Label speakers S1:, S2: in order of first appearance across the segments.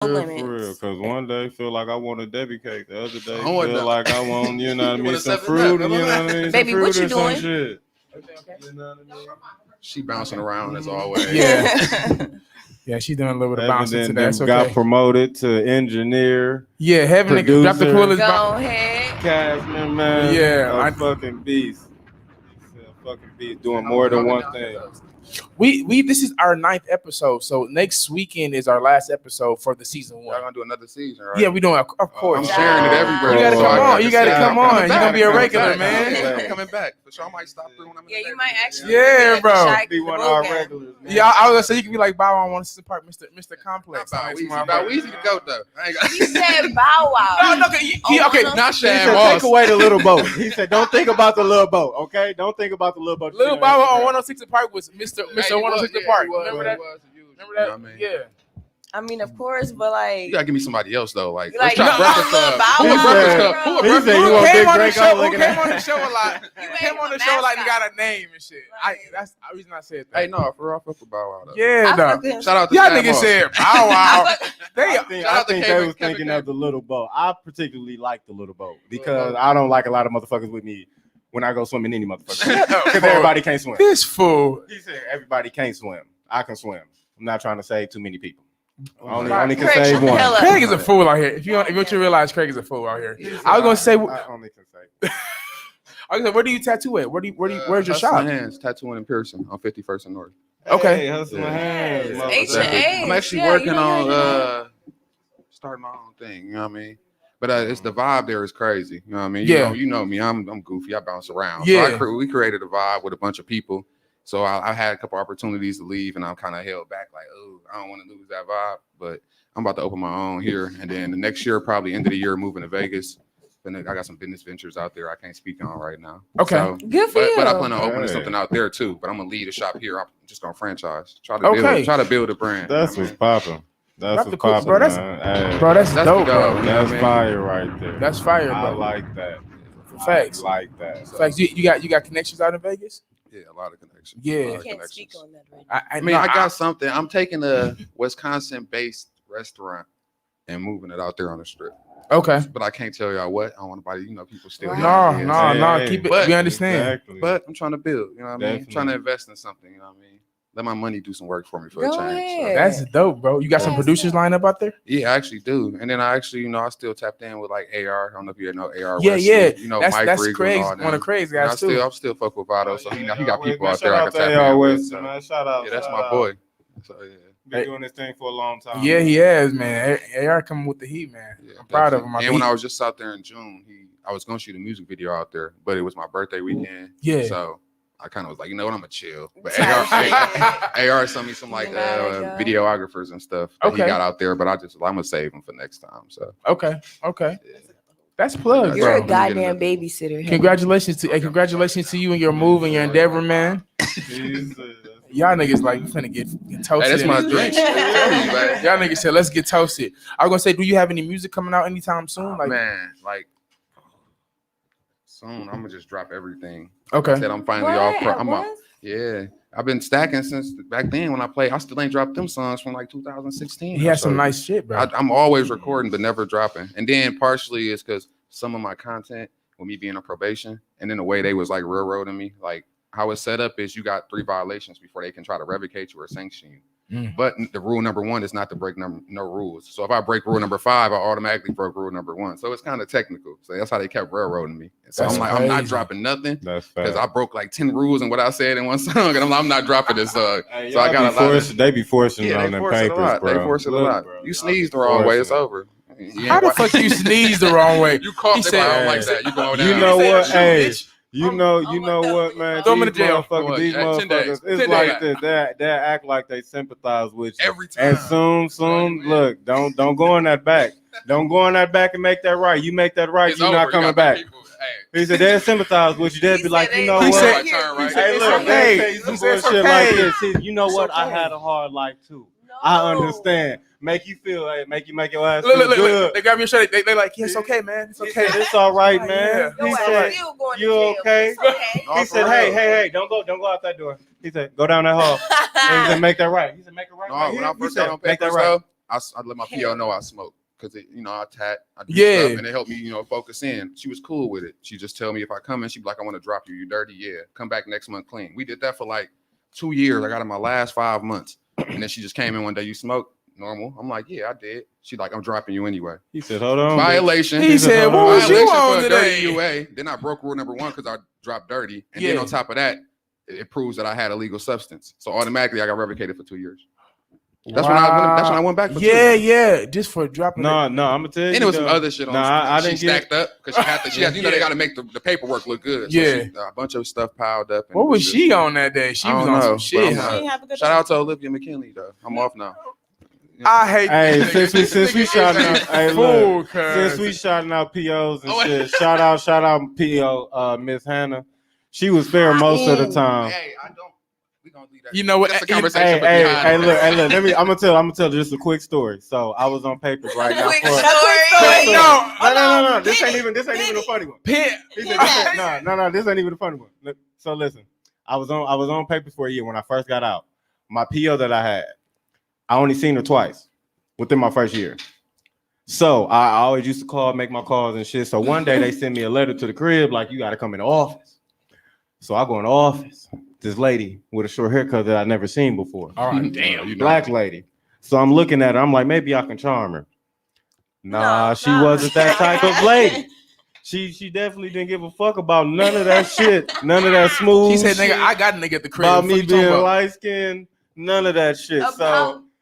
S1: For real, because one day feel like I want a Debbie cake, the other day
S2: I want
S1: feel
S2: that.
S1: like I want, you know what I
S2: You
S1: mean,
S2: want a
S1: some
S2: 7-Up,
S1: fruit, you know
S2: come
S1: what
S2: on.
S1: I mean,
S3: Baby,
S1: some
S3: what
S1: fruit
S3: you
S1: or some
S3: doing?
S1: shit.
S2: You know what I mean? She bouncing around as always.
S4: Yeah. Yeah, she's doing a little bit of
S1: Evan
S4: bouncing
S1: then
S4: today. That's
S1: got
S4: okay.
S1: promoted to engineer,
S4: Yeah, Heaven
S1: producer,
S4: dropped the coolest
S3: Go
S4: bomb.
S3: ahead.
S1: Cashman, man,
S4: Yeah,
S1: a fucking beast. He's a fucking beast doing more than one thing.
S4: We this is our 9th episode, so next weekend is our last episode for the season
S2: Y'all
S4: 1.
S2: gonna do another season, right?
S4: Yeah, we doing, of course.
S2: I'm sharing it everywhere.
S4: You gotta
S2: so
S4: come
S2: I
S4: on.
S2: can
S4: You gotta
S2: say
S4: come
S2: I'm
S4: on.
S2: coming
S4: You gonna
S2: back.
S4: be a
S2: I'm coming
S4: regular,
S2: back.
S4: man.
S2: I'm coming back. For sure, I might stop through when I'm in
S3: Yeah,
S2: the
S3: you might actually.
S4: Yeah,
S3: be
S4: bro.
S3: at the
S1: Be
S3: Shy-
S1: one
S3: the
S1: of our
S3: Boot Camp.
S1: regulars, man.
S4: Yeah, I was gonna say you can be like Bow Wow on Sister Park, Mr. Complex.
S2: Bow Weezy to go though. I ain't got.
S3: He said Bow Wow.
S4: No, okay.
S2: Not
S1: He
S2: Shad
S1: said,
S2: Moss.
S1: take away the little boat. He said, don't think about the little boat, okay? Don't think about the little boat.
S4: Little Bow Wow on 106 Park was Mr.
S2: Hey,
S4: 106 Park. Remember that?
S2: Remember
S4: Remember that?
S2: You know what I mean?
S4: Yeah.
S3: I mean, of course, but like,
S2: You gotta give me somebody else though. Like,
S3: like,
S2: let's try
S3: you
S2: Breakfast
S3: love
S2: Club.
S3: Bow
S2: Who a
S3: Wow,
S2: Breakfast
S3: bro.
S2: Club? Who a
S1: He
S2: Breakfast
S1: said, you
S4: Who
S1: want
S4: came
S1: Big
S4: on the
S1: Drake
S4: show?
S1: looking
S4: Who came
S1: at-
S4: on the show a lot?
S3: You
S4: Who
S3: made
S4: came
S3: him
S4: on
S3: a
S4: the show like he
S3: mascot.
S4: got a name and shit.
S3: Right.
S4: That's the reason I said that.
S2: Hey, no, for real, I fuck with Bow Wow though.
S4: Yeah,
S3: I
S4: no.
S3: fuck with him.
S2: Shout out to
S4: Y'all
S2: Shad
S4: niggas
S2: Moss.
S4: said Bow Wow. They
S1: I
S2: Shout
S1: think
S2: out to
S1: they
S2: Kevin-
S1: was
S2: Kevin
S1: thinking of the little boat. I particularly like the little boat because I don't like a lot of motherfuckers with me when I go swimming any motherfucker. Because everybody can't swim.
S4: This fool.
S1: He said everybody can't swim. I can swim. I'm not trying to save too many people. Only
S4: Right.
S1: can
S3: Craig,
S1: save
S3: shut the
S1: one.
S3: hell up.
S4: Craig is a fool out here. If you want to realize Craig is a fool out here. I was gonna say,
S1: I only can say.
S4: where do you tattoo at? Where's your
S2: Hustle
S4: shop?
S2: and Hands, tattooing in Pearson on 51st and North.
S4: Okay.
S1: Hey, hustle my
S2: Yeah.
S1: hands.
S3: Yes,
S1: motherfucker.
S3: H&A.
S2: I'm actually
S3: Yeah,
S2: working
S3: you know
S2: on
S3: you're
S2: starting my own thing. You know what I mean? But it's the vibe there is crazy. You know what I mean?
S4: Yeah.
S2: You know me. I'm goofy. I bounce around.
S4: Yeah.
S2: So we created a vibe with a bunch of people. So I had a couple opportunities to leave, and I'm kind of held back. Like, oh, I don't want to lose that vibe. But I'm about to open my own here, and then the next year, probably end of the year, moving to Vegas. Then I got some business ventures out there I can't speak on right now.
S4: Okay.
S2: So,
S3: Good for you.
S2: but I plan on opening
S1: Hey.
S2: something out there too. But I'm gonna lead a shop here. I'm just gonna franchise. Try
S4: Okay.
S2: to build a brand.
S1: That's
S2: you know
S1: what's popping. That's
S4: Drop the
S1: what's
S4: cool-
S1: popping,
S4: bro, that's-
S1: man. Hey,
S4: Bro, that's
S2: That's
S4: dope,
S2: the
S4: bro.
S2: dog.
S1: that's
S2: You know what I mean?
S1: fire right there.
S4: That's fire,
S1: I
S4: bro.
S1: like that.
S4: Facts.
S1: I like that.
S4: Facts. You got connections out in Vegas?
S2: Yeah, a lot of connections.
S4: Yeah.
S2: A lot
S3: You
S2: of
S3: can't
S2: connections.
S3: speak on that right now.
S2: I mean, I got something. I'm taking a Wisconsin-based restaurant and moving it out there on the strip.
S4: Okay.
S2: But I can't tell y'all what. I don't want nobody, people still.
S3: Right.
S4: No.
S1: Hey,
S4: Keep it.
S2: but-
S4: We understand.
S1: Exactly.
S2: But I'm trying to build. You know what I mean? I'm
S1: Definitely.
S2: trying to invest in something. You know what I mean? Let my money do some work for me for
S3: Go
S2: a change. So.
S3: ahead.
S4: That's dope, bro. You got some
S3: Yes,
S4: producers
S3: sir.
S4: lined up out there?
S2: Yeah, I actually do. And then I actually, I still tapped in with like AR. I don't know if you know AR.
S4: Yeah,
S2: Wesley,
S4: yeah.
S2: Mike
S4: That's
S2: Regal
S4: Craig's
S2: and all
S4: one
S2: them.
S4: of Craig's
S2: And
S4: guys too.
S2: I'm still fuck with Vado, so he got people
S1: Man,
S2: out there I
S1: shout
S2: can
S1: out
S2: tap
S1: to AR
S2: in with.
S1: Weston,
S2: So.
S1: man. Shout out.
S2: Yeah, that's
S1: shout
S2: my
S1: out.
S2: boy. So yeah.
S1: Been doing this thing for a long time.
S4: Yeah, he has, man. AR coming with the heat, man.
S2: Yeah,
S4: I'm proud of
S2: definitely.
S4: him. I
S2: And
S4: think
S2: when I was just out there in June, I was gonna shoot a music video out there, but it was my birthday weekend.
S4: Yeah.
S2: So I kind of was like, you know what, I'm gonna chill. But
S3: Type
S2: AR sent me some like
S3: You know, like,
S2: videographers and stuff that
S4: Okay.
S2: he got out there, but I'm gonna save them for next time. So
S4: Okay.
S2: yeah.
S4: That's plugged,
S3: You're
S4: bro.
S3: a goddamn babysitter.
S4: Congratulations to you and your move and your endeavor, man.
S1: Jesus.
S4: Y'all niggas like we finna get toasted.
S2: Hey, that's my
S4: in this
S2: drink.
S4: bitch. Y'all niggas said let's get toasted. I was gonna say, do you have any music coming out anytime soon? Like,
S2: Man, like soon I'm gonna just drop everything.
S4: okay,
S2: I said I'm finally
S3: What?
S2: off. I'm
S3: What?
S2: off. Yeah, I've been stacking since back then when I played. I still ain't dropped them songs from like 2016.
S4: he has some
S2: So
S4: nice shit, bro.
S2: I'm always recording, but never dropping. And then partially it's because some of my content, with me being on probation, and then the way they was like railroading me, like how it's set up is you got 3 violations before they can try to revocate you or sanction you. But the rule number 1 is not to break no rules. So if I break rule number 5, I automatically broke rule number 1. So it's kind of technical. So that's how they kept railroading me. And so
S4: That's
S2: I'm like, I'm not
S4: crazy.
S2: dropping nothing
S1: That's
S2: because
S1: fact.
S2: I broke like 10 rules and what I said in one song, and I'm not dropping this song.
S1: Hey,
S2: So I
S1: y'all
S2: got
S1: be
S2: a lot of-
S1: forcing- They be forcing it
S2: Yeah,
S1: on
S2: they
S1: them
S2: force it a
S1: papers,
S2: lot.
S1: bro.
S2: They force it a
S1: Look,
S2: lot.
S1: bro,
S2: You
S1: y'all
S2: sneeze
S1: be
S2: the wrong way,
S1: forcing
S2: it's
S1: it.
S2: over.
S4: How the fuck you sneeze the wrong way?
S2: You coughed
S4: He
S2: if I
S4: said-
S2: don't like that. You going down.
S1: You know
S4: He
S1: what?
S4: said,
S1: Hey,
S4: "Bitch,
S1: you
S4: I'm-
S1: know
S3: I'm
S1: what,
S3: like,
S1: man?
S4: throw 'em in
S1: These
S4: the jail.
S1: motherfuckers, these
S2: 10 days.
S1: motherfuckers,
S2: 10
S1: it's like
S2: days.
S1: this. They act like they sympathize with you.
S2: Every time.
S1: And soon, look, don't go on that back. Don't go on that back and make that right. You make that right,
S2: It's
S1: you're
S2: over.
S1: not
S2: You
S1: coming
S2: got
S1: back.
S2: people- Hey,
S1: He said they'll sympathize with you. They'll
S3: He
S1: be like,
S3: said
S1: you
S3: they-
S1: know
S4: He
S1: what?
S4: said-
S2: turn,
S1: Hey,
S4: it's
S1: look,
S4: okay.
S1: they tell you
S4: He
S1: some
S4: said it's
S1: bullshit like
S4: okay.
S1: this. See, you know
S4: It's
S1: what? I
S4: okay.
S1: had a hard life too.
S3: No.
S1: I understand. Make you feel, hey, make your ass
S4: Look,
S1: feel
S4: look,
S1: good.
S4: look. They grab your shirt. They like, yeah, it's okay, man. It's
S1: He
S4: okay.
S1: said, it's all right,
S4: Yeah.
S1: man.
S3: Your
S1: He
S3: ass
S1: said,
S3: still going to
S1: you
S3: jail.
S1: okay?
S3: It's okay.
S2: No,
S1: he
S2: for
S1: said,
S2: real.
S1: hey, don't go out that door. He said, go down that hall. And he said, make that right. He said, make it right.
S2: No,
S1: right
S2: when
S1: here.
S2: I
S1: He
S2: first
S1: said,
S2: got on
S1: make that
S2: papers,
S1: right.
S2: though, I let my PO know I smoke because I tat, I do
S4: Yeah.
S2: stuff, and it helped me, focus in. She was cool with it. She just tell me if I come in, she'd be like, I want to drop you. You dirty, yeah. Come back next month clean. We did that for like 2 years. I got in my last 5 months, and then she just came in one day. You smoke? Normal. I'm like, yeah, I did. She like, I'm dropping you anyway.
S1: He said, hold on.
S2: Violation.
S4: He said, what was you
S2: Violation
S4: on
S2: for a dirty
S4: today?
S2: UA. Then I broke rule number 1 because I dropped dirty, and then on top of that, it proves that I had illegal substance. So automatically, I got revocated for 2 years. That's when I went back for 2.
S4: Yeah, just for dropping.
S1: No, I'm gonna tell you.
S2: And it was some other shit on.
S1: I
S2: she
S1: didn't
S2: stacked up because she had, they got to make the paperwork look good. So a bunch of stuff piled up.
S4: What was she on that day? She was on some shit.
S2: Shout out to Olivia McKinley though. I'm off now.
S4: I hate.
S1: Hey, since we shouting out, hey, look, since we
S4: we
S1: shouting out POs and shit, shout out PO, Miss Hannah. She was fair most of the time.
S2: Hey, I don't. We gonna leave that.
S4: You know what?
S2: That's a conversation.
S1: Hey, look. I'm gonna tell just a quick story. So I was on papers right now. No. This ain't even a funny one. No. This ain't even a funny one. Look, so listen, I was on papers for a year when I first got out. My PO that I had, I only seen her twice within my first year. So I always used to call, make my calls and shit. So one day they sent me a letter to the crib like, you got to come in the office. So I go in the office. This lady with a short haircut that I never seen before.
S4: All right, damn,
S1: black lady. So I'm looking at her. I'm like, maybe I can charm her. Nah, she wasn't that type of lady. She definitely didn't give a fuck about none of that shit. None of that smooth.
S4: She said,
S1: shit
S4: "Nigga, I got a nigga at the crib."
S1: about me being light skinned. None of that shit.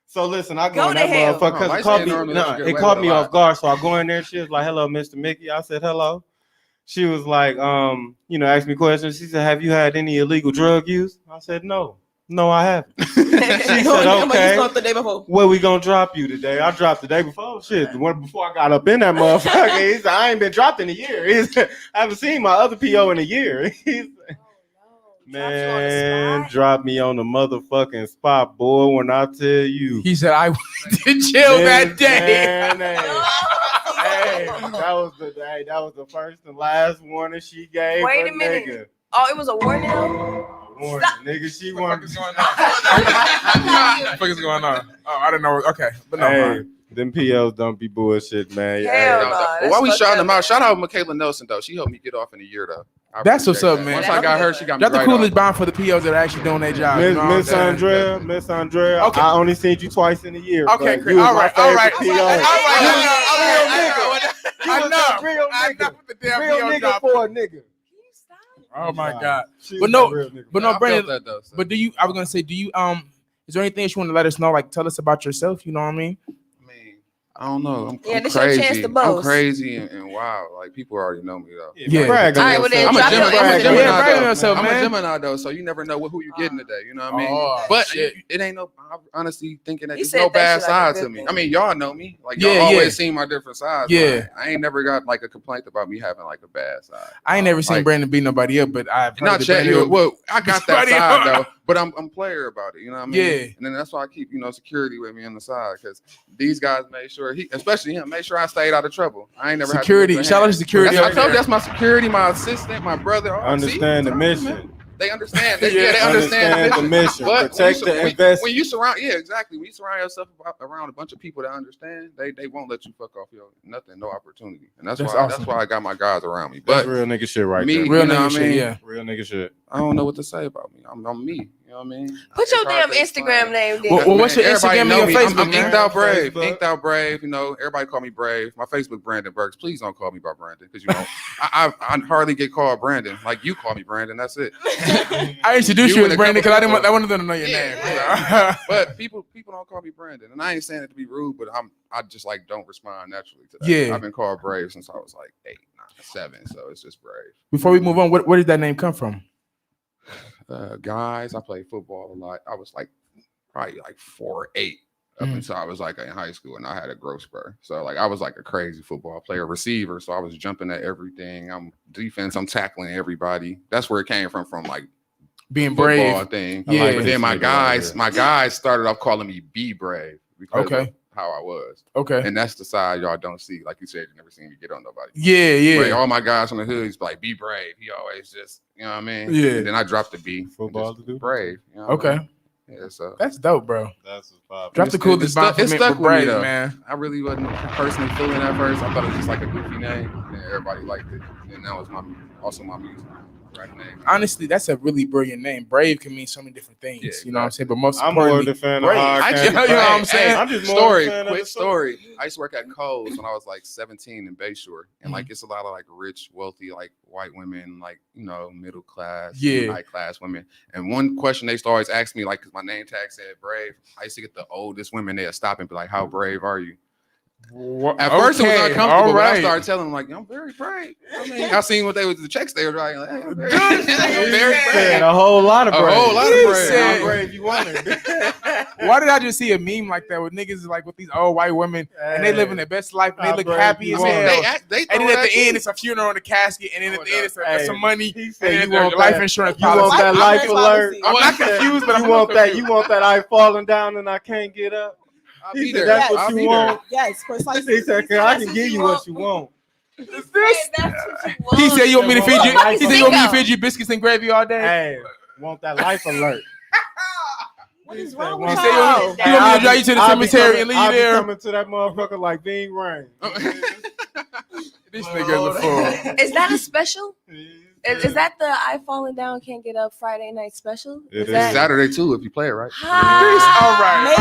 S1: So listen, I go in that motherfucker because it caught me off guard. So I go in there. She was like, "Hello, Mr. Mickey." I said, "Hello." She was like, asked me questions. She said, "Have you had any illegal drug use?" I said, "No, I haven't." She said, "Okay, where we gonna drop you today?" I dropped the day before. Shit, the one before I got up in that motherfucker. He said, "I ain't been dropped in a year." I haven't seen my other PO in a year. Man, drop me on the motherfucking spot, boy. When I tell you,
S4: he said, "I went to jail that day."
S1: Man, hey, that was the first and last warning she gave.
S3: Wait a minute.
S1: Nigga.
S3: Oh, it was a warning.
S1: Warning, nigga. She wanted.
S4: What the fuck is going on? Oh, I don't know. Okay, but no.
S1: Hey, them POs don't be bullshit, man.
S3: Hell
S1: Hey,
S3: no.
S2: Why we shouting them out? Shout out Michaela Nelson though. She helped me get off in a year though.
S4: That's what's up, man.
S2: Once I got her, she got me
S4: That's the
S2: right
S4: coolest
S2: off.
S4: bond for the POs that are actually doing their job.
S1: Miss Andrea.
S4: Okay.
S1: I only seen you twice in a year.
S4: Okay,
S1: but
S4: great.
S1: you was
S4: All
S1: my
S4: right.
S1: favorite PO. Real nigga for a nigga.
S4: Oh my God.
S1: She
S4: But
S1: was
S4: no,
S1: a real nigga.
S4: but no,
S2: I felt
S4: Brandon.
S2: that, though, so.
S4: But I was gonna say, do you is there anything else you want to let us know? Like, tell us about yourself. You know what I mean?
S2: I don't know. I'm
S3: this your chance
S2: crazy.
S3: to
S2: I'm
S3: boast.
S2: crazy and wild. Like people already know me though.
S4: Yeah.
S1: Brag on
S3: All right, well, then,
S1: yourself.
S3: drop your Instagram.
S4: Yeah, brag on yourself,
S2: I'm
S4: man.
S2: a Gemini though, so you never know who you're getting today. You know what I mean?
S4: Oh,
S2: but
S4: shit.
S2: it ain't no. I'm honestly thinking that
S3: He
S2: there's
S3: said
S2: no
S3: that
S2: bad
S3: shit like a
S2: side
S3: good
S2: to me.
S3: thing.
S2: I mean, y'all know me. Like
S4: Yeah,
S2: y'all always
S4: yeah.
S2: seen my different sides.
S4: Yeah.
S2: I ain't never got like a complaint about me having like a bad side.
S4: I ain't never seen
S2: Like,
S4: Brandon beat nobody up, but I've heard
S2: not
S4: that
S2: chat
S4: Brandon-
S2: you. Well, I got that
S4: Somebody-
S2: side though, but I'm player about it. You know what I mean?
S4: Yeah.
S2: And then that's why I keep security with me on the side because these guys made sure especially him, made sure I stayed out of trouble. I ain't never
S4: Security.
S2: Had to
S4: Shout out to security.
S2: I
S4: out
S2: told you
S4: there.
S2: that's my security, my assistant, my brother. Oh,
S1: Understand
S2: see?
S1: the mission.
S2: They understand.
S4: Yeah,
S2: They understand
S1: the mission.
S2: But
S1: Protect the investment.
S2: when you surround, exactly. When you surround yourself around a bunch of people that understand, they won't let you fuck off your nothing, no opportunity. And that's
S4: Awesome.
S2: that's why I got my guys around me.
S1: That's
S2: But
S1: real nigga shit right
S2: me,
S1: there.
S4: Real
S2: you know
S4: nigga
S2: what I
S4: shit,
S2: mean?
S4: yeah.
S1: Real nigga shit.
S2: I don't know what to say about me. I'm me. You know what I mean?
S3: Put your
S2: It's hard
S3: damn
S2: to explain.
S3: Instagram name
S4: Well,
S3: then.
S4: what's your
S2: Everybody
S4: Instagram and
S2: know
S4: your
S2: me.
S4: Facebook,
S2: I'm
S4: man?
S2: Inked Out Brave.
S1: Facebook.
S2: Inked Out Brave. Everybody call me Brave. My Facebook, Brandon Burks. Please don't call me by Brandon because I hardly get called Brandon. Like you call me Brandon. That's it.
S4: I introduced
S2: You
S4: you
S2: and
S4: as
S2: a
S4: Brandon
S2: couple
S4: because I
S2: people.
S4: wanted them to know your
S2: Yeah,
S4: name.
S2: yeah. But people don't call me Brandon, and I ain't saying it to be rude, but I just like don't respond naturally to that.
S4: Yeah.
S2: I've been called Brave since I was like 8, 9, 7, so it's just Brave.
S4: Before we move on, where did that name come from?
S2: Guys, I played football a lot. I was like probably like 4'8" up until I was like in high school, and I had a growth spur. So like I was like a crazy football player, receiver. So I was jumping at everything. I'm defense. I'm tackling everybody. That's where it came from like
S4: Being
S2: football
S4: brave.
S2: thing.
S4: Yeah.
S2: But then my
S1: This nigga
S2: guys started off calling me Be Brave because
S4: Okay.
S2: of how I was.
S4: Okay.
S2: And that's the side y'all don't see. Like you said, you never seen me get on nobody.
S4: Yeah,
S2: But
S4: yeah.
S2: all my guys from the hood, he's like, be brave. He always just, you know what I mean?
S4: Yeah.
S2: And then I dropped the B.
S1: Football
S2: Just
S1: to do.
S2: brave. You know what I
S4: Okay.
S2: mean? Yeah, so
S4: That's dope, bro.
S1: That's what's poppin'.
S4: Drop the coolest bomb
S2: it stuck with me
S4: Brave,
S2: though,
S4: man.
S2: I really wasn't personally feeling it at first. I thought it was just like a goofy name, and everybody liked it. And that was also my music rap name.
S4: Honestly, that's a really brilliant name. Brave can mean so many different things.
S2: Yeah,
S4: You know what I'm saying? But most
S1: I'm more
S4: importantly,
S1: the fan of
S4: Brave.
S1: hard
S4: You know
S1: candy.
S4: what I'm saying?
S1: I'm just more a fan of
S2: Quick
S1: the
S2: story. I used to work at Kohl's when I was like 17 in Bayshore, and like it's a lot of like rich, wealthy, like white women, like middle class, high class women. And one question they used to always ask me, like, because my name tag said Brave, I used to get the oldest women. They'd stop and be like, "How brave are you?" At first, it was uncomfortable, but I started telling them like, "I'm very brave." I mean, I seen what they was the checks they were writing. Like, hey, I'm very brave.
S1: A whole lot of brave.
S2: A whole lot of brave.
S1: How brave you wanted.
S4: Why did I just see a meme like that with niggas like with these old white women and they living their best life and they look happy as hell? And then at the end, it's a funeral in a casket, and then at the end, it's some money.
S1: He said,
S4: and you want life insurance
S1: You
S4: policy.
S1: want that life alert?
S4: I'm not confused, but
S1: you want that. You want that I falling down and I can't get up. He said, that's what you want.
S3: Yes, precisely.
S1: He said, I can give you what you want.
S3: That's what you want.
S4: He said, "You want me to feed you?" He said, "You want me to feed you biscuits and gravy all day?"
S1: Hey, want that life alert?
S3: What is wrong
S4: He
S3: with
S4: said,
S3: you?
S4: "You want me to drive you to the cemetery and leave you there?"
S1: I'll be coming to that motherfucker like Bean Rain.
S4: This nigga's a fool.
S3: Is that a special? Is that the I Falling Down Can't Get Up Friday night special?
S1: It is.
S2: Saturday too, if you play it right.
S4: All right.
S3: Maybe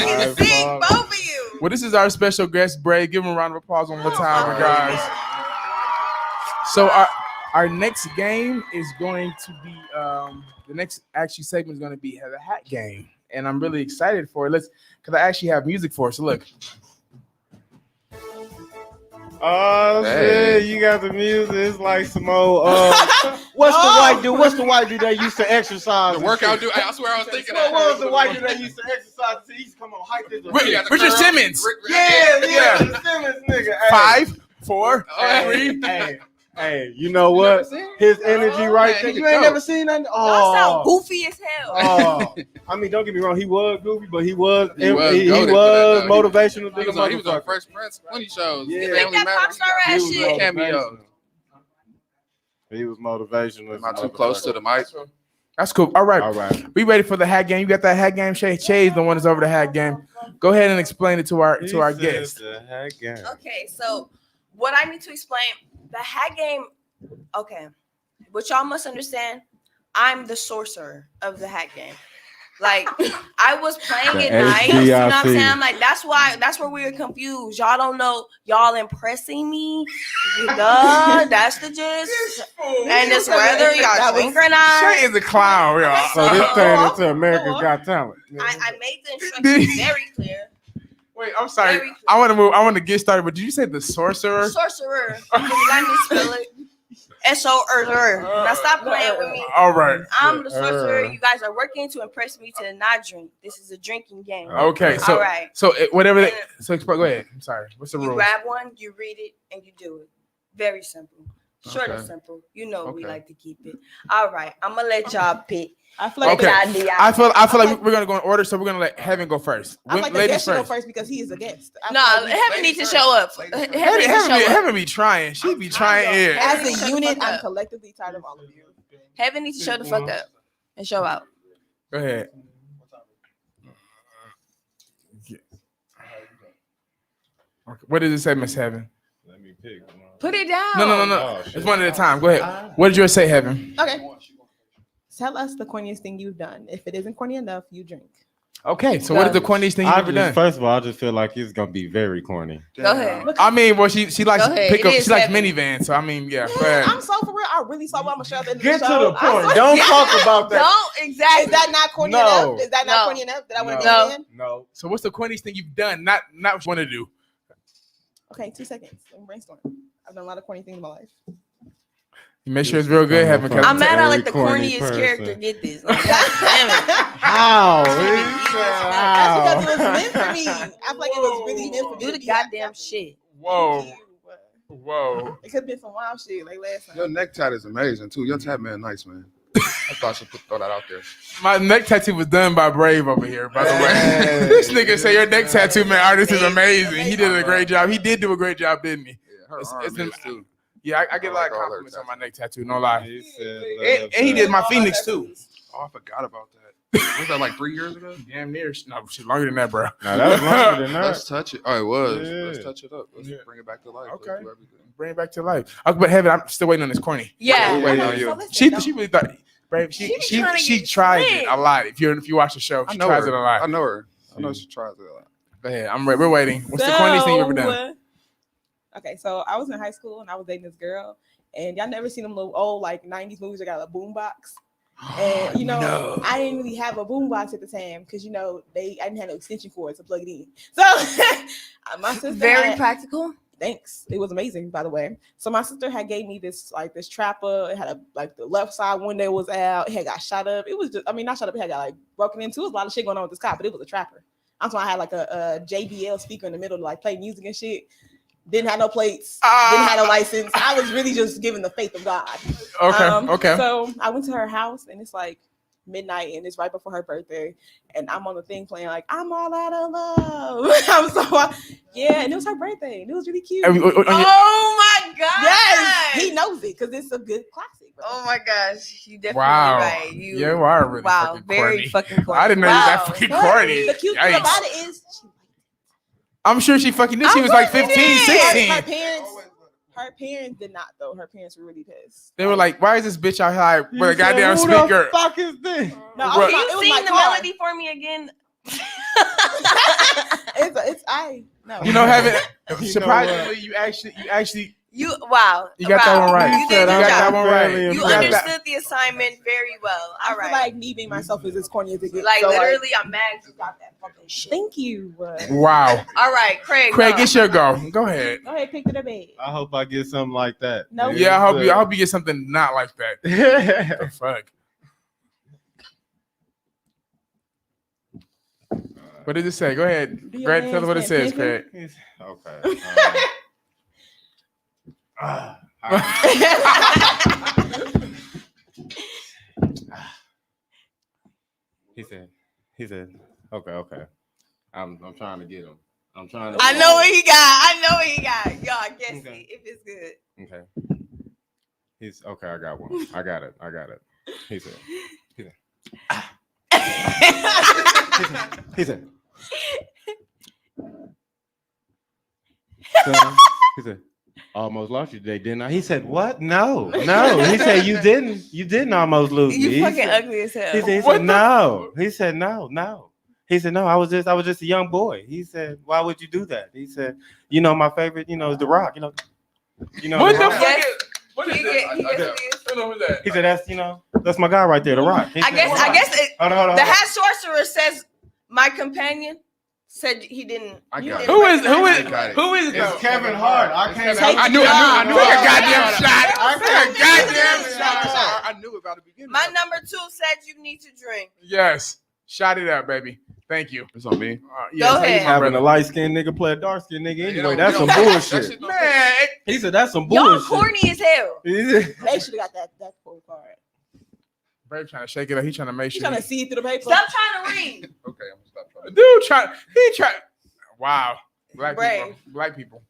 S3: even Sunday. Both of you.
S4: Well, this is our special guest, Brave. Give him a round of applause one more time, guys. So our next game is going to be the next actually segment is going to be the hat game, and I'm really excited for it. Because I actually have music for it. So look.
S1: Oh shit! You got the music. It's like some old. What's the white dude? What's the white dude that used to exercise?
S2: The workout dude. I swear I was thinking that.
S1: What was the white dude that used to exercise? He used to come on hike this.
S4: Richard Simmons.
S1: Yeah. Richard Simmons, nigga.
S4: 5, 4, 3.
S1: Hey, you know what? His energy right there. You ain't never seen that?
S3: Y'all sound goofy as hell.
S1: I mean, don't get me wrong. He was goofy, but he was motivational.
S2: He was on Fresh Prince 20 shows.
S1: Yeah.
S3: Make that pop star ass shit.
S2: Cameo.
S1: He was motivational.
S2: Am I too close to the mic?
S4: That's cool. All right. We ready for the hat game? You got that hat game, Shay? Shay's the one that's over the hat game. Go ahead and explain it to our guest.
S1: The hat game.
S3: Okay, so what I need to explain, the hat game, okay, what y'all must understand, I'm the sorcerer of the hat game. Like, I was playing it nice, you know what I'm saying? I'm like, that's where we were confused. Y'all don't know, y'all impressing me. That's the gist. And it's whether y'all synchronize.
S4: Shay is a clown, y'all.
S1: So this turned into America's Got Talent.
S3: I made the instructions very clear.
S4: Wait, I'm sorry. I want to get started, but did you say the sorcerer?
S3: Sorcerer. Let me spell it. S-O-R-R. Now stop playing with me.
S4: All right.
S3: I'm the sorcerer. You guys are working to impress me to not drink. This is a drinking game.
S4: Okay. So,
S3: all right.
S4: So whatever. Go ahead. I'm sorry. What's the rule?
S3: You grab one, you read it, and you do it. Very simple. Short and simple. You know we like to keep it. All right. I'm gonna let y'all pick.
S5: I feel like
S4: I feel like we're gonna go in order, so we're gonna let Heaven go first.
S5: I like the guest to go first because he is a guest.
S3: No, Heaven needs to show up.
S4: Heaven be trying. She be trying.
S5: As a unit, I'm collectively tired of all of you.
S3: Heaven needs to show the fuck up and show out.
S4: Go ahead. What does it say, Miss Heaven?
S1: Let me pick.
S3: Put it down.
S4: No.
S1: Oh,
S4: it's one at a time. Go ahead. What did yours say, Heaven?
S5: Okay. Tell us the corniest thing you've done. If it isn't corny enough, you drink.
S4: Okay, so what is the corniest thing you've ever done?
S1: First of all, I just feel like it's gonna be very corny.
S3: Go ahead.
S4: I mean, well, she likes pickup. She likes minivans, so I mean, yeah.
S5: I'm so for real. I really saw what I'm gonna show at the end of
S1: Get
S5: the
S1: to
S5: show.
S1: the point. Don't talk about that.
S3: Don't exactly.
S5: Is that not corny enough? Is that not corny enough? That I want to be in?
S1: No.
S4: So what's the corniest thing you've done? Not what you want to do.
S5: Okay, 2 seconds. Let me brainstorm. I've done a lot of corny things in my life.
S4: You make sure it's real good, Heaven.
S3: I'm mad I let the corniest character get this. Like, damn it.
S1: How?
S5: That's because it was meant for me. I feel like it was really meant for me.
S3: Do the goddamn shit.
S4: Whoa.
S5: It could have been some wild shit like last time.
S2: Your neck tat is amazing too. Your tat man nice, man. I thought I should throw that out there.
S4: My neck tattoo was done by Brave over here, by the way. This nigga say your neck tattoo man artist is amazing. He did a great job. He did do a great job, didn't he?
S2: Yeah, her arm is too.
S4: Yeah, I get a lot of compliments on my neck tattoo, no lie.
S1: He said,
S4: And he did my Phoenix too.
S2: Oh, I forgot about that. Was that like 3 years ago?
S4: Damn near. No, shit, longer than that, bro.
S1: No, that was longer than that.
S2: Let's touch it. Oh, it was.
S1: Yeah.
S2: Let's touch it up. Let's bring it back to life.
S4: Okay.
S2: Let's do everything.
S4: Bring it back to life. Okay, but Heaven, I'm still waiting on this corny.
S3: Yeah.
S2: We're waiting on you.
S4: She really thought. Brave, she tries it a lot. If you watch the show, she tries it a lot.
S2: I know her. I know she tries it a lot.
S4: Go ahead. We're waiting. What's the corniest thing you ever done?
S5: Okay, so I was in high school and I was dating this girl, and y'all never seen them little old like 90s movies that got a boombox. And
S4: No.
S5: I didn't really have a boombox at the time because I didn't have no extension cord to plug it in. So my sister
S3: Very practical.
S5: Thanks. It was amazing, by the way. So my sister had gave me this trapper. It had the left side window was out. It had got shot up. It was just, not shot up. It had got like broken into. It was a lot of shit going on with this car, but it was a trapper. I'm talking. I had like a JBL speaker in the middle to like play music and shit. Didn't have no plates. Didn't have no license. I was really just giving the faith of God.
S4: Okay.
S5: So I went to her house and it's like midnight and it's right before her birthday, and I'm on the thing playing like I'm all out of love. And it was her birthday and it was really cute.
S3: Oh my god!
S5: Yes, he knows it because it's a good classic. Bro.
S3: Oh my gosh, you definitely right.
S4: You are really fucking
S3: very
S4: corny.
S3: fucking corny.
S4: I didn't know you were that fucking corny.
S5: The cute thing about it is
S4: I'm sure she fucking did. She was like 15, 16.
S5: Her parents did not though. Her parents were really pissed.
S4: They were like, "Why is this bitch out here with a goddamn
S1: Who
S4: speaker?"
S1: the fuck is this?
S5: No,
S3: Can you sing the melody for me again?
S5: No.
S4: Heaven. Surprisingly, you actually
S3: You
S4: got that one right.
S3: You did
S4: got that one right.
S3: You understood the assignment very well. All right.
S5: I feel like me being myself is as corny as it gets.
S3: Like
S5: so,
S3: literally, I'm mad you got that fucking shit.
S5: Thank you.
S4: Wow.
S3: All right, Craig.
S4: Craig, it's your go. Go ahead.
S5: Go ahead, pick to the bed.
S1: I hope I get something like that.
S5: No.
S4: Yeah, I hope you get something not like that. The fuck. What did it say? Go ahead. Greg, tell us what it says, Craig.
S1: Okay. He said, okay. I'm trying to get him. I'm trying to.
S3: I know what he got. Y'all guess
S1: Okay.
S3: if it's good.
S1: Okay. He's okay. I got one. I got it. He said. He said. He said, almost lost you today, didn't I? He said, what? No. He said, you didn't almost lose me.
S3: You fucking ugly as hell.
S1: He said, no. He said, no. He said, no, I was just a young boy. He said, why would you do that? He said, my favorite, is The Rock.
S4: What
S3: The
S4: the
S3: fuck?
S4: fuck? What is
S3: He
S4: this?
S3: get-
S4: I don't know who that.
S1: He said, that's my guy right there, The Rock. He
S3: I
S1: said,
S3: guess
S1: Hold on.
S3: the hat sorcerer says my companion said he didn't.
S2: I got it.
S4: Who is
S1: It's
S4: though?
S1: Kevin Hart. I can't.
S4: I knew
S3: I
S4: a goddamn shot.
S2: I knew about the beginning.
S3: My number 2 said you need to drink.
S4: Yes. Shot it up, baby. Thank you.
S2: It's on me.
S3: Go ahead.
S1: Having a light skinned nigga play a dark skinned nigga anyway. That's some
S2: That
S1: bullshit.
S2: shit don't-
S4: Man,
S1: He said, that's some
S3: Y'all
S1: bullshit.
S3: corny as hell.
S1: He said,
S5: They should have got that full card.
S4: Brave trying to shake it up. He trying to make
S5: You
S4: sure.
S5: trying to see through the paper?
S3: Stop trying to read.
S2: Okay, I'm gonna stop trying.
S4: Dude, he tried. Wow. Black
S3: Brave.
S4: people.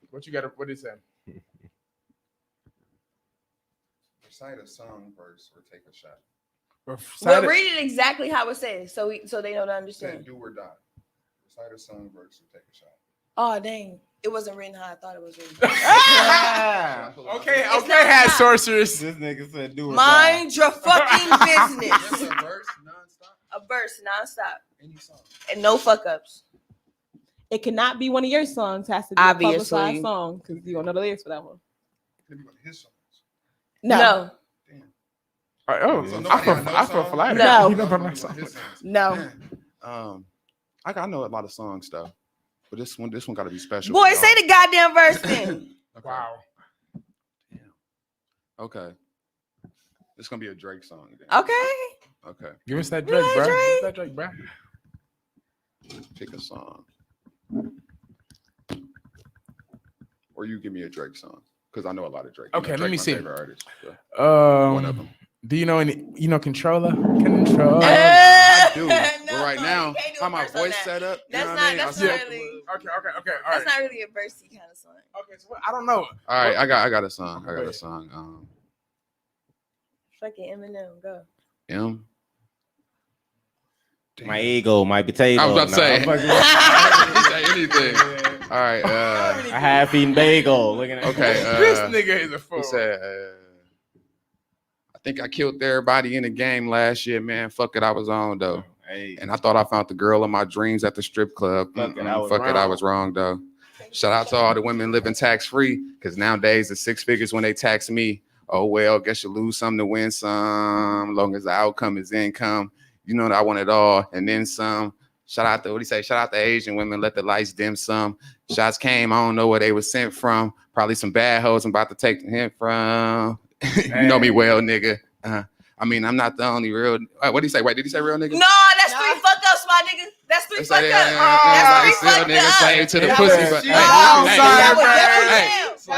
S4: What you got? What is that?
S2: Recite a song verse or take a shot.
S3: Well, read it exactly how it says, so they know to
S2: Said
S3: understand.
S2: do or die. Recite a song verse or take a shot.
S3: Oh dang, it wasn't written how I thought it was written.
S4: Okay,
S3: It's not
S4: hat
S3: stop.
S4: sorcerers.
S1: this nigga said, do it.
S3: Mind your fucking
S2: Just
S3: business.
S2: a verse, nonstop,
S3: A verse nonstop
S2: any song.
S3: and no fuck ups.
S5: It cannot be one of your songs. Has to be
S3: Obviously.
S5: a publicized song because you don't know the lyrics for that one.
S2: Could be one of his songs.
S3: No.
S2: So
S4: I feel flattered.
S3: No.
S4: You know about my song.
S2: His songs.
S5: No.
S2: I know a lot of songs though, but this one got to be special.
S3: Boy,
S2: for
S3: say
S2: y'all.
S3: the goddamn verse then.
S2: Okay.
S4: Wow.
S2: Okay. It's gonna be a Drake song. Then.
S3: Okay.
S2: Okay.
S4: Give us that
S3: We
S4: Drake,
S3: like
S4: bro.
S3: Drake.
S4: Give us that Drake, bro.
S2: Pick a song. Or you give me a Drake song. Because I know a lot of Drake.
S4: Okay, let
S2: Drake's
S4: me
S2: my
S4: see.
S2: favorite artist, so one of them.
S4: Do you know any? You know Controller? Controller.
S2: I do.
S3: No,
S2: But right
S3: no,
S2: now,
S3: you can't do a
S2: how my
S3: verse on
S2: voice
S3: that.
S2: set up.
S3: That's
S2: you know
S3: not-
S2: what I mean?
S3: that's
S2: I
S3: not
S2: said-
S3: really-
S4: Okay. All right.
S3: That's not really a versey kind of song.
S4: Okay, so I don't know.
S2: All right, I got a song. I got a song.
S3: Fucking Eminem, go.
S2: M.
S1: My ego, my potato.
S2: I was about to say. You say anything. All right.
S1: A half-eaten bagel. Looking at
S2: Okay.
S4: This nigga is a fool.
S2: He said, I think I killed everybody in the game last year, man. Fuck it, I was on though.
S1: Hey.
S2: And I thought I found the girl of my dreams at the strip club.
S1: Fuck it,
S2: I was wrong though. Shout out to all the women living tax-free, because nowadays it's 6 figures when they tax me. Oh well, guess you lose some to win some. Long as the outcome is income. You know that I want it all and then some. Shout out to Shout out to Asian women. Let the lights dim some. Shots came. I don't know where they were sent from. Probably some bad hoes I'm about to take the hint from. You know me well, nigga. I mean, I'm not the only real. What did he say? Wait, did he say real nigga?
S3: No, that's 3 fuck ups, my nigga. That's 3 fuck ups.
S2: That's 3 fuck ups. Slave to the pussy, but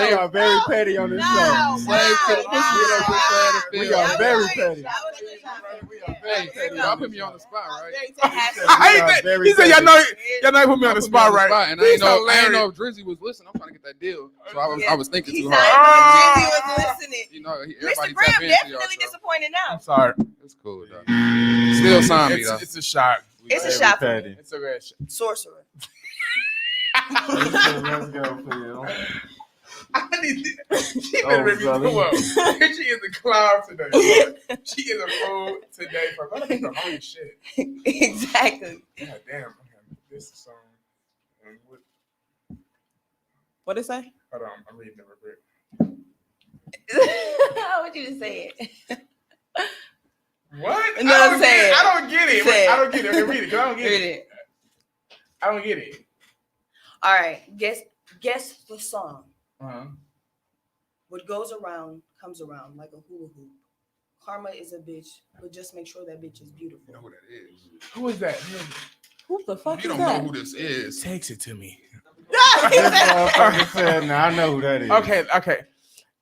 S1: we are very petty on this show.
S2: Slave to the pussy.
S1: We are very petty.
S2: Y'all put me on the spot, right?
S4: He said, y'all know put me on the spot, right?
S2: And I didn't know if Drizzy was listening. I'm trying to get that deal. So I was thinking too hard.
S3: Drizzy was listening.
S2: You know,
S3: Mr. Graham definitely disappointed now.
S4: I'm sorry.
S2: It's cool, though. Still sign me, though.
S4: It's a shot.
S3: It's a shot for me.
S4: It's a red shot.
S3: Sorcerer.
S1: Let's go, Phil.
S4: She better make me go up. She is a clown today. She is a fool today. For a lot of people holy shit.
S3: Exactly.
S4: God damn. This song.
S5: What did it say?
S4: Hold on. I'm reading the report.
S3: I want you to say it.
S4: What?
S3: No,
S4: I don't
S3: say
S4: get
S3: it.
S4: it. I don't get it.
S3: Say
S4: I don't get it. Okay, read it. 'Cause I don't get
S3: Read
S4: it.
S3: it.
S4: I don't get it.
S3: All right. Guess the song.
S4: Uh-huh.
S3: What goes around comes around like a hula hoop. Karma is a bitch, but just make sure that bitch is beautiful.
S2: You know who that is?
S4: Who is that?
S5: Who the fuck
S2: You
S5: is
S2: don't know
S5: that?
S2: who this is.
S4: Takes it to me.
S1: This motherfucker said, "Now I know who that is."
S4: Okay.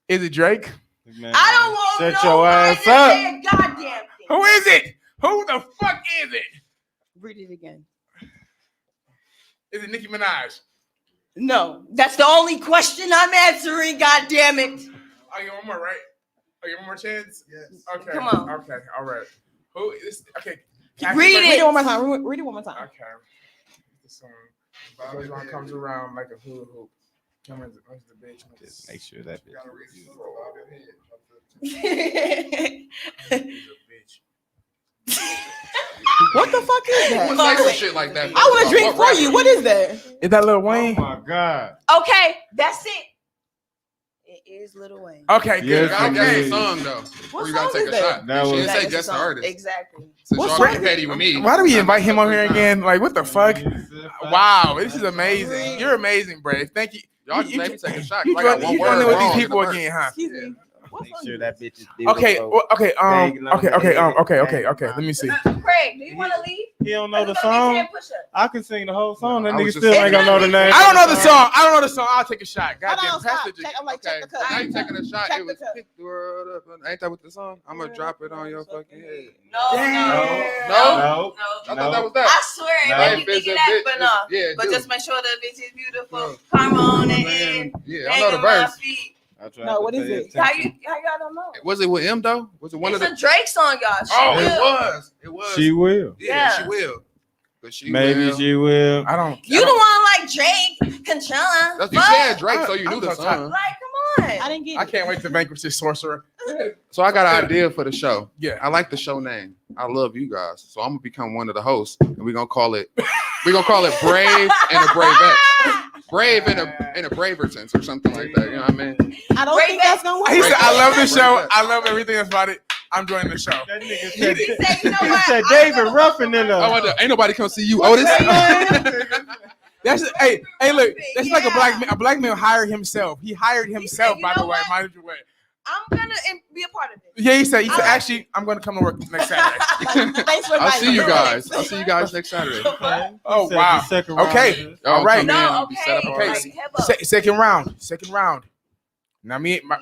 S4: Is it Drake?
S1: Man,
S3: I don't want
S1: shut your
S3: nobody
S1: ass
S3: to
S1: up.
S3: say a goddamn thing.
S4: Who is it? Who the fuck is it?
S3: Read it again.
S4: Is it Nicki Minaj?
S3: No, that's the only question I'm answering. God damn it!
S4: Oh, you want one more, right? Oh, you want one more chance?
S2: Yes.
S4: Okay.
S3: Come on.
S4: Okay. All right. Who is? Okay.
S3: Read
S5: Read
S3: it.
S5: it one more time. Read it one more time.
S4: Okay. The song. Goes on, comes around like a hula hoop. Come on, what's the bitch?
S1: Just make sure that bitch.
S5: What the fuck is
S2: Who
S5: that?
S2: say some shit like that?
S5: I want to drink for you. What is that?
S4: Is that Lil
S1: Oh
S4: Wayne?
S1: my god.
S3: Okay, that's it. It is Lil Wayne.
S4: Okay, good.
S1: Yes,
S2: I
S1: it
S2: guess
S1: is.
S2: the song though.
S5: What
S2: Or you gotta
S5: song
S2: take
S5: is
S2: a
S5: that?
S2: shot.
S1: That
S2: She
S1: was-
S2: didn't say
S3: That is
S2: guess the
S3: song.
S2: artist.
S3: Exactly.
S2: Since
S4: What's
S2: y'all
S4: wrong?
S2: getting petty with me.
S4: Why do we invite him on here again? Like, what the fuck? Wow, this is amazing. You're amazing, Brave. Thank you.
S2: Y'all just made me take a shot.
S4: You
S2: I got one word
S4: joining with
S2: wrong
S4: these
S2: in
S4: people
S2: the verse.
S4: again, huh?
S5: Excuse me. What
S1: Make
S5: song
S1: sure
S5: is
S1: that
S5: this?
S1: bitch is beautiful.
S4: Okay, okay. Let me see.
S3: Craig, do you want to leave?
S1: He don't know the
S3: We're gonna
S1: song.
S3: get 10 push-ups.
S1: I can sing the whole song. That
S2: I
S1: nigga
S2: was just
S1: still
S2: saying-
S1: ain't gonna know the name.
S4: I don't know the song. I don't know the song. I'll take a shot.
S5: Hold
S4: Goddamn,
S5: on,
S4: pass
S5: stop.
S4: the
S5: Check, I'm like,
S2: Okay,
S5: check the cup.
S2: now you taking a shot.
S5: Check
S2: It was
S5: the cup.
S2: pick the world up. Ain't that what the song? I'm gonna drop it on your fucking head.
S3: No.
S1: No.
S2: I thought that was that.
S3: I swear,
S1: No.
S3: it made me
S2: Life is
S3: think
S2: a
S3: of that,
S2: bitch.
S3: but no.
S2: Yeah,
S3: But
S2: dude.
S3: just make sure the bitch is beautiful.
S2: No.
S3: Karma on the end.
S2: Yeah, I know the
S3: Hanging my
S2: verse.
S3: feet.
S5: No, what is it?
S3: How y'all don't know?
S2: Was it with him though? Was it one
S3: It's
S2: of
S3: a
S2: the?
S3: Drake song, y'all. She
S2: Oh,
S3: will.
S2: it was. It was.
S1: She will.
S2: Yeah,
S3: Yeah.
S2: she will. But she
S1: Maybe
S2: will.
S1: she will.
S4: I don't.
S3: You the one like Drake, Conchella.
S2: That's you
S3: Fuck.
S2: said Drake, so you
S4: I'm
S2: knew the
S4: so tired.
S2: song.
S3: Like, come on.
S5: I didn't get it.
S4: I can't wait to vanquish this sorcerer.
S2: So I got an idea for the show.
S4: Yeah.
S2: I like the show name. I love you guys. So I'm gonna become one of the hosts, and we're gonna call it Brave and a Bravette. Brave and a Bravertons or something like that. You know what I mean?
S5: I don't
S3: Break
S5: think
S3: that.
S5: that's gonna work.
S4: He said, I love the show.
S2: Break that.
S4: I love everything about it. I'm joining the show.
S1: That nigga
S3: He
S1: said,
S3: said, you know
S1: he
S3: what?
S1: said
S3: I'm
S1: David
S3: gonna
S1: Ruffin in
S2: I
S1: the.
S2: wonder, ain't nobody come see you, Otis.
S4: That's hey, look. That's like
S3: Yeah.
S4: a black man hired himself. He hired himself,
S3: you
S4: by
S3: know
S4: the way.
S3: what?
S4: Mind you, way.
S3: I'm gonna be a part of it.
S4: Yeah, he said.
S3: I like
S4: Actually, I'm going to come to work next Saturday.
S5: Thanks for
S2: I'll see you
S5: inviting me.
S2: guys. I'll see you guys next Saturday.
S4: Oh,
S1: Said
S4: wow.
S1: the second round
S4: Okay.
S1: of this.
S2: Y'all
S4: All right.
S2: come in
S3: No,
S2: and be set up
S3: okay.
S2: already.
S3: Like, have a-
S4: Second round. Now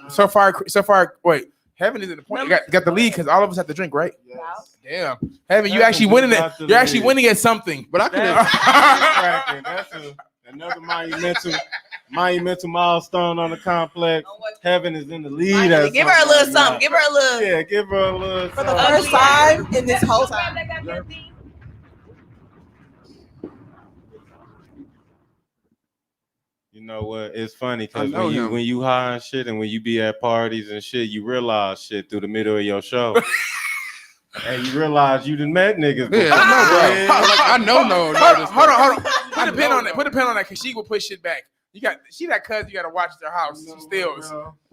S4: so far. Wait, Heaven is in the point. Got the lead because all of us have to drink, right? Damn, Heaven, you actually winning it. You're actually winning at something.
S2: But I could
S1: That's
S2: have.
S1: cracking. That's another monumental milestone on the complex. Heaven is in the lead. at
S3: Give her a little
S1: right
S3: something.
S1: now.
S3: Give her a little.
S1: Yeah, give her a little
S5: For the
S1: something.
S5: first time in this whole
S3: Grab
S5: time.
S3: that goddamn thing.
S1: You know what? It's funny
S2: I
S1: because
S2: know him.
S1: when you high and shit, and when you be at parties and shit, you realize shit through the middle of your show. And you realize you done met niggas before.
S2: Yeah, I know, bro. Like, I know.
S4: Hold on. Put a pin on that. Put a pin on that, cause she will push shit back. She that cousin you gotta watch their house. She steals.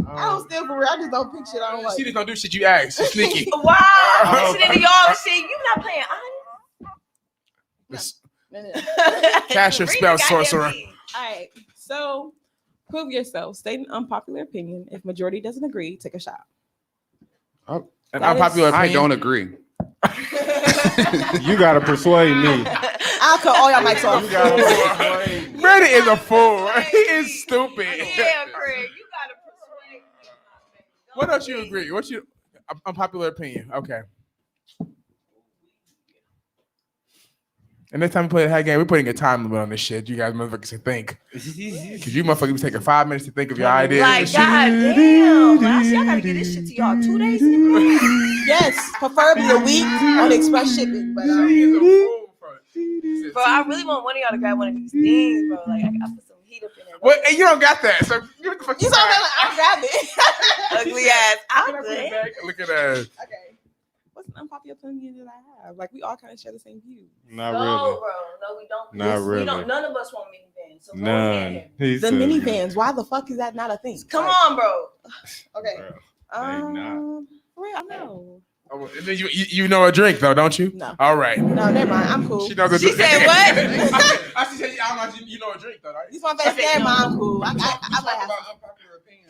S5: I don't steal for real. I just don't pick shit I don't like.
S4: She just don't do shit you ask. She's sneaky.
S3: Wow, listening to y'all and shit. You not playing honest.
S4: Cash your spell, sorcerer.
S5: All right. So prove yourself. State an unpopular opinion. If majority doesn't agree, take a shot.
S4: An unpopular opinion.
S2: I don't agree.
S1: You gotta persuade me.
S5: I'll cut all y'all mics off.
S4: Brandon is a fool. He is stupid.
S3: Yeah, Craig, you gotta persuade me.
S4: What else you agree? What's your unpopular opinion? Okay. And next time we play the hat game, we're putting a time limit on this shit. You guys motherfuckers can think. Because you motherfuckers be taking 5 minutes to think of your ideas.
S3: Like, goddamn. Y'all gotta get this shit to y'all 2 days in advance.
S5: Yes, preferably a week on express shipping. But
S3: Bro, I really want one of y'all to grab one of these things, bro. Like, I put some heat up in there.
S4: Well, and you don't got that. So give it the fuck.
S5: you saw that? I'll grab it.
S3: Ugly ass out there.
S4: Look at that.
S5: Okay. What's an unpopular opinion that I have? Like, we all kind of share the same views.
S1: Not
S3: No,
S1: really.
S3: bro. No, we don't.
S1: Not really.
S3: None of us want minivans. So
S1: None.
S5: The minivans. Why the fuck is that not a thing?
S3: Come on, bro.
S5: Okay.
S1: not.
S5: For real, I know.
S4: Oh, and then you know a drink though, don't you?
S5: No.
S4: All right.
S5: No, never mind. I'm cool.
S4: She knows a
S3: She
S4: drink.
S3: said what?
S4: I said I don't know. You know a drink though, right?
S5: These my face never mind. I'm cool. I might have.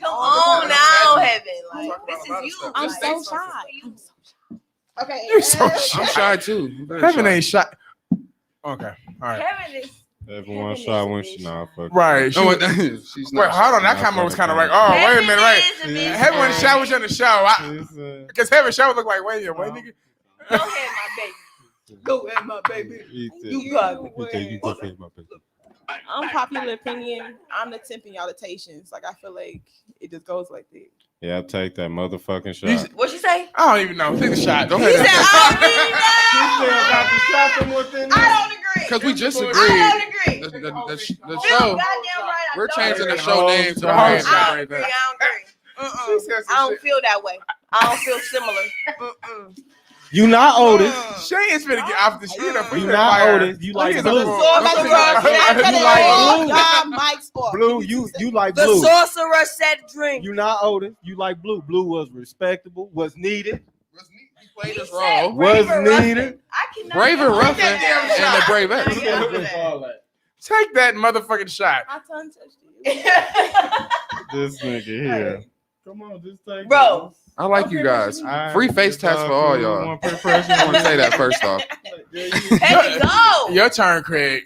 S3: Come on now, Heaven. Like, this is you.
S5: I'm
S3: Like,
S5: so
S3: this is
S5: shy.
S3: you.
S5: Okay.
S4: You're so shy.
S2: I'm shy too.
S4: Heaven ain't shy. Okay. All right.
S3: Heaven is.
S1: Everyone shot when she not fucking.
S4: Right.
S2: No,
S4: She's wait, hold on. That camera was kind of like, oh, wait a minute, wait. Heaven when the show was in the show. Because Heaven show look like, wait, nigga.
S3: Go ahead, my baby. Go ahead, my baby. You got it.
S5: Unpopular opinion. I'm the temp in y'all the Tations. Like, I feel like it just goes like this.
S1: Yeah, I'll take that motherfucking shot.
S3: What you say?
S4: I don't even know. Take the shot. Go
S3: He
S4: ahead.
S3: said, I don't agree.
S2: Because we just agreed.
S3: I don't agree.
S2: The
S3: You're
S2: show.
S3: goddamn right.
S2: We're changing the show name to
S4: The whole
S2: Ryan.
S4: shot.
S3: I don't agree. I don't feel that way. I don't feel similar.
S1: You not Otis.
S4: Shane is finna get off the street.
S1: You not Otis. You like blue. Blue. You like
S3: The
S1: blue.
S3: sorcerer said drink.
S1: You not Otis. You like blue. Blue was respectable. Was needed.
S2: He played his role.
S1: Was needed.
S3: I cannot.
S2: Brave and Ruffin and the Bravettes.
S4: Take that motherfucking shot.
S5: My tongue touched you.
S1: This nigga here. Come on, just take
S3: Bro.
S2: I like you guys. Free face tats for all y'all. I want to say that first off.
S3: Hey, go.
S4: Your turn, Craig.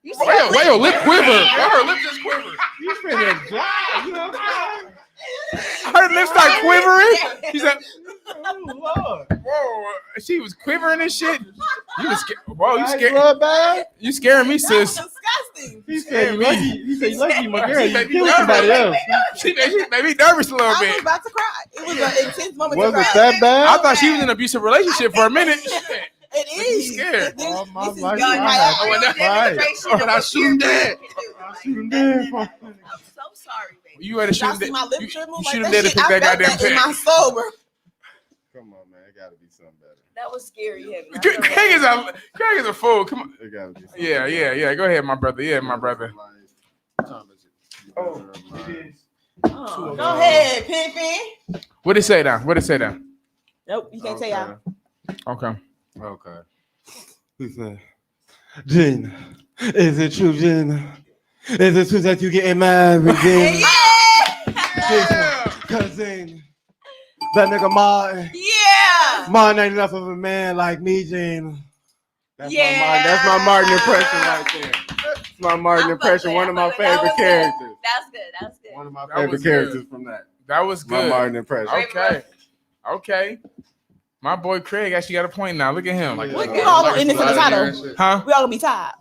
S3: You
S2: Wait, her lip quiver. Her lip just quivered.
S1: You finna die. You know what I'm
S4: Her lips start quivering. She said,
S1: saying? Oh, Lord.
S4: "Whoa!" She was quivering and shit. You was scared. Whoa, you
S1: Nice
S4: scared?
S1: rub bag.
S4: You scaring me, sis?
S5: Disgusting.
S1: He said, you lucky. He said, you lucky, my girl. You
S4: She
S1: killed somebody else.
S4: She made me nervous a little
S5: I was
S4: bit.
S5: about to cry. It was an intense moment
S1: Was
S5: to
S1: it
S5: cry.
S1: that bad?
S4: I thought she was in an abusive relationship for a minute. Shit.
S5: It is.
S4: scared.
S5: This
S1: All my
S5: is
S1: life,
S5: God.
S1: I
S3: Demonstration
S2: I
S3: of
S2: shoot him dead.
S3: I'm
S1: Shoot him dead.
S3: so sorry, baby.
S4: You had to shoot
S5: Y'all
S4: him
S5: see
S4: dead.
S5: my lip
S4: You
S5: tremble?
S4: shoot him
S5: Like
S4: dead to
S5: shit,
S4: pick
S5: I
S4: that
S5: felt
S4: goddamn
S5: that in
S4: pick.
S5: my soul, bro.
S1: Come on, man. It gotta be something better.
S3: That was scary, Heaven.
S4: Craig is a fool. Come on.
S1: It gotta be something
S4: Yeah. Go ahead, my brother. Yeah, my brother.
S1: Oh,
S5: Go ahead, Pimpin.
S4: What did it say now?
S5: Nope, you can't say y'all.
S4: Okay.
S1: Okay. He said, Gina, is it true, Gina? Is it true that you getting married, Gina? Cousin, that nigga Martin.
S3: Yeah.
S1: Martin ain't enough of a man like me, Gina. That's my Martin impression right there. That's my Martin impression. One of my favorite characters.
S3: That's good.
S1: One of my
S4: That
S1: favorite
S4: was
S1: characters
S4: good.
S1: from that.
S4: That was
S1: My
S4: good.
S1: Martin impression.
S4: Okay. My boy Craig actually got a point now. Look at him.
S5: We all in it for the title.
S4: Huh?
S5: We all gonna be tied.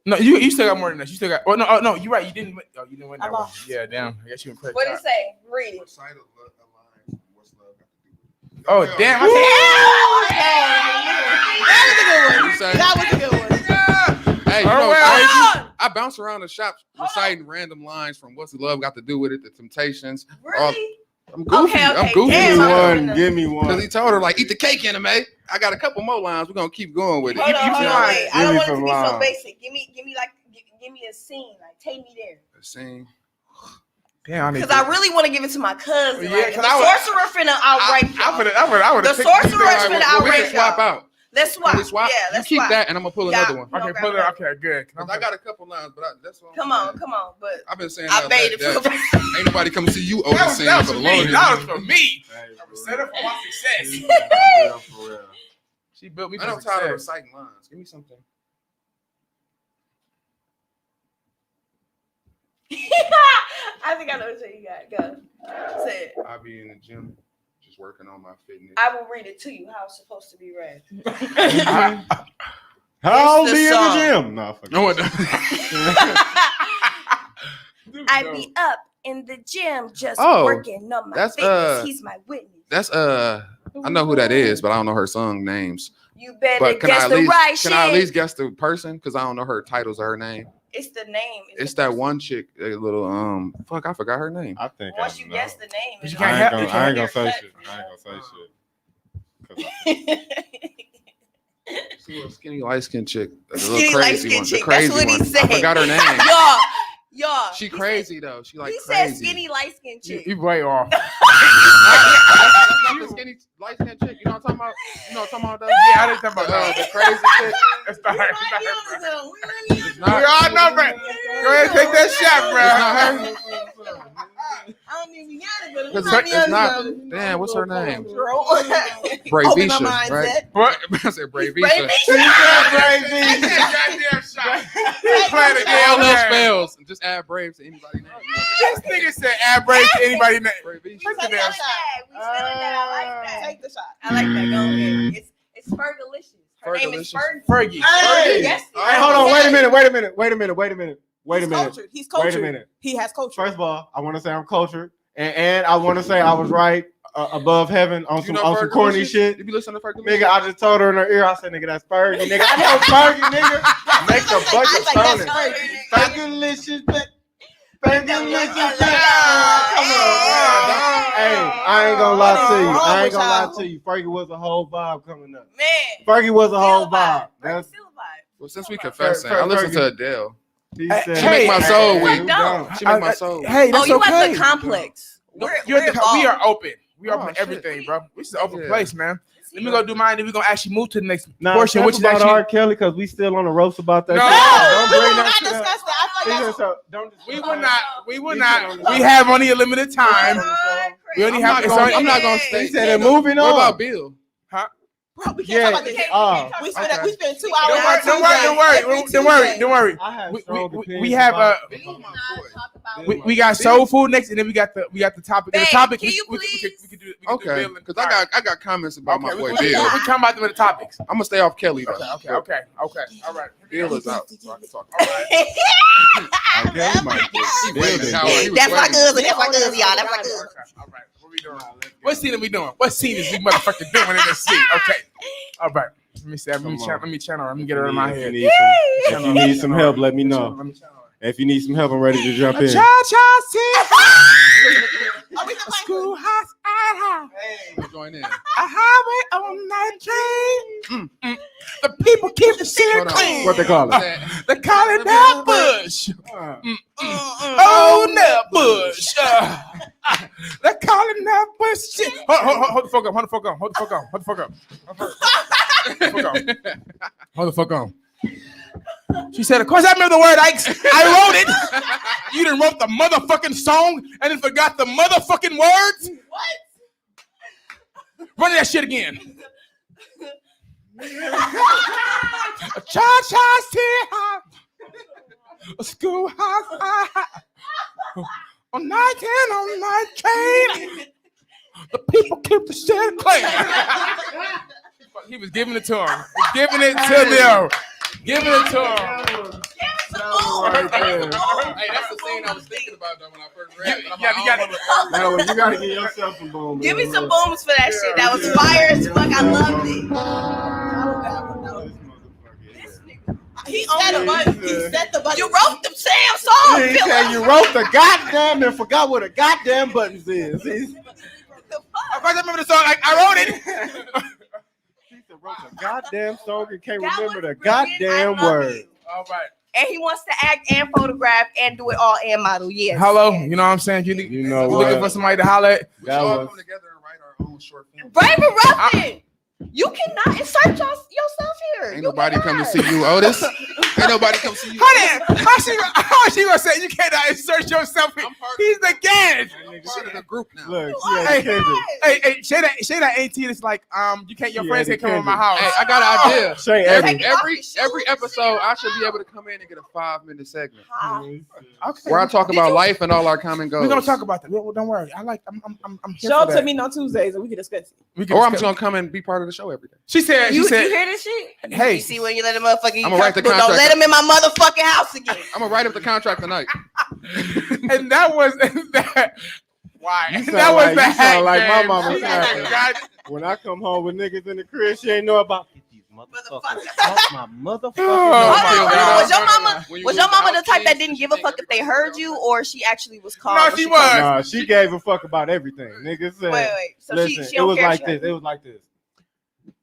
S4: No, you still got more than that. You still got. Oh no, you're right. You didn't win. Oh, you didn't win
S5: I
S4: that one.
S5: lost.
S4: Yeah, damn. I guess you and Craig.
S3: What did it say? Read it.
S4: Oh damn!
S5: That was a good one.
S2: You say-
S5: That was a good one.
S2: Hey, you
S4: Oh,
S2: know,
S4: well.
S2: crazy? I I bounce around the shop reciting random lines from What's Love Got to Do with It, The Temptations.
S3: Really?
S2: I'm goofy.
S3: Okay.
S2: I'm goofy.
S1: Give me one.
S2: Because he told her, like, eat the cake, anime. I got a couple more lines. We're going to keep going with it.
S3: Hold on, wait. I don't want it to be so
S1: lines.
S3: basic. Give me a scene. Like, take me there.
S2: A scene.
S4: Damn,
S3: because I really want to give it to my cousin.
S4: Yeah,
S3: like, the sorcerer finna outright y'all.
S4: I would.
S3: The sorcerer finna outright
S2: We can swap out.
S3: Let's swap.
S2: Can we swap?
S3: Yeah, let's
S2: you keep
S3: swap.
S2: that, and I'm gonna pull another one.
S4: Okay, pull it. Okay, good.
S2: I got a couple lines, but that's what.
S3: Come on. But
S2: I've been saying
S3: I made it for
S2: ain't nobody come see you overseeing
S4: that was
S2: for
S4: for
S2: the
S4: me.
S2: longest.
S4: That was for me. I was set up for my success.
S1: For real.
S4: She built me
S2: I
S4: for
S2: don't tired of
S4: success.
S2: reciting lines. Give me something.
S3: I think I know what you got. Go. Say it.
S2: I be in the gym, just working on my fitness.
S3: I will read it to you how it's supposed to be read.
S1: How old
S3: It's
S1: are you
S3: the
S1: in the
S3: song.
S1: gym? No, fuck
S2: No,
S3: I be up in the gym just
S2: Oh,
S3: working on my
S2: that's,
S3: fitness. He's my witness.
S2: that's I know who that is, but I don't know her song names.
S3: You better
S2: But can
S3: guess
S2: I at
S3: the
S2: least
S3: right
S2: can I at
S3: shit.
S2: least guess the person? Because I don't know her titles or her name.
S3: It's the name.
S2: It's that one chick, a little fuck, I forgot her name.
S1: I think
S3: Once
S1: I
S3: you
S1: know.
S3: guess the name,
S4: But you
S3: it's
S4: can't
S1: I
S4: help-
S1: ain't
S4: you
S1: gonna
S3: can't
S1: say
S3: cut.
S1: shit. I ain't gonna say shit.
S2: She was a skinny light skinned chick. The little
S3: Skinny
S2: crazy
S3: light-skinned
S2: one.
S3: chick.
S2: The crazy
S3: That's what he
S2: one.
S3: said.
S2: I forgot her name.
S3: Y'all.
S2: She
S3: he
S2: crazy though. She like
S3: He
S2: crazy.
S3: said skinny light skinned chick.
S4: You way off.
S2: That's not the skinny light skinned chick. You know what I'm talking about? You know what I'm talking about? Though?
S4: Yeah, I didn't talk about that.
S2: The crazy chick.
S4: That's not her.
S3: We
S4: It's not her,
S3: might
S4: bro.
S3: be on to something.
S2: It's
S4: We
S2: not-
S4: all know, bro. Go ahead and take that shot, bro.
S2: It's not her.
S3: I don't even got it, but we
S2: It's,
S3: might be on
S2: not.
S3: something.
S2: Damn, what's her name?
S3: Open my
S2: Bravisha,
S3: mindset.
S2: right?
S4: What?
S2: I said Bravisha.
S3: Bravisha.
S4: Goddamn shot. He's playing the
S2: All
S4: damn
S2: else
S4: game.
S2: fails. Just add Braves to anybody's name.
S4: This nigga said add break to anybody name.
S2: Bravisha.
S3: We still in that. I like that. Take the shot. I like that. Go ahead. It's Fergalicious. Her name is
S2: Fergalicious.
S3: Fergie.
S4: Fergie.
S3: Yes.
S1: Hey, hold on. Wait a minute.
S5: He's cultured.
S1: Wait a minute.
S5: He has culture.
S1: First of all, I want to say I'm cultured, and I want to say I was right above heaven on
S2: You
S1: some
S2: know
S1: on some corny
S2: Fergalicious?
S1: shit.
S2: You be listening to Fergalicious?
S1: Nigga, I just told her in her ear. I said, "Nigga, that's Fergie, nigga." I know Fergie, nigga. Make a bunch of
S5: that's
S1: sounding.
S5: Fergie.
S1: Fergalicious, Fergalicious. Come on, hey, I ain't gonna lie to you. Fergie was a whole vibe coming up.
S3: Man.
S1: Fergie was a whole
S3: Still
S1: vibe.
S3: That's still a vibe.
S2: Well, since we confessing, I listen to Adele.
S1: He
S4: Hey,
S1: said,
S2: She make my soul
S3: Hey,
S2: weak.
S3: don't.
S2: She make my soul weak.
S4: Hey,
S3: Oh,
S4: that's
S3: you
S4: okay.
S3: at the complex.
S4: No,
S3: We're
S4: you're at the we
S3: involved.
S4: are open. We
S2: Oh,
S4: open to
S2: shit.
S4: everything, bro. This is an open
S2: Yeah.
S4: place, man. Let me go do mine, then we're gonna actually move to the next
S1: Nah,
S4: portion, which is
S1: about
S4: actually
S1: R. Kelly because we still on the roast about that.
S4: No.
S1: shit. Don't
S5: We
S1: bring
S5: will
S1: that
S5: not
S1: shit up.
S5: discuss that. I feel like that's
S1: Don't
S4: we will not. We have only a limited time. We only
S2: I'm
S4: have.
S2: not
S4: It's
S2: gonna-
S4: only.
S2: I'm not gonna
S1: He
S2: stay.
S1: said, moving
S2: What
S1: on.
S2: about Bill?
S5: bro, we can't
S1: Yeah,
S5: talk about this. We spent
S2: Okay.
S5: we spent 2
S3: Don't
S5: hours.
S3: worry,
S4: Don't worry.
S1: I have
S4: We
S1: strong
S4: we
S1: opinions
S4: have
S1: about-
S3: We need to not talk about
S4: we got soul food next, and then we got the topic.
S3: Babe,
S4: the topic.
S3: can you
S4: we
S3: please?
S4: can do
S2: Okay,
S4: Bill and-
S2: because I got comments about my boy
S4: we
S2: Bill.
S4: come about them with the topics.
S2: I'm gonna stay off Kelly though.
S4: Okay. All right.
S2: Bill is out, so I can talk.
S4: All right.
S1: I guess my
S2: He waving towel. He was
S3: That's my
S2: waving.
S3: cousin. That's my cousin, y'all. That's my cousin.
S4: Okay. All right. What we doing? What scene are we doing? What scene is we motherfucking doing in this scene? Okay. All right. Let me see. Let me channel her. Let me get her in my head.
S1: If you need some help, let me know.
S4: Let me channel her.
S1: If you need some help, I'm ready to jump in.
S4: A schoolhouse at
S2: Hey, join in.
S4: a highway on night train. The people keep the city
S2: Hold on.
S4: clean.
S1: What they call it?
S4: They call it that bush. Oh, that bush. They call it that bush. Shit. Hold the fuck up. Hold the fuck on. She said, of course I remember the word Ike's. I wrote it. You done wrote the motherfucking song and then forgot the motherfucking words?
S3: What?
S4: Run that shit again. A cha-cha high. A schoolhouse high. On night train. The people keep the shit clean. He was giving it to him. Giving it to them. Giving it to him.
S2: Hey, that's the scene I was thinking about though when I first read it.
S1: You gotta give yourself some boom.
S3: Give me some booms for that shit. That was fire as fuck. I loved it.
S5: He set the button. He set the button.
S3: You wrote them Sam songs.
S1: He said you wrote the goddamn and forgot what the goddamn buttons is.
S4: I remember the song. I wrote it.
S1: He said wrote the goddamn song and can't
S3: That
S1: remember the
S3: was brilliant.
S1: goddamn
S3: I love
S1: word.
S3: you.
S4: All right.
S3: And he wants to act and photograph and do it all and model. Yes.
S4: Hello.
S3: Yes.
S4: You know what I'm saying? You
S1: know
S4: looking
S1: what?
S4: for somebody to holler at?
S2: We
S1: That
S2: should all
S1: was-
S2: come together and write our own short film.
S3: Brave and Ruffin. You cannot insert yourself here.
S2: Ain't
S3: You
S2: nobody come to
S3: cannot.
S2: see you, Otis. Ain't nobody come see you.
S4: Hold on. How she gonna say you cannot insert yourself in? He's the guest.
S2: Part of the group now.
S1: Look,
S3: You
S1: she
S3: are
S1: had
S4: Hey,
S1: Kendrick.
S4: Hey, say that 18 is like, you can't, your
S1: She
S4: friends
S1: had
S4: can't come to my
S1: Kendrick.
S4: house.
S2: Hey, I got an idea.
S1: Shay
S3: Take
S1: Evans.
S3: it off
S2: Every
S3: your shoes.
S2: episode, I should be able to come in and get a 5-minute segment
S4: Okay.
S2: where I talk about life and all our common goals.
S4: We're gonna talk about that. Well, don't worry. I'm here
S5: Show
S4: for
S5: up to
S4: that.
S5: me on Tuesdays and we can discuss it.
S4: We can
S2: Or I'm
S4: discuss-
S2: just gonna come and be part of the show every day.
S4: She said.
S3: You hear this shit?
S4: Hey.
S3: You see when you let a motherfucker
S2: I'ma write the
S3: don't
S2: contract.
S3: let him in my motherfucking house again.
S2: I'm gonna write up the contract tonight.
S4: And that was that. Why?
S1: You sound
S4: That was
S1: like-
S4: the
S1: you sound
S4: hack
S1: like my
S4: game.
S1: mama
S4: She
S1: snapping.
S4: got-
S1: When I come home with niggas in the crib, she ain't know about these motherfuckers. Off my motherfucking
S4: Oh,
S1: mouth.
S3: Hold on,
S2: no,
S3: was your
S2: no,
S3: mama
S2: When you
S3: was your
S2: lose
S3: mama
S2: the
S3: the type that
S2: house
S3: didn't
S2: keys,
S3: give a
S2: you
S3: fuck
S2: think
S3: if they
S2: everybody
S3: heard you, or she actually was calm?
S4: No,
S3: when
S4: she
S3: come
S4: was.
S3: home?
S1: Nah, she gave a fuck about everything. Nigga said,
S3: Wait. So
S1: listen,
S3: she
S1: it
S3: don't
S1: was
S3: care.
S1: like
S3: She
S1: this. It was like this.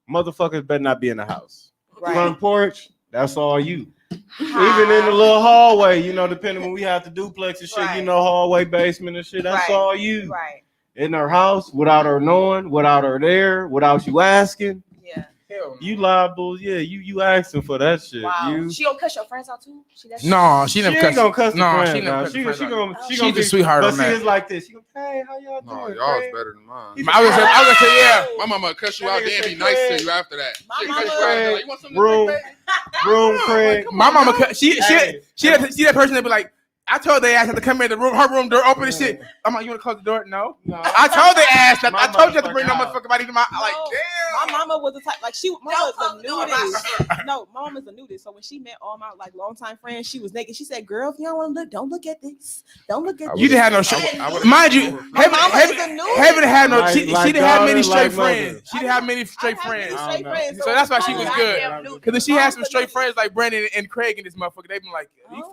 S1: Motherfuckers better not be in the house.
S3: Right.
S1: Front porch, that's all you.
S3: Ha.
S1: Even in the little hallway, you know, depending when we have to duplex and shit,
S3: Right.
S1: you know, hallway, basement and shit, that's
S3: Right.
S1: all you.
S3: Right.
S1: In her house, without her knowing, without her there, without you asking,
S3: Yeah.
S4: Hell no.
S1: you liable. Yeah, you asking for that shit.
S3: Wow.
S1: You,
S3: She don't cuss your friends out too.
S4: No, she
S1: she
S4: never
S1: ain't
S4: cussed.
S1: gonna cuss the
S4: No,
S1: friends
S4: she never
S1: out.
S4: cussed
S1: She
S4: the friends out.
S1: gonna
S3: She's
S1: be
S4: a sweetheart
S1: But
S4: on
S1: see,
S4: that.
S1: it's like this. She gonna, hey, how y'all
S2: No,
S1: doing?
S2: y'all's
S1: Craig?
S2: better than mine.
S4: I was gonna say, yeah.
S2: My mama cuss you
S1: That
S2: out
S1: nigga
S2: there and
S1: said,
S2: be nice to
S1: Craig,
S2: you after that.
S5: my
S2: She
S5: mama-
S2: cuss you out there like, you want something to
S1: Room,
S2: drink, baby?
S1: room, Craig.
S4: My mama, she
S1: Hey.
S4: that person that be like, I told their ass not to come in the room, her room door open and shit. I'm like, you wanna close the door? No.
S1: No.
S4: I told their ass that.
S1: My
S4: I told you not to bring no
S1: motherfucker
S4: motherfucking body to my. Like,
S5: No,
S4: damn.
S5: My mama was the type like my
S3: Don't
S5: mama's
S3: close
S5: a
S3: the door.
S5: nudist. No, my mama's a nudist. So when she met all my like longtime friends, she was naked. She said, "Girl, if you don't want to look, don't look at this. Don't look at
S4: You
S5: this."
S4: didn't have no
S3: I
S4: mind you.
S5: My mama is a nudist.
S4: Heaven had no.
S1: Like-
S4: She
S1: like
S4: didn't have many
S1: daughter,
S4: straight
S1: like mother.
S4: friends. She didn't have many straight
S5: I have many
S4: friends.
S1: I
S5: straight
S1: don't know.
S5: friends,
S4: So that's why she was good.
S3: Goddamn nude.
S4: Because if she had some
S5: Mom's
S4: straight
S5: a
S4: friends like Brandon and Craig and this motherfucker, they been like, you
S5: Oh,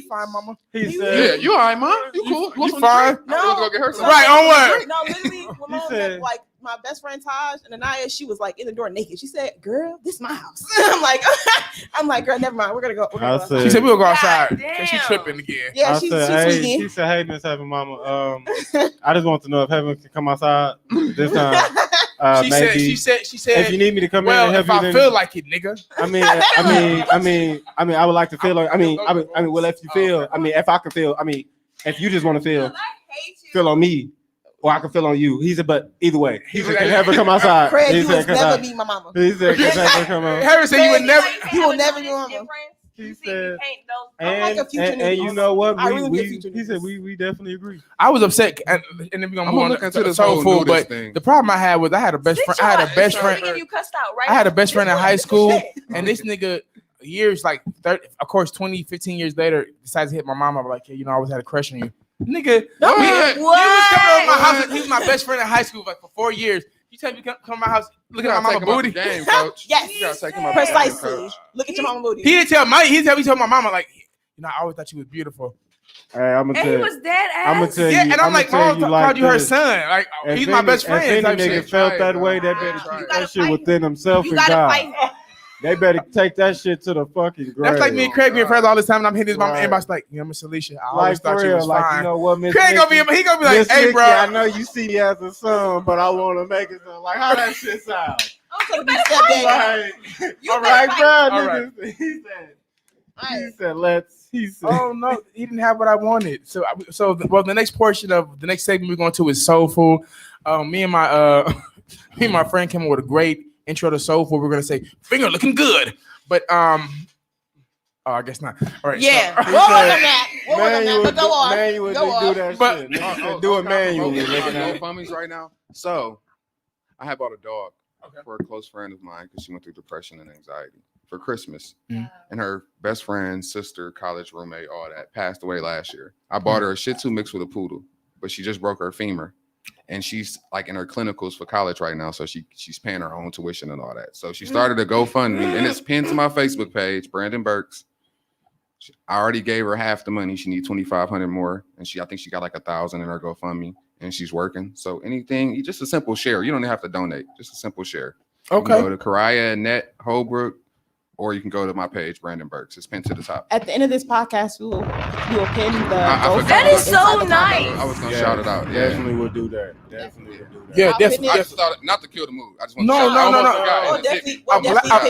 S4: fine, mama.
S1: He
S2: Yeah,
S1: said,
S2: you all right, mom? You cool?
S4: You
S2: want some
S4: fine?
S2: drink? I want to go get her some.
S4: Right, on what?
S5: No, literally, when my mom
S1: said-
S5: met, like my best friend Taj and Anaya, she was like in the door naked. She said, "Girl, this is my house." I'm like, girl, never mind. We're gonna go. We're gonna
S1: I
S5: go
S1: said-
S4: She said we'll go outside.
S3: God
S4: And she
S3: damn.
S4: tripping again.
S5: yeah,
S1: I
S5: she's
S1: said, hey,
S5: tweaking.
S1: she said, hey, Miss Heaven Mama, I just want to know if Heaven can come outside this time.
S4: She
S1: Maybe.
S4: said,
S1: If you need me to come in
S4: well,
S1: and help
S4: if I
S1: you,
S4: feel like it, nigga.
S1: I would like to feel. Well, if you feel, if I can feel, if you just want to feel,
S3: I hate you.
S1: feel on me, or I can feel on you. He said, but either way, he said, can Heaven come outside?
S5: Craig,
S1: He
S5: you
S1: said,
S5: was
S1: can
S5: never
S1: I-
S5: meet my mama.
S1: He said, can Heaven come on?
S4: Harry said you would
S5: Craig,
S4: never.
S5: He will never be on them.
S1: He
S3: You see,
S1: said,
S3: you can't know.
S5: I'm like a future
S1: and
S5: nigga.
S1: you know what?
S5: I really get
S1: We
S5: future
S1: he said
S5: niggas.
S1: we definitely agree.
S4: I was upset, and then we're gonna
S2: I'm
S4: move
S2: gonna
S4: on
S2: look into
S4: to
S2: this
S4: soul
S2: whole
S4: food.
S2: nudist
S4: But
S2: thing.
S4: the problem I had was I had a best friend. I had a best friend.
S3: You cussed out, right?
S4: I had a best friend in high school,
S5: Shit.
S4: and this nigga, years like 30, of course, 20, 15 years later, decides to hit my mom. I'm like, hey, I always had a crush on you, nigga.
S2: What?
S4: He was coming over my house.
S2: What?
S4: He was my best friend in high school, like for 4 years. You tell me to come to my house,
S2: You
S4: looking at
S2: gotta
S4: my
S2: take
S4: mama
S2: him out the
S4: booty.
S2: game, coach.
S5: Yes.
S2: You gotta take him out the game,
S5: Precisely.
S2: coach.
S5: Look at your mama booty.
S4: He didn't tell my. He told my mama like, I always thought you was beautiful.
S1: Hey, I'm gonna
S3: And
S1: tell
S3: he
S1: you.
S3: was dead ass.
S1: I'm gonna tell
S4: Yeah,
S1: you.
S4: and I'm like,
S1: tell
S4: mom called you her
S1: this.
S4: son. Like,
S1: If
S4: he's my
S1: any-
S4: best friend.
S1: If
S4: type
S1: any
S4: shit.
S1: nigga felt
S2: Try it,
S1: that
S2: bro.
S1: way, they
S2: Try
S1: better
S2: it.
S1: keep
S3: You
S1: that
S3: gotta
S1: shit
S3: fight.
S1: within themselves
S3: You
S1: and
S3: gotta
S1: God.
S3: fight.
S1: They better take that shit to the fucking grave.
S4: That's like me and Craig being friends all this time, and I'm hitting his mama
S1: Right.
S4: inbox like, Miss Alicia, I
S1: Like
S4: always
S1: for
S4: thought you
S1: real,
S4: was
S1: like
S4: fine.
S1: you know what, Miss
S4: Craig
S1: Nikki,
S4: he gonna be like,
S1: Miss
S4: hey,
S1: Nikki,
S4: bro.
S1: I know you see me as a son, but I want to make it sound like how that shit sound.
S5: I'm gonna be stepdad.
S1: Like,
S3: You
S1: all
S3: better
S1: right,
S3: fight.
S1: bro.
S4: All right.
S1: Niggas, he
S5: Right.
S1: said, let's. He said,
S4: Oh no, he didn't have what I wanted. The next portion of the next segment we're going to is soul food. Me and my friend came up with a great intro to soul food. We're gonna say finger looking good, but I guess not. All right,
S3: Yeah.
S4: so-
S5: We'll work on that. We'll work on that.
S1: manually,
S5: But go on.
S1: manually
S5: Go
S1: do
S5: on.
S1: that
S4: But-
S1: shit. Nigga said,
S2: Oh,
S1: do it
S2: okay,
S1: manually.
S2: okay,
S1: Nigga, now.
S2: GoFundMe's right now. So, I had bought a dog
S4: Okay.
S2: for a close friend of mine because she went through depression and anxiety for Christmas.
S4: Mm.
S2: And her best friend, sister, college roommate, all that passed away last year. I bought her a Shih Tzu mixed with a poodle, but she just broke her femur. and she's like in her clinicals for college right now. So she's paying her own tuition and all that. So she started a GoFundMe, and it's pinned to my Facebook page, Brandon Burks. I already gave her half the money. She needs 2,500 more, and I think she got like 1,000 in her GoFundMe, and she's working. So anything, just a simple share. You don't have to donate. Just a simple share.
S4: Okay.
S2: You can go to Karaya Annette Holbrook, or you can go to my page, Brandon Burks. It's pinned to the top.
S5: At the end of this podcast, we will pin the.
S3: That is so nice.
S2: I was gonna shout it out. Yeah.
S1: Definitely will do that.
S4: Yeah, definitely.
S2: I just thought not to kill the mood. I just want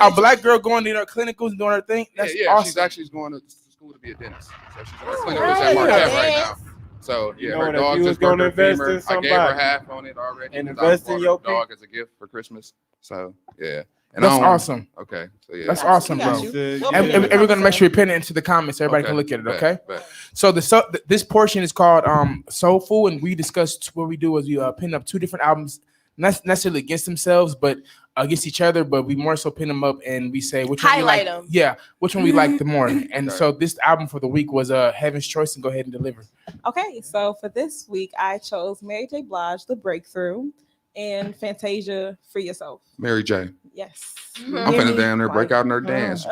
S4: a black girl going to her clinicals and doing her thing. That's awesome.
S2: She's actually going to school to be a dentist. So she's in her clinicals at Marquette right now. So yeah, her dog just broke her femur. I gave her half on it already.
S1: And invest in your
S2: dog as a gift for Christmas. So yeah. And
S4: that's awesome.
S2: Okay. So yeah.
S4: That's awesome, bro. And we're gonna make sure we pin it into the comments. Everybody can look at it. Okay. So this portion is called Soulful, and we discussed what we do is we pin up 2 different albums, not necessarily against themselves, but against each other. But we more so pin them up and we say which one
S3: highlight
S4: we like.
S3: them.
S4: Yeah, which one we like the more. And so this album for the week was Heaven's Choice, and go ahead and deliver.
S5: Okay, so for this week I chose Mary J. Blige, The Breakthrough, and Fantasia, Free Yourself.
S2: Mary J.
S5: Yes.
S2: I'm finna damn near break out in her dance.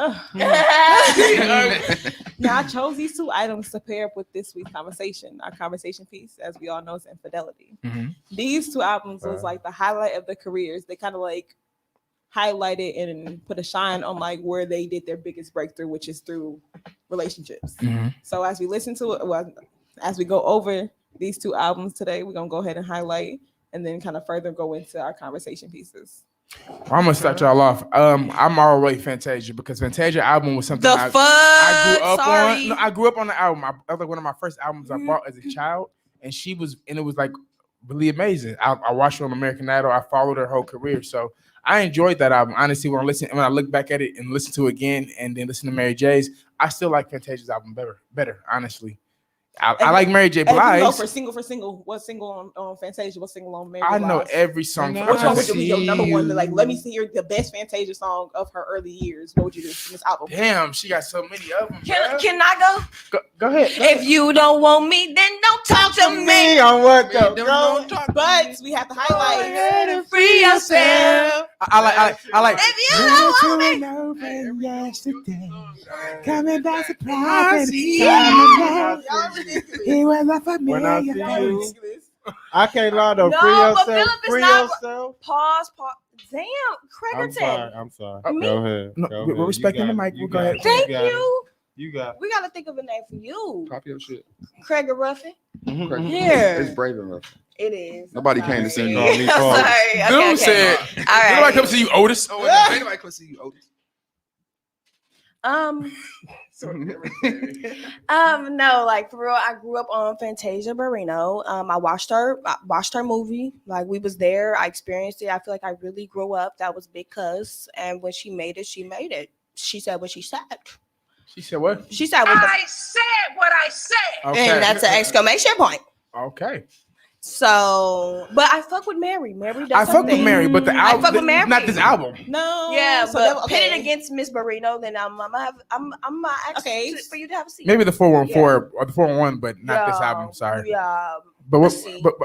S5: Now I chose these 2 items to pair up with this week's conversation. Our conversation piece, as we all know, is infidelity. These 2 albums was like the highlight of their careers. They kind of like highlighted and put a shine on like where they did their biggest breakthrough, which is through relationships. So as we listen to it, as we go over these 2 albums today, we're gonna go ahead and highlight and then kind of further go into our conversation pieces.
S4: I'm gonna start y'all off. I'm already Fantasia because Fantasia album was something I grew up on. No, I grew up on the album. That was like one of my first albums I bought as a child, and it was like really amazing. I watched her on American Idol. I followed her whole career, so I enjoyed that album. Honestly, when I look back at it and listen to it again, and then listen to Mary J's, I still like Fantasia's album better. Honestly. I like Mary J. Blige.
S5: You know, for single, what single on Fantasia, what single on Mary J.
S4: I
S5: Blige?
S4: know every song.
S5: Which one would be your number one? Like, let me hear the best Fantasia song of her early years. What would you do in this album?
S4: Damn, she got so many of them.
S3: Can I
S4: go ahead?
S3: If you don't want me, then don't talk to me.
S1: On what though?
S5: But we have to highlight.
S3: Free yourself.
S4: I like.
S3: If you don't want me,
S4: yesterday, coming back surprise. He was a familiar.
S1: I can't lie though.
S3: No,
S1: Free
S3: but
S1: yourself.
S3: Philip is
S1: Free
S3: not.
S1: yourself.
S3: Pause. Damn, Craigerton.
S1: I'm sorry.
S3: Me?
S1: Go ahead.
S4: No,
S1: Go
S4: we're
S1: ahead.
S4: respecting the mic. Go ahead.
S3: Thank you.
S1: You got.
S3: We gotta think of a name for you.
S2: Copy your shit.
S3: Craiger Ruffin.
S2: Here. It's Brave and Rough.
S3: It is.
S2: Nobody came to see you.
S3: I'm sorry.
S4: Dude said,
S3: all right.
S4: nobody come to see you, Otis.
S2: Nobody come to see you, Otis.
S3: No, like for real, I grew up on Fantasia Barrino. I watched her movie. Like we was there. I experienced it. I feel like I really grew up. That was big cuz. And when she made it, she made it. She said what she said.
S4: She said what?
S3: She said what
S6: I said what I said.
S4: Okay.
S3: And that's an exclamation point.
S4: Okay.
S3: So, but I fuck with Mary. Mary does
S4: I fuck with Mary, but the album,
S3: I fuck with Mary.
S4: not this album.
S5: No.
S3: Yeah,
S5: so
S3: but
S5: that,
S3: pit it against Miss Barrino, then I'm ask for you to have a seat.
S4: Maybe the 414 or the 411, but not this album. Sorry.
S3: Yeah.
S4: But I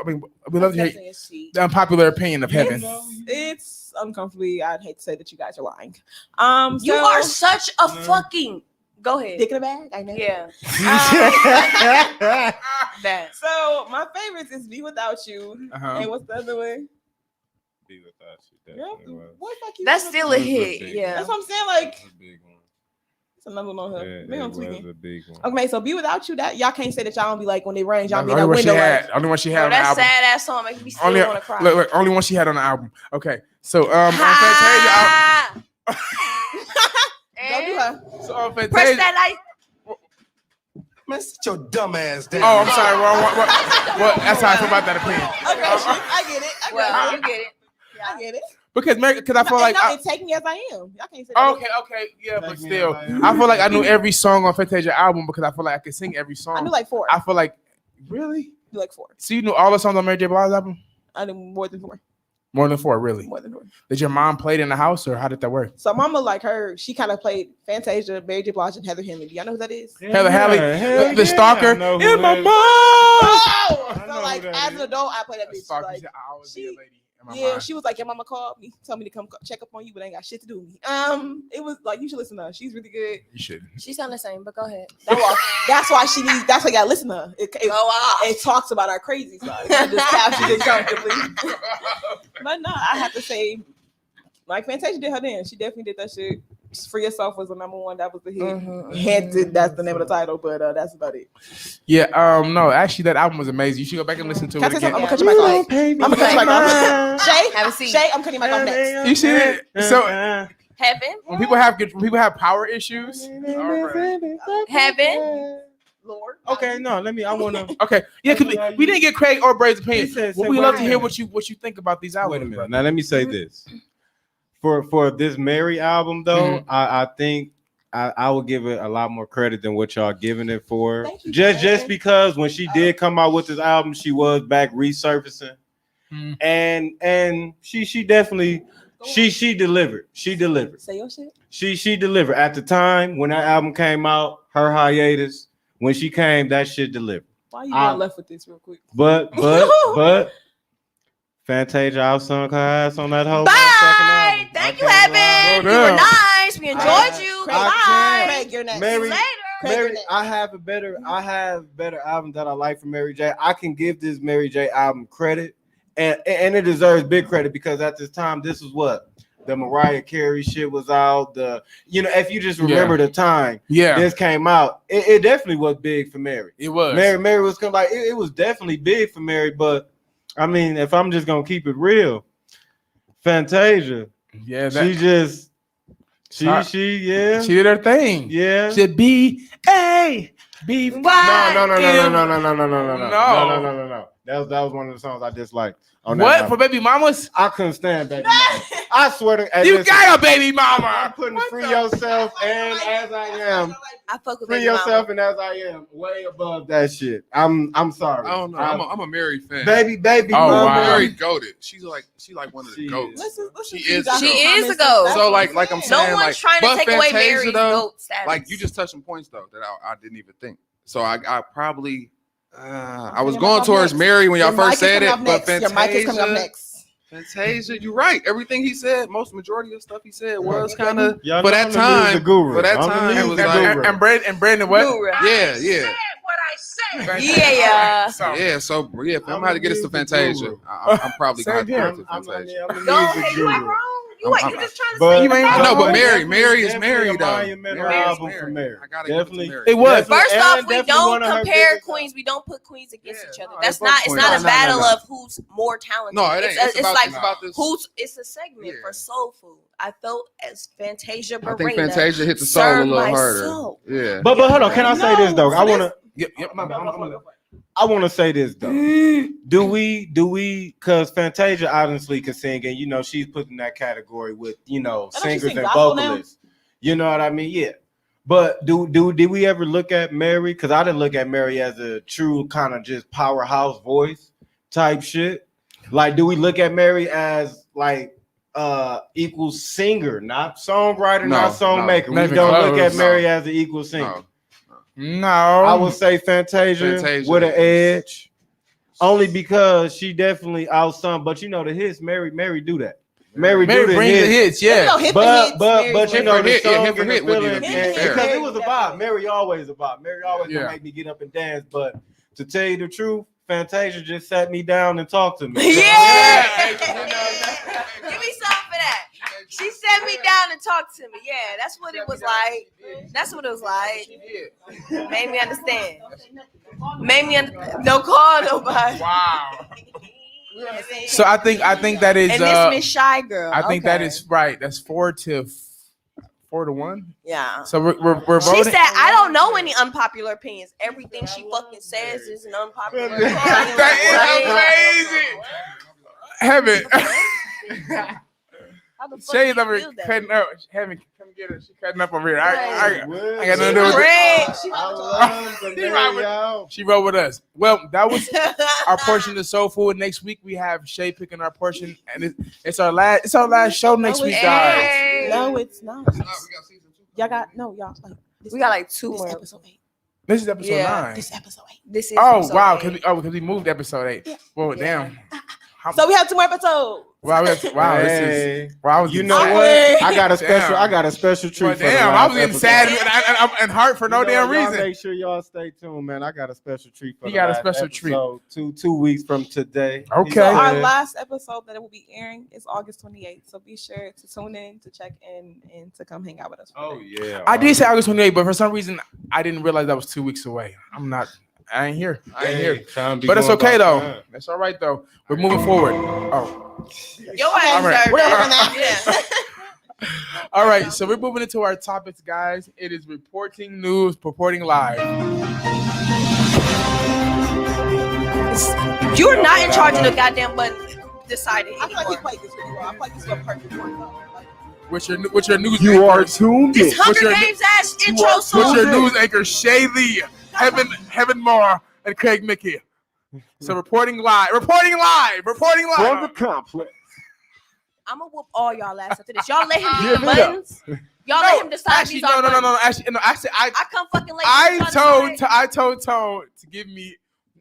S4: mean, we love to hear the unpopular opinion of Heaven.
S5: It's uncomfortably. I'd hate to say that you guys are lying.
S3: You are such a fucking. Go ahead.
S5: Dick in the bag. I know.
S3: Yeah. That.
S5: So my favorites is Be Without You. And what's the other one?
S1: Be Without You.
S5: Yeah,
S3: that's still a hit. Yeah.
S5: That's what I'm saying. Like, it's another one on her. Maybe I'm tweaking. Okay, so Be Without You. That y'all can't say that y'all don't be like when they rain. Y'all be in that window.
S4: Only one she had on the
S3: that
S4: album.
S3: sad ass song makes me still want to cry.
S4: Look, only one she had on the album. Okay, so
S5: Don't do her.
S4: So on Fantasia.
S3: Press that light.
S7: Man, sit your dumb ass down.
S4: Oh, I'm sorry. Well, that's how I feel about that opinion.
S5: Okay, I get it.
S3: You get it.
S5: Yeah. I get it.
S4: Because I feel like
S5: take me as I am. Y'all can't say that.
S4: Okay, yeah, but still, I feel like I knew every song on Fantasia album because I feel like I could sing every song.
S5: I knew like 4.
S4: I feel like really,
S5: you like 4.
S4: So you knew all the songs on Mary J. Blige's album?
S5: I knew more than 4.
S4: More than 4, really?
S5: More than 4.
S4: Did your mom play it in the house, or how did that work?
S5: So mama, like her, she kind of played Fantasia, Mary J. Blige, and Heather Henley. Do y'all know who that is?
S4: Heather Henley, the stalker. In my mom.
S5: Oh! So like as an adult, I play that bitch.
S4: Stalker,
S5: Like,
S4: I always be a lady.
S5: She was like, your mama called me, told me to come check up on you, but ain't got shit to do with me. It was like, you should listen to her. She's really good.
S4: You should.
S3: She sound the same, but go ahead.
S5: That's why you gotta listen to her. It talks about our crazy side. Just captured it comfortably. But no, I have to say, like Fantasia did her dance. She definitely did that shit. Free Yourself was the number one. That was the hit. That's the name of the title, but that's about it.
S4: Yeah. No, actually, that album was amazing. You should go back and listen to it again.
S5: I'm gonna cut your mic off. I'm gonna cut your mic off. Shay, have a seat. Shay, I'm cutting your mic off next.
S4: You should. So
S3: Heaven.
S4: when people have power issues,
S3: Heaven.
S5: Lord.
S1: Okay, no, I wanna.
S4: Okay, yeah, because we didn't get Craig or Bray's opinion. We love to hear what you think about these albums.
S1: Wait a minute. Now let me say this. For this Mary album though, I think I would give it a lot more credit than what y'all giving it for. Just because when she did come out with this album, she was back resurfacing, and she definitely she delivered. She delivered.
S5: Say your shit.
S1: She delivered at the time when that album came out. Her hiatus when she came, that shit delivered.
S5: Why you got left with this real quick?
S1: But Fantasia outsung her ass on that whole.
S3: Bye. Thank you, Heaven. You were nice. We enjoyed you. Bye.
S5: Craig, you're next.
S1: Mary,
S3: Later.
S1: I have better album that I like from Mary J. I can give this Mary J album credit, and it deserves big credit because at this time, this is what the Mariah Carey shit was out. If you just remember the time, this came out. It definitely was big for Mary.
S4: It was.
S1: Mary was kind of like it was definitely big for Mary, but. I mean, if I'm just gonna keep it real, Fantasia, she did
S4: her thing.
S1: Yeah,
S4: she said B-A-B-Y.
S1: No. That was one of the songs I disliked.
S4: What for Baby Mamas?
S1: I couldn't stand Baby Mama. I swear to
S4: you got a baby mama.
S1: I'm putting Free Yourself and As I Am.
S3: I fuck with
S1: Free Yourself and As I Am way above that shit. I'm sorry.
S2: I don't know. I'm a Mary fan.
S1: Baby
S4: oh,
S1: mama.
S4: Wow.
S2: Mary goated. She's like one of the goats.
S3: She is a goat.
S2: So like I'm saying,
S3: no one's trying to take away Mary's goat status.
S2: Like you just touched some points though that I didn't even think. So I probably I was going towards Mary when y'all first said it, but
S5: Fantasia, your mic is coming up next.
S2: Fantasia, you're right. Everything he said, majority of stuff he said was kind of for that time. For that time, it was like
S4: and Brandon what?
S2: Yeah.
S6: What I said.
S3: Yeah.
S2: So I'm gonna have to get us to Fantasia. I'm probably gonna have to get to Fantasia.
S3: You ain't wrong. You just trying to
S1: say
S2: but Mary is Mary though.
S1: Album for Mary.
S2: I gotta
S1: definitely.
S2: Mary.
S4: It was.
S3: First off, we don't compare queens. We don't put queens against each other. That's not. It's not a battle of who's more talented.
S2: No, it ain't.
S3: It's
S2: about this.
S3: It's a segment for soul food. I felt as Fantasia Barrina.
S2: I think Fantasia hit the soul a little harder. Yeah.
S1: But hold on. Can I say this though? I wanna.
S4: Yep.
S1: I want to say this though. Do we? Because Fantasia honestly can sing, and she's put in that category with singers and vocalists. You know what I mean? Yeah. But did we ever look at Mary? Because I didn't look at Mary as a true kind of just powerhouse voice type shit. Like, do we look at Mary as like equal singer, not songwriter, not songmaker? We don't look at Mary as an equal singer.
S4: No,
S1: I would say Fantasia with an edge, only because she definitely outsung. But the hits, Mary do that. Mary do the hits,
S4: yeah.
S1: But the song and the feeling, because it was a vibe. Mary always a vibe. Mary always gonna make me get up and dance. But to tell you the truth, Fantasia just sat me down and talked to me.
S3: Yeah. Give me something for that. She sat me down and talked to me. Yeah, that's what it was like. Made me understand. Don't call nobody.
S4: Wow. So I think that is.
S3: And this Miss Shy Girl.
S4: I think that is right. That's 4-1.
S3: Yeah.
S4: So we're voting.
S3: She said, "I don't know any unpopular opinions. Everything she fucking says is an unpopular opinion."
S4: That is amazing. Shay's over here cutting up. Come get her. She's cutting up over here. I got nothing to do with it. She rode with us. Well, that was our portion of Soul Food. Next week we have Shay picking our portion, and it's our last show next week, guys.
S5: No, it's not. Y'all got 2 more.
S3: Episode 8.
S4: This is episode 9.
S5: This is episode 8.
S3: This is
S4: Oh
S3: episode
S4: wow,
S3: 8.
S4: because we moved episode 8.
S5: Yeah.
S4: Well,
S3: Yeah.
S4: damn.
S5: So we have 2 more episodes.
S4: Wow, this is wow.
S1: You know what? I got a special.
S4: Damn.
S1: I got a special treat.
S4: Well,
S1: for the
S4: damn, I
S1: last
S4: was getting
S1: episode.
S4: sad and hurt for no damn
S1: Y'all
S4: reason.
S1: make sure y'all stay tuned, man. I got a special treat for
S4: You
S1: the
S4: got a
S1: last
S4: special treat.
S1: episode. 2 weeks from today.
S4: Okay.
S1: He
S5: So our
S1: said-
S5: last episode that it will be airing is August 28th. So be sure to tune in, to check in, and to come hang out with us.
S1: Oh yeah.
S4: I did say August 28th, but for some reason I didn't realize that was 2 weeks away. I ain't here. But it's okay though. It's all right though. We're moving forward. Oh.
S3: Your ass
S4: All right.
S3: deserved
S5: Whatever
S3: that. Yeah.
S4: All right, so we're moving into our topics, guys. It is reporting news, reporting live.
S3: You're not in charge of the goddamn button deciding
S5: I feel like we
S3: anymore.
S5: played this really well. I feel like this was a perfect one. Like,
S4: What's your news?
S1: You are
S4: anchor?
S1: tuned in.
S3: This
S4: What's
S3: Hunger
S4: your-
S3: Games ass intro
S4: What's
S3: song.
S4: your news anchor? Shay Lee, Heaven Moore, and Craig Mickey. So reporting live.
S1: For the complex.
S3: I'm gonna whoop all y'all ass after this. Y'all let him
S1: Give
S3: do
S1: it
S3: the
S1: up.
S3: buttons. Y'all let him decide
S4: Actually,
S3: these are
S4: no.
S3: buttons.
S4: Actually, no. I
S3: I come fucking late.
S4: I told Tone to give me.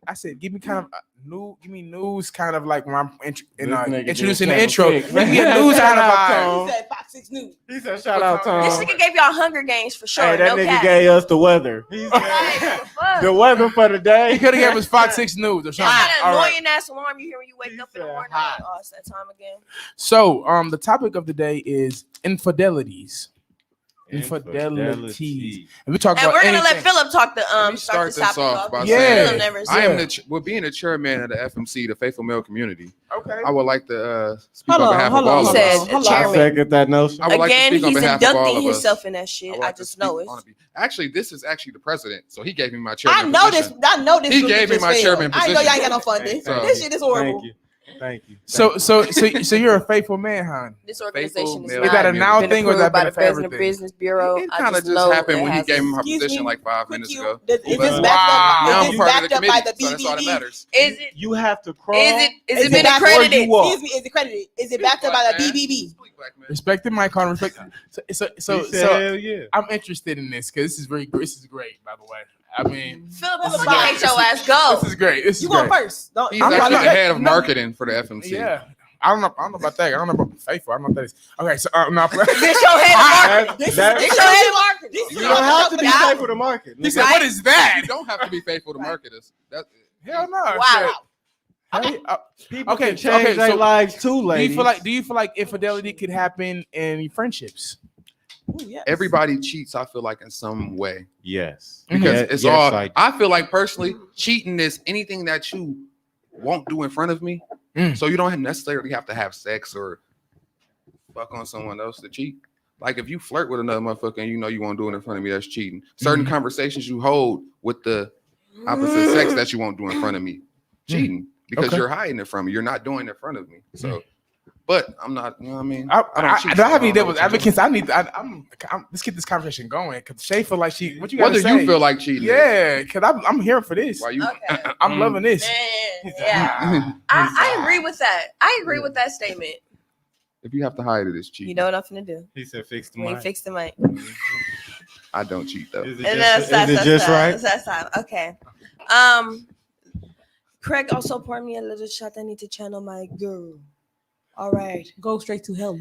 S4: I said, give me kind of give me news, kind of like when I'm introducing the intro. Give me a news kind of vibe.
S5: he said Fox 6 News.
S1: He said, "Shout out, Tom."
S3: This nigga gave y'all Hunger Games for sure.
S1: Hey, that
S3: no
S1: nigga
S3: cap.
S1: gave us the weather. He said,
S3: Right, fuck.
S1: the weather for the day.
S4: He could have gave us Fox 6 News or
S3: Y'all
S4: something.
S3: got an
S4: All right.
S3: annoying ass alarm you hear when you wake
S1: He
S3: up in the
S1: said
S3: morning.
S1: hot.
S3: Oh, it's that time again.
S4: So, the topic of the day is infidelities. Infidelities. And we talk
S3: And
S4: about
S3: we're gonna let
S4: anything.
S3: Philip talk the
S2: Let me
S3: start
S2: start
S3: this
S2: this
S3: topic
S2: off
S3: off.
S2: by
S3: because
S4: saying-
S3: Philip never
S2: I am
S3: said.
S2: well, being the chairman of the FMC, the Faithful Male Community.
S4: Okay.
S2: I would like to speak
S5: Hold
S2: on
S5: on,
S2: behalf
S5: hold
S2: of all
S5: on,
S2: of
S3: He
S2: us.
S3: said,
S5: hold on.
S1: I
S3: chairman.
S1: second that notion.
S2: I would like to
S3: Again,
S2: speak on
S3: he's
S2: behalf of all
S3: inducting
S2: of us.
S3: himself in that
S2: I
S3: shit.
S2: would
S3: I
S2: like to
S3: just
S2: speak
S3: know it.
S2: on Actually, this is actually the president, so he gave me my chairman.
S5: I know this.
S2: position.
S5: I know this.
S2: He
S5: dude
S2: gave me
S5: just
S2: my
S5: failed.
S2: chairman
S5: I know y'all ain't
S2: position.
S5: got no funding.
S2: So-
S5: This shit is horrible.
S1: Thank you.
S4: So you're a faithful man, hon.
S3: This organization is
S2: male
S3: not
S4: Is that a now
S3: been
S4: thing or is that
S3: approved by the
S4: been for
S3: President
S4: everything?
S3: Business Bureau.
S2: It
S3: I
S2: kind of just
S3: know
S2: happened
S3: it
S2: when he
S3: has
S2: gave me
S3: a-
S2: my
S5: Excuse
S2: position
S5: me,
S2: like 5
S5: quick
S2: minutes
S5: you.
S2: ago.
S5: Is
S2: But
S5: this
S2: now
S5: backed up?
S2: I'm
S5: Is this
S2: part of
S5: backed
S2: the
S5: up by
S2: committee,
S5: the
S2: so that's all that
S5: BBB?
S2: matters.
S3: Is it?
S1: You have to crawl.
S3: Is it? Is it been
S5: backed up?
S3: accredited?
S1: you walk?
S5: Excuse me. Is it accredited? Is it backed up by the BBB?
S2: Speak, black man.
S4: Respect the mic, hon. Respect. So
S1: He said, hell yeah.
S4: I'm interested in this because this is this is great, by the way. I mean,
S3: Philip,
S5: This is
S3: fucking
S5: fine.
S3: make your ass go.
S4: this is great. This is
S5: You going
S4: great.
S5: first? Don't.
S2: He's
S4: I'm
S2: actually
S4: not-
S2: the head of
S4: no.
S2: marketing for the FMC.
S4: Yeah. I don't know about that. I don't know about faithful. I don't know what that is. Okay, so no.
S3: This your head of marketing.
S5: This is
S1: That-
S3: This your head of marketing.
S5: This
S1: You
S5: is
S1: don't have to be
S3: Yeah.
S1: faithful to market.
S4: He said, "What is that?"
S2: You don't have to be faithful to marketers.
S4: Hell no.
S3: Wow.
S4: Hey,
S1: People
S4: Okay,
S1: can change
S4: okay,
S1: their
S4: so
S1: lives too,
S4: do
S1: ladies.
S4: you feel like infidelity could happen in friendships?
S5: Ooh, yes.
S2: Everybody cheats, I feel like, in some way.
S1: Yes.
S2: Because
S1: Yeah,
S2: it's
S1: yes,
S2: all
S1: I do.
S2: I feel like personally, cheating is anything that you won't do in front of me.
S4: Mm.
S2: So you don't necessarily have to have sex or fuck on someone else to cheat. Like if you flirt with another motherfucker and you know you won't do it in front of me, that's cheating. Certain conversations you hold with the opposite sex that you won't do in front of me, cheating. Because
S4: Okay.
S2: you're hiding it from me. You're not doing it in front of me. So but I'm not, you know what I mean?
S4: I
S2: don't cheat,
S4: do I have
S2: so
S4: any
S2: don't know
S4: devil's
S2: what to do.
S4: advocates? Let's get this conversation going because Shay feel like she. What you got
S2: What
S4: to
S2: do
S4: say?
S2: you feel like cheating? is?
S4: Yeah, because I'm here for this.
S2: Why you
S3: Okay.
S4: I'm loving this.
S3: Man, yeah. I agree with that. I agree with that statement.
S2: if you have to hide it, it's cheating.
S3: You know what I'm finna do?
S1: He said, "Fix the
S3: We
S1: mic."
S3: fix the mic.
S2: I don't cheat though.
S1: Is it
S3: And
S1: just, is it just right?
S3: That's time. Okay. Craig also poured me a little shot. I need to channel my girl. All right.
S5: Go straight to hell.
S3: No,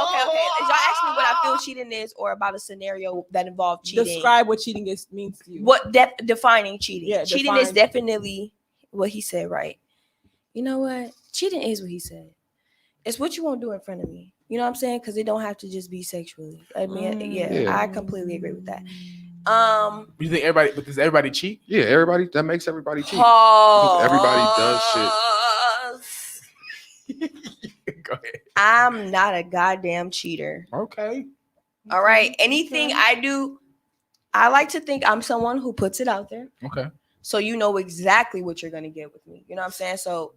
S3: okay. If y'all ask me what I feel cheating is, or about a scenario that involved cheating,
S5: Describe what cheating means to you.
S3: what defining cheating.
S5: Yeah,
S3: Cheating is
S5: define-
S3: definitely what he said, right? You know what? Cheating is what he said. It's what you won't do in front of me. You know what I'm saying? Because it don't have to just be sexually. I mean,
S2: Yeah.
S3: I completely agree with that.
S4: You think everybody? But does everybody cheat?
S2: Yeah, everybody that makes everybody cheat.
S3: Pause.
S2: Everybody does
S4: Go ahead.
S3: I'm not a goddamn cheater.
S4: Okay.
S3: All right. Anything I do, I like to think I'm someone who puts it out there.
S4: Okay.
S3: So you know exactly what you're gonna get with me. You know what I'm saying? So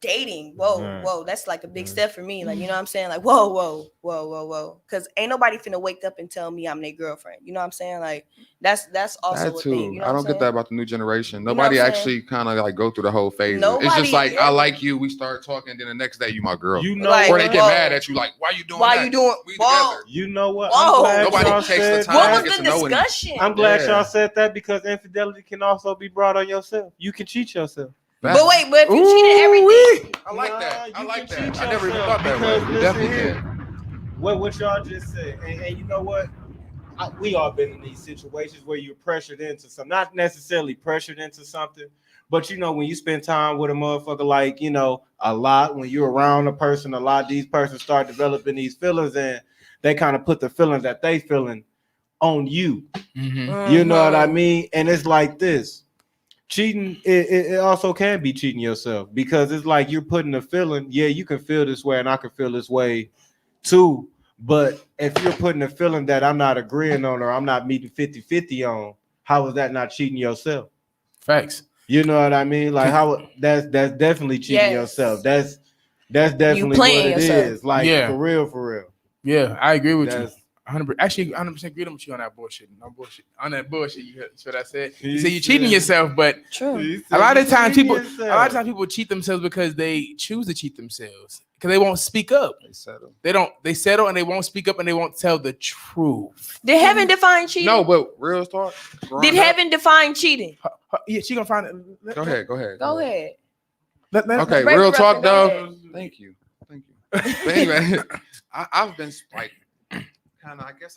S3: dating. Whoa, that's like a big step for me. Like, you know what I'm saying? Like, whoa. Because ain't nobody finna wake up and tell me I'm their girlfriend. You know what I'm saying? Like, that's also
S2: That
S3: a
S2: too.
S3: thing. You know
S2: I don't get that about the new generation. Nobody actually kind of like go through the whole phase. It's just like I like you. We start talking, then the next day you my girl.
S1: You know,
S3: like,
S2: or they get mad at you. Like, why you doing?
S3: Why
S2: that?
S3: you doing?
S2: We
S3: Whoa.
S2: together.
S1: You know what?
S3: Whoa.
S2: Nobody takes the time.
S3: What
S2: to
S3: was
S2: get
S3: the
S2: to know
S3: discussion?
S1: I'm glad y'all said that because infidelity can also be brought on yourself. You can cheat yourself.
S3: But wait, but if you cheated everything,
S2: I like that. I like that. I never even thought that
S1: because
S2: way. You definitely can.
S1: What y'all just said, and you know what? We all been in these situations where you're pressured into something, not necessarily pressured into something, but you know, when you spend time with a motherfucker, like, you know, a lot, when you're around a person a lot, these persons start developing these feelings and they kind of put the feelings that they feeling on you.
S4: Mm-hmm.
S1: You know what I mean? And it's like this. Cheating, it also can be cheating yourself because it's like you're putting a feeling. Yeah, you can feel this way and I can feel this way too. But if you're putting a feeling that I'm not agreeing on or I'm not meeting 50-50 on, how is that not cheating yourself?
S4: Facts.
S1: You know what I mean? Like how that's definitely cheating yourself. That's definitely what it is. Like for real.
S4: Yeah, I agree with you. 100%. Actually, 100% agree with you on that bullshit. No bullshit. On that bullshit, you heard what I said. You say you're cheating yourself, but a lot of times people cheat themselves because they choose to cheat themselves because they won't speak up. They settle and they won't speak up and they won't tell the truth.
S3: Did heaven define cheating?
S2: No, but real talk.
S3: Did heaven define cheating?
S4: Yeah, she gonna find it.
S2: Go ahead.
S4: Okay,
S2: real talk though. Thank you. But anyway, I've been like. I guess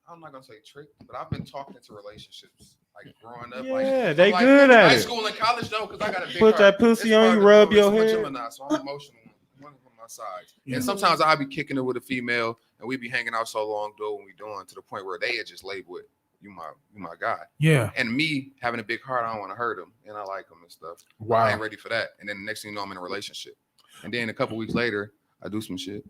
S2: I'm not gonna say trick, but I've been talking into relationships like growing up.
S1: Yeah,
S2: like,
S1: they good at
S2: high
S1: it.
S2: school and college though, because I got a big
S1: put
S2: heart.
S1: That pussy on you, rub your head.
S2: So I'm emotional. One of my sides, and sometimes I'll be kicking it with a female, and we be hanging out so long, doing what we doing to the point where they had just labeled it, you my guy.
S4: Yeah.
S2: And me having a big heart, I don't want to hurt him, and I like him and stuff.
S4: Wow.
S2: I ain't ready for that. And then the next thing you know, I'm in a relationship, and then a couple weeks later, I do some shit.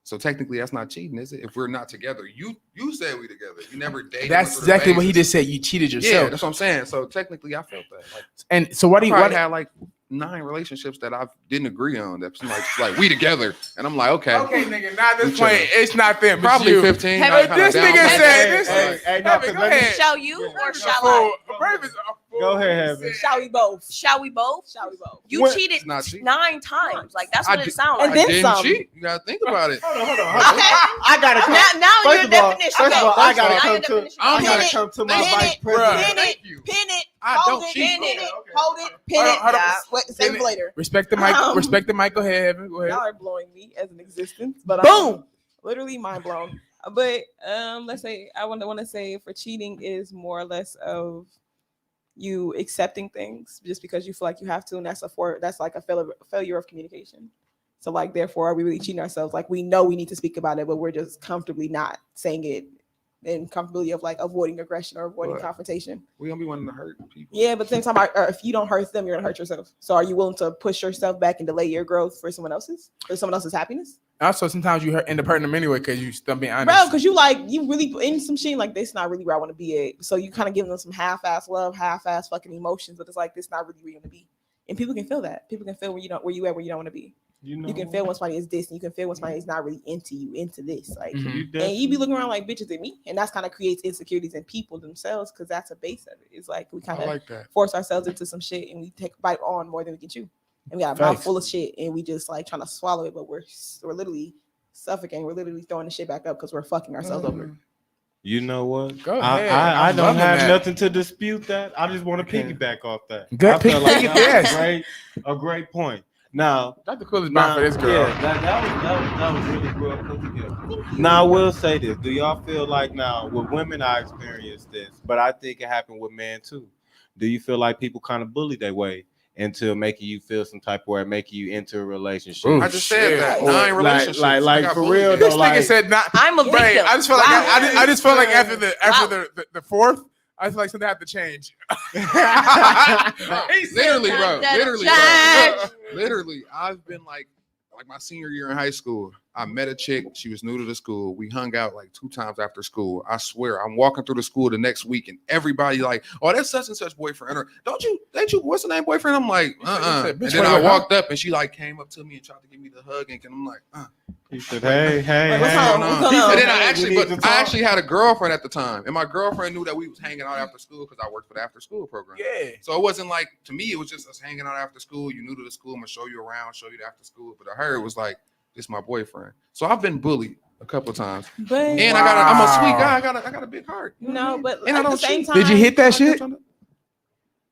S2: So technically, that's not cheating, is it? If we're not together, you said we together. You never dated.
S4: That's exactly what he just said. You cheated yourself.
S2: Yeah, that's what I'm saying. So technically, I felt that. Like,
S4: and so, I
S2: had like 9 relationships that I didn't agree on. That's like we together, and I'm like, okay,
S4: nigga. Not this point. It's not them.
S2: Probably
S4: you.
S2: 15.
S4: This nigga said,
S1: "Hey, go ahead.
S3: Shall you or shall I?"
S1: Go ahead, Heaven.
S3: Shall we both? You cheated 9 times. Like that's what it sounds like.
S5: And then
S2: I didn't
S5: some.
S2: cheat. You gotta think about it.
S1: Hold on.
S3: Okay.
S1: I gotta come.
S3: Now your definition.
S1: First of all, I gotta
S3: Okay.
S1: come to my vice president.
S3: Pin it.
S2: I don't cheat.
S3: Hold it. Pin it. Save it later.
S4: Respect the mic. Respect the mic. Go ahead, Heaven. Go ahead.
S5: Y'all are blowing me as an existence, but
S3: Boom.
S5: Literally mind blown. But let's say I want to say for cheating is more or less of you accepting things just because you feel like you have to, and that's like a failure of communication. So like, therefore, are we really cheating ourselves? Like, we know we need to speak about it, but we're just comfortably not saying it, and comfortably of like avoiding aggression or avoiding confrontation.
S2: We don't be wanting to hurt people.
S5: Yeah, but at the same time, if you don't hurt them, you're gonna hurt yourself. So are you willing to push yourself back and delay your growth for someone else's happiness?
S4: Also, sometimes you end up hurting them anyway because you still being honest.
S5: Bro, because you really in some shit like this, not really where I want to be at. So you kind of giving them some half-ass love, half-ass fucking emotions, but it's like this not really where you want to be. And people can feel that. People can feel where you don't want to be. You can feel when somebody is this, and you can feel when somebody is not really into you, into this. Like, and you be looking around like bitches at me, and that's kind of creates insecurities in people themselves because that's a base of it. It's like we kind of force ourselves into some shit, and we take a bite on more than we can chew, and we got a mouth full of shit, and we just like trying to swallow it, but we're literally suffocating. We're literally throwing the shit back up because we're fucking ourselves over.
S1: You know what?
S4: Go ahead.
S1: I don't have nothing to dispute that. I just want to piggyback off that.
S4: Good.
S1: I feel like that was a great point. Now,
S4: Dr. Cool is bound for this girl.
S1: Yeah, that was really well put together. Now, I will say this. Do y'all feel like now, with women, I experienced this, but I think it happened with men too. Do you feel like people kind of bully their way into making you feel some type of way, making you into a relationship?
S2: I just said that. 9 relationships.
S1: Like for real though.
S4: This nigga said not.
S3: I'm a victim.
S4: I just feel like I just felt like after the fourth, I feel like something had to change.
S2: Literally, bro. Literally, I've been like my senior year in high school. I met a chick. She was new to the school. We hung out like 2 times after school. I swear, I'm walking through the school the next week, and everybody like, "Oh, that's such and such boyfriend." Or, ain't you? What's the name, boyfriend? I'm like, And then I walked up, and she like came up to me and tried to give me the hug, and I'm like,
S1: He said, "Hey,
S5: What's
S1: hey."
S5: wrong?
S2: And then I actually had a girlfriend at the time, and my girlfriend knew that we was hanging out after school because I worked for the after school program.
S4: Yeah.
S2: So it wasn't like, to me, it was just us hanging out after school. You new to the school, I'm gonna show you around, show you the after school. But to her, it was like, this is my boyfriend. So I've been bullied a couple of times.
S5: But
S2: And I'm a sweet guy. I got a big heart.
S5: no, but
S2: And I
S5: at the
S2: don't
S5: same
S2: cheat.
S5: time,
S4: Did you hit that shit?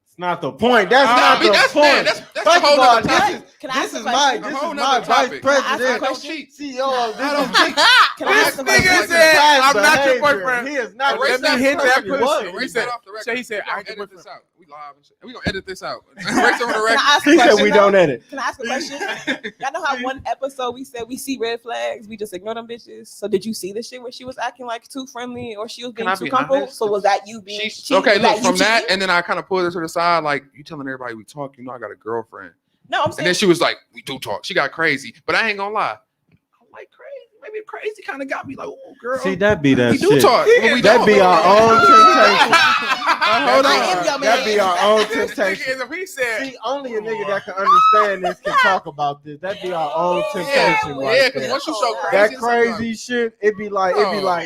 S1: It's not the point. That's not the point.
S2: That's
S1: First
S2: a whole
S1: of all,
S2: nother topic.
S5: Can I
S1: this
S5: ask
S1: is
S5: a
S1: my
S5: question?
S1: this
S2: A whole
S1: is
S2: nother
S1: my vice
S2: topic.
S1: president,
S2: I don't cheat.
S1: CEO of this.
S2: I don't cheat.
S5: Can I ask a
S4: This nigga
S5: question?
S4: said, "I'm not your
S1: Behavior.
S4: boyfriend."
S1: He is not.
S2: Erase
S4: Let me hit that pussy.
S2: Erase that off the record.
S4: So he said,
S2: We
S4: "I
S2: gonna
S4: get
S2: edit
S4: my
S2: this out. We live and shit. We gonna edit this out. Erase it on the
S5: Can
S2: record.
S5: I ask a
S1: He said
S5: question?
S1: we
S5: though?
S1: don't edit.
S5: Can I ask a question? Y'all know how one episode we said we see red flags, we just ignore them bitches. So did you see the shit where she was acting like too friendly or she was being
S2: Can I
S5: too
S2: be
S5: comfortable?
S2: honest?
S5: So was that you being cheating?
S2: Okay,
S5: Was
S2: look,
S5: you
S2: from that,
S5: cheating?
S2: and then I kind of pulled her to the side, like, you telling everybody we talk, you know I got a girlfriend.
S5: No, I'm
S2: And
S5: saying
S2: then she was like, we do talk. She got crazy. But I ain't gonna lie. I'm like crazy. Maybe crazy kind of got me like, oh, girl.
S1: See, that be that
S2: we
S1: shit.
S2: do talk. But we
S1: That
S2: don't.
S1: be our own temptation.
S5: Hold on.
S1: That be our own
S4: This nigga
S1: temptation.
S4: is, if he said,
S1: See, only a nigga that can understand this can talk about this. That be our own temptation,
S2: Yeah,
S1: right
S2: because
S1: there.
S2: once you show
S1: That
S2: crazy,
S1: crazy shit, it be like,
S2: Oh.
S1: bitch, I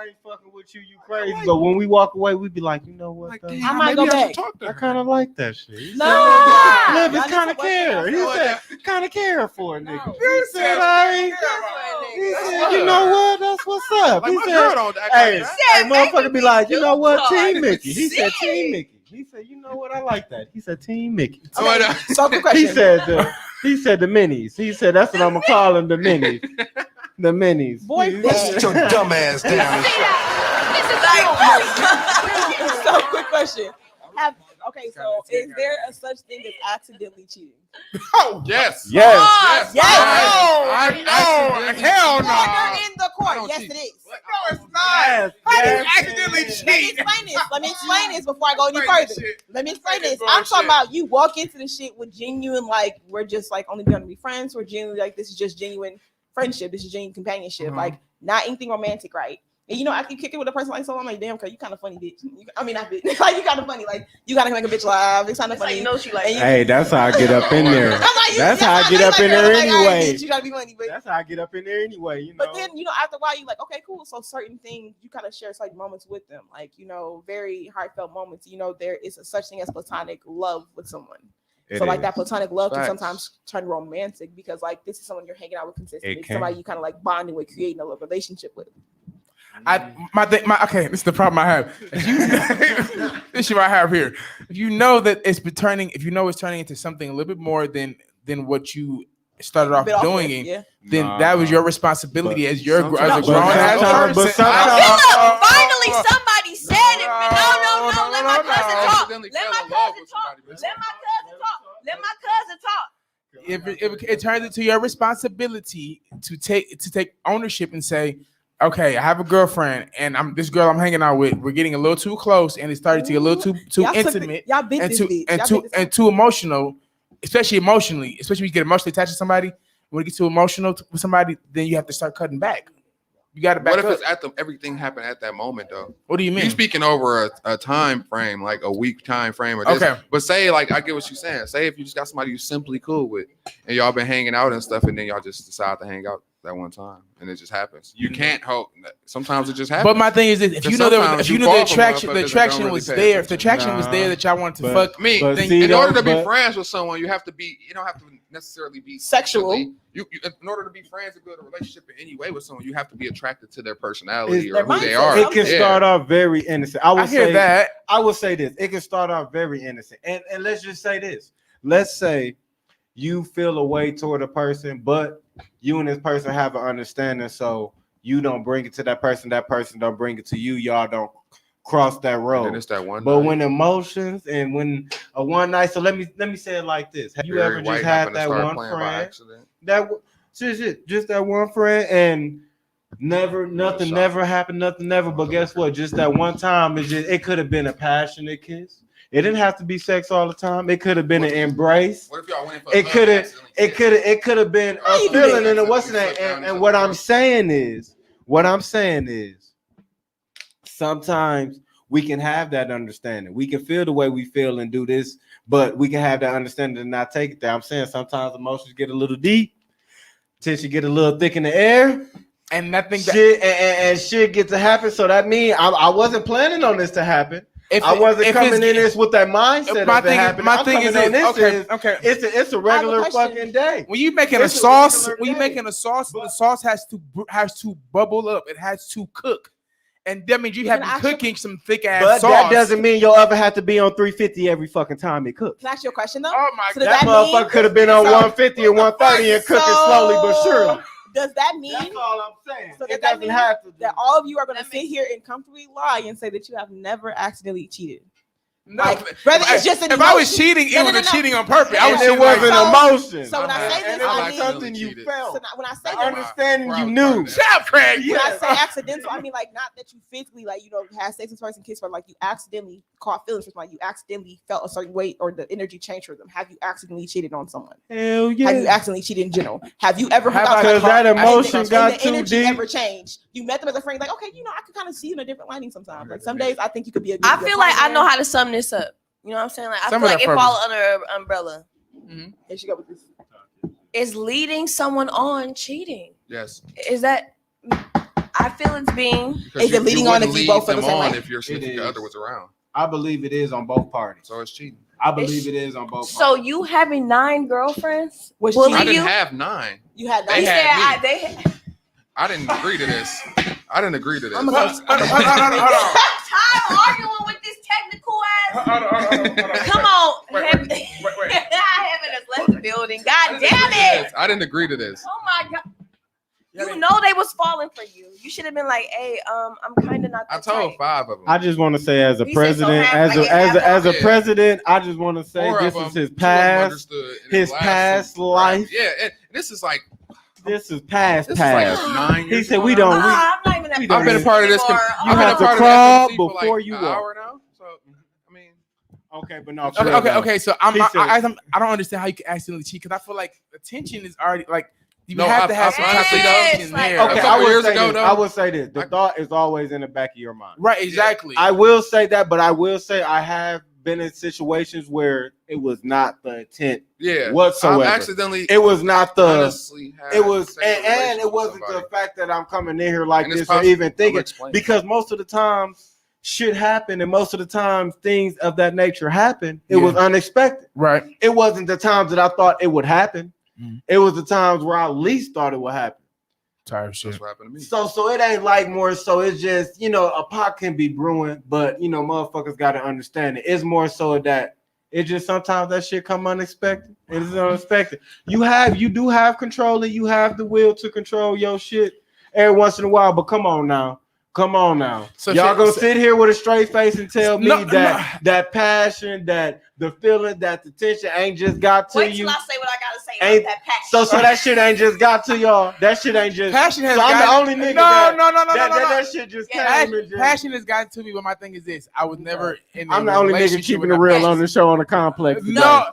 S1: ain't fucking with you, you crazy. But when we walk away, we be like, you know what?
S2: like,
S1: though?
S2: damn,
S5: I might
S2: maybe
S5: go
S2: I should
S5: back.
S2: talk to
S1: I
S2: her.
S1: kind of like that shit. He
S5: No.
S1: said, Liv is
S5: Y'all need
S1: kind of
S5: to work
S1: care.
S5: on
S1: He
S5: that.
S1: said, kind of care for a nigga.
S5: No.
S1: He said, he said, you know what? That's what's up.
S2: Like,
S1: He
S2: my
S1: said,
S2: girl don't act
S1: hey,
S2: like that.
S1: motherfucker be like, you know what? Team Mickey. He said,
S3: Shit.
S1: Team Mickey. He said, you know what? I like that. He said, Team Mickey.
S5: Okay, so quick
S1: He
S5: question.
S1: said, the minis. He said, that's what I'm gonna call them, the minis. The minis.
S5: Boy,
S7: Sit your dumb ass down.
S5: So quick question. Is there a such thing as accidentally cheating?
S2: Yes.
S1: Yes.
S5: Yes.
S4: hell no.
S5: Order in the
S2: I
S5: court.
S2: don't
S5: Yes,
S2: cheat.
S5: it is.
S4: No, it's not.
S1: Yes.
S4: How do you
S1: Yes.
S4: accidentally
S5: Let me
S4: cheat?
S5: explain this before I go any further. Let me explain this. I'm talking about you walk into the shit with genuine, like, we're just like only gonna be friends. We're genuinely like, this is just genuine friendship. This is genuine companionship. Like, not anything romantic, right? And you know, after you kick it with a person like so, I'm like, damn, cause you kind of funny, bitch. I mean, not bitch. Like, you kind of funny. Like, you gotta make a bitch laugh. It's kind of funny.
S3: Like, you know she like
S5: And you-
S1: Hey, that's how I get up in there.
S5: I'm like,
S1: That's how I get up in there
S5: like, all right,
S1: anyway.
S5: bitch, you gotta be funny, but
S1: That's how I get up in there anyway, you know.
S5: But then, you know, after a while, you're like, okay, cool. So certain things, you kind of share certain moments with them. Like, you know, very heartfelt moments. You know, there is a such thing as platonic love with someone. So like that platonic love can
S2: Facts.
S5: sometimes turn romantic because like this is someone you're hanging out with consistently.
S1: It can.
S5: Somebody you kind of like bonding with, creating a relationship with.
S4: Okay, this is the problem I have. This is what I have here. If you know that it's turning into something a little bit more than what you started off
S5: Bit off
S4: doing
S5: with,
S4: it,
S5: yeah.
S4: then that was your responsibility as your
S2: sometimes-
S4: as a grown
S1: but
S4: ass
S1: sometimes-
S4: person.
S1: but sometimes-
S3: Look, finally somebody said it. But no. Let my cousin talk.
S2: Accidentally
S3: Let
S2: fell
S3: my
S2: in love
S3: cousin
S2: with
S3: talk.
S2: somebody, but-
S3: Let my cousin talk. Let my cousin talk.
S4: If it turns into your responsibility to take ownership and say, okay, I have a girlfriend and this girl I'm hanging out with, we're getting a little too close and it started to get a little too
S5: Y'all took
S4: intimate
S5: y'all bit
S4: and
S5: this
S4: too
S5: bitch.
S4: and
S5: Y'all
S4: too
S5: bit this
S4: and too emotional, especially when you get emotionally attached to somebody. When you get too emotional with somebody, then you have to start cutting back. You got to back
S2: What if
S4: up.
S2: it's everything happened at that moment though?
S4: What do you mean?
S2: You speaking over a time frame, like a week time frame or this.
S4: Okay.
S2: But say, like, I get what you're saying. Say if you just got somebody you're simply cool with and y'all been hanging out and stuff, and then y'all just decide to hang out that one time and it just happens. You can't hope. Sometimes it just happens.
S4: But my thing is this: if you know
S2: Sometimes you
S4: the
S2: fall for
S4: attraction,
S2: motherfuckers
S4: the
S2: that
S4: attraction
S2: don't really
S4: was
S2: pay
S4: there. If the
S2: attention.
S4: attraction was there that y'all wanted to
S1: But-
S4: fuck,
S2: Me,
S1: But
S4: then
S1: see,
S2: in order to be
S1: but-
S2: friends with someone, you have to be. You don't have to necessarily be
S5: Sexual.
S2: sexually- You in order to be friends and build a relationship in any way with someone, you have to be attracted to their personality
S1: It's
S2: or who they
S5: their
S2: are.
S1: It can
S2: Yeah.
S1: start off very innocent. I
S4: I
S1: would
S4: hear
S1: say
S4: that.
S1: I would say this. It can start off very innocent. And let's just say this. Let's say you feel a way toward a person, but you and this person have an understanding, so you don't bring it to that person don't bring it to you. Y'all don't cross that
S2: And
S1: road.
S2: then it's that one.
S1: But
S2: night.
S1: when emotions and when a one night, so let me say it like this: have you
S2: Barry
S1: ever just
S2: White
S1: had
S2: happened to
S1: that
S2: start
S1: one
S2: playing by
S1: friend?
S2: accident.
S1: That just that one friend, and nothing
S2: shot.
S1: never happened, nothing never. But guess what? Just that one time, it could have been a passionate kiss. It didn't have to be sex all the time. It could have been an embrace.
S2: What if y'all went for
S1: It could have been a feeling and what's that? And what I'm saying is, sometimes we can have that understanding. We can feel the way we feel and do this, but we can have that understanding and not take it there. I'm saying sometimes emotions get a little deep, tension get a little thick in the air,
S4: and nothing
S1: and shit get to happen. So that means I wasn't planning on this to happen. I wasn't coming in this with that mindset. My thing is okay. It's a regular fucking day.
S4: When you making a sauce, the sauce has to bubble up. It has to cook. And that means you have been cooking some thick ass sauce.
S1: But that doesn't mean your oven have to be on 350 every fucking time it cooks.
S5: Can I ask you a question though?
S4: Oh my
S5: God.
S1: That motherfucker could have been on 150 and 130 and cooking slowly but surely.
S5: Does that mean?
S1: That's all I'm saying.
S5: So
S1: it doesn't have to.
S5: That all of you are going to sit here and comfortably lie and say that you have never accidentally cheated.
S4: No,
S5: brother, it's just an emotion.
S4: I was cheating, it was cheating on purpose.
S1: It wasn't emotion.
S5: So when I say this,
S1: I mean something you felt.
S5: So when I say
S1: understanding you knew.
S4: Shut up, Craig.
S5: When I say accidental, I mean like not that you physically had sex with person kiss, but like you accidentally caught feelings for someone. You accidentally felt a certain way or the energy changed for them. Have you accidentally cheated on someone?
S1: Hell yeah.
S5: Have you accidentally cheated in general? Have you ever
S1: because that emotion got too
S5: energy
S1: deep?
S5: Ever changed? You met them as a friend, like okay, I could kind of see you in a different lighting sometimes. Like some days, I think you could be a good.
S3: I feel like I know how to sum this up. You know what I'm saying? Like I feel like it falls under an umbrella.
S5: Mm-hmm. Here she go with this.
S3: Is leading someone on cheating?
S2: Yes.
S3: Is that? I feel it's being.
S5: Is it leading on if you both feel the same way?
S2: If your significant other was around.
S1: I believe it is on both parties.
S2: So it's cheating.
S1: I believe it is on both parties.
S3: So you having 9 girlfriends?
S2: I didn't have 9.
S5: You had 9.
S2: I didn't agree to this.
S3: I'm tired arguing with this technical ass. Come on. Heaven has left the building. God damn it.
S2: I didn't agree to this.
S3: Oh my God. You know they was falling for you. You should have been like, "Hey, I'm kind of not."
S2: I told 5 of them.
S1: I just want to say, as a president, as a president, I just want to say this is his past life.
S2: Yeah, and this is like.
S1: This is past.
S2: Like 9 years.
S1: He said we don't.
S3: I'm not even.
S2: I've been a part of this.
S1: You have to crawl before you walk.
S2: Hour now. So I mean,
S1: okay, but no.
S4: Okay. So I don't understand how you can accidentally cheat because I feel like the tension is already like. You have to have some type of tension there.
S1: Okay, I would say this. The thought is always in the back of your mind.
S4: Right. Exactly.
S1: I will say that, but I will say I have been in situations where it was not the intent whatsoever.
S2: Accidentally,
S1: it was not the
S2: it
S1: was and it wasn't the fact that I'm coming in here like this or even thinking because most of the time shit happened and most of the time things of that nature happen. It was unexpected.
S4: Right.
S1: It wasn't the times that I thought it would happen. It was the times where I least thought it would happen.
S4: Tired shit.
S2: That's what happened to me.
S1: So it ain't like more so it's just a pot can be brewing, but motherfuckers got to understand it. It's more so that it just sometimes that shit come unexpected. It's unexpected. You do have control and you have the will to control your shit every once in a while, but come on now. So y'all gonna sit here with a straight face and tell me that passion, that the feeling, that the tension ain't just got to you.
S3: Wait till I say what I gotta say about that passion.
S1: So that shit ain't just got to y'all. That shit ain't just
S4: passion has.
S1: So I'm the only nigga. That shit just came.
S4: Passion has gotten to me, but my thing is this: I was never in.
S1: I'm the only nigga keeping it real on the show on the complex.
S4: No.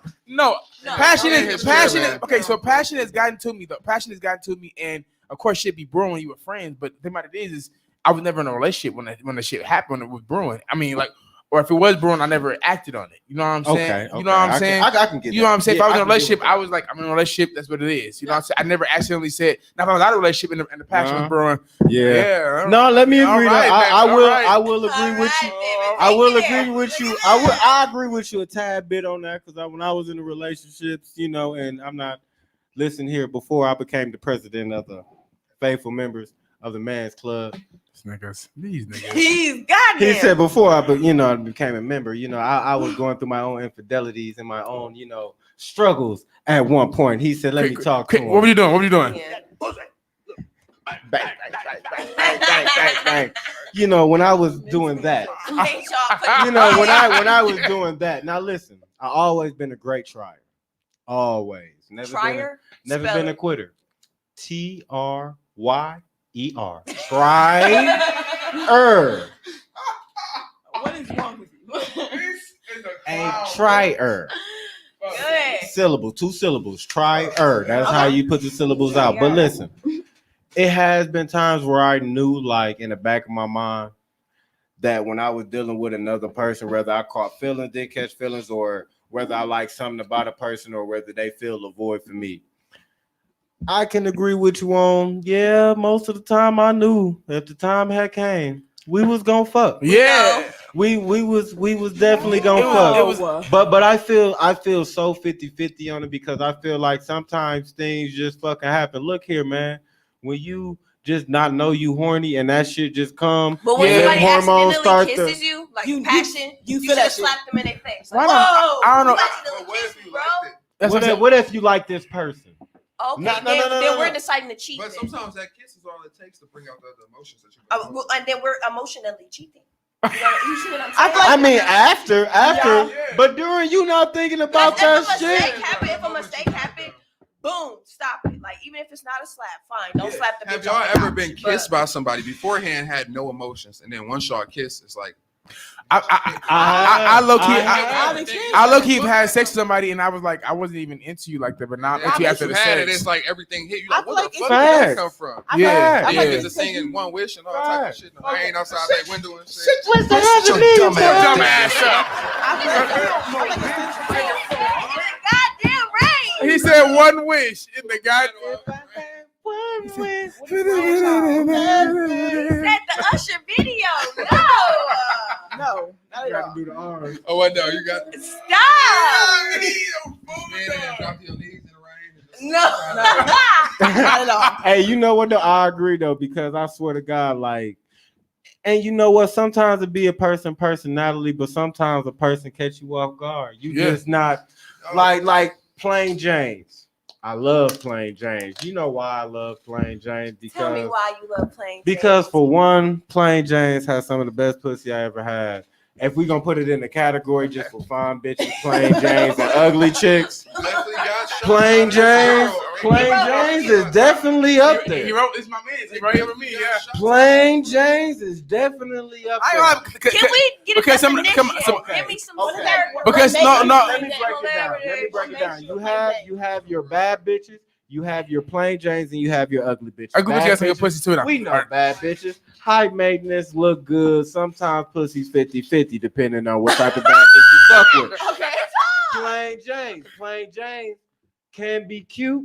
S4: Passion is. Okay, so passion has gotten to me. Passion has gotten to me, and of course, shit be brewing when you were friends. But the thing about it is I was never in a relationship when the shit happened. When it was brewing. I mean, like, or if it was brewing, I never acted on it. You know what I'm saying?
S1: Okay.
S4: You know what I'm saying?
S1: I can get.
S4: You know what I'm saying? If I was in a relationship, I was like, I'm in a relationship. That's what it is. You know what I'm saying? I never accidentally said. Now, if I was out of a relationship and the passion was brewing.
S1: Yeah. No, let me agree. I will agree with you. I will agree with you. I agree with you a tad bit on that because when I was in the relationships, and I'm not listening here before I became the president of the faithful members of the Man's Club.
S4: These niggas.
S3: He's got
S1: He said before I became a member, I was going through my own infidelities and my own, struggles at one point. He said, let me talk to him.
S4: What were you doing?
S3: Yeah.
S1: Bang. When I was doing that. When I was doing that. Now listen, I always been a great trier. Always. Never been a quitter. TRYER. Trier.
S5: What is wrong with you?
S1: try her.
S3: Good.
S1: Syllable, 2 syllables. Try her. That's how you put the syllables out. But listen, it has been times where I knew, like in the back of my mind, that when I was dealing with another person, whether I caught feelings, did catch feelings, or whether I like something about a person, or whether they feel a void for me, I can agree with you on. Yeah, most of the time I knew if the time had came, we was gonna fuck.
S4: Yeah,
S1: we was definitely gonna fuck. But I feel so 50-50 on it, because I feel like sometimes things just fucking happen. Look here, man. When you just not know you horny and that shit just come,
S3: but when somebody
S1: hormones
S3: accidentally kisses you, like passion, you should have slapped them in their face. Like, whoa,
S4: I don't know.
S1: What if you like this person?
S3: Okay, then we're deciding to cheat.
S2: But sometimes that kiss is all it takes to bring out the emotions that you.
S3: And then we're emotionally cheating. You see what I'm saying?
S1: I mean, after, but during, you not thinking about that shit.
S3: If a mistake happened, boom, stop it. Like, even if it's not a slap, fine, don't slap the bitch.
S2: Have y'all ever been kissed by somebody beforehand, had no emotions, and then once y'all kiss, it's like,
S4: I low key had sex with somebody and I was like, I wasn't even into you like that, but now I'm into you after the sex.
S2: It's like everything hit you. Like, where the fuck did that come from?
S4: Yeah,
S2: niggas just singing One Wish and all type of shit. I ain't outside that window and shit.
S7: What's the
S4: dumbass up?
S3: Goddamn right.
S4: He said one wish in the goddamn.
S3: He said the Usher video.
S5: No,
S1: You gotta do the arms.
S2: Oh, I know you got.
S3: Stop. No.
S5: not at all.
S1: Hey, you know what though? I agree though, because I swear to God, like, and you know what? Sometimes it be a personality, but sometimes a person catch you off guard. You just not like Plain James. I love Plain James. You know why I love Plain James? Because,
S3: tell me why you love Plain James.
S1: Because for one, Plain James has some of the best pussy I ever had. If we gonna put it in the category just for fine bitches, Plain James and ugly chicks, Plain James is definitely up there.
S4: He wrote, it's my man. He right here with me. Yeah.
S1: Plain James is definitely up there.
S3: Can we get a definition? Give me some.
S4: Because no.
S1: Let me break it down. You have your bad bitches. You have your Plain Janes and you have your ugly bitches.
S4: Ugly bitches got some good pussy too.
S1: We know bad bitches. High maintenance, look good. Sometimes pussy's 50-50 depending on what type of bad bitch you fuck with.
S3: Okay.
S1: Plain Janes can be cute.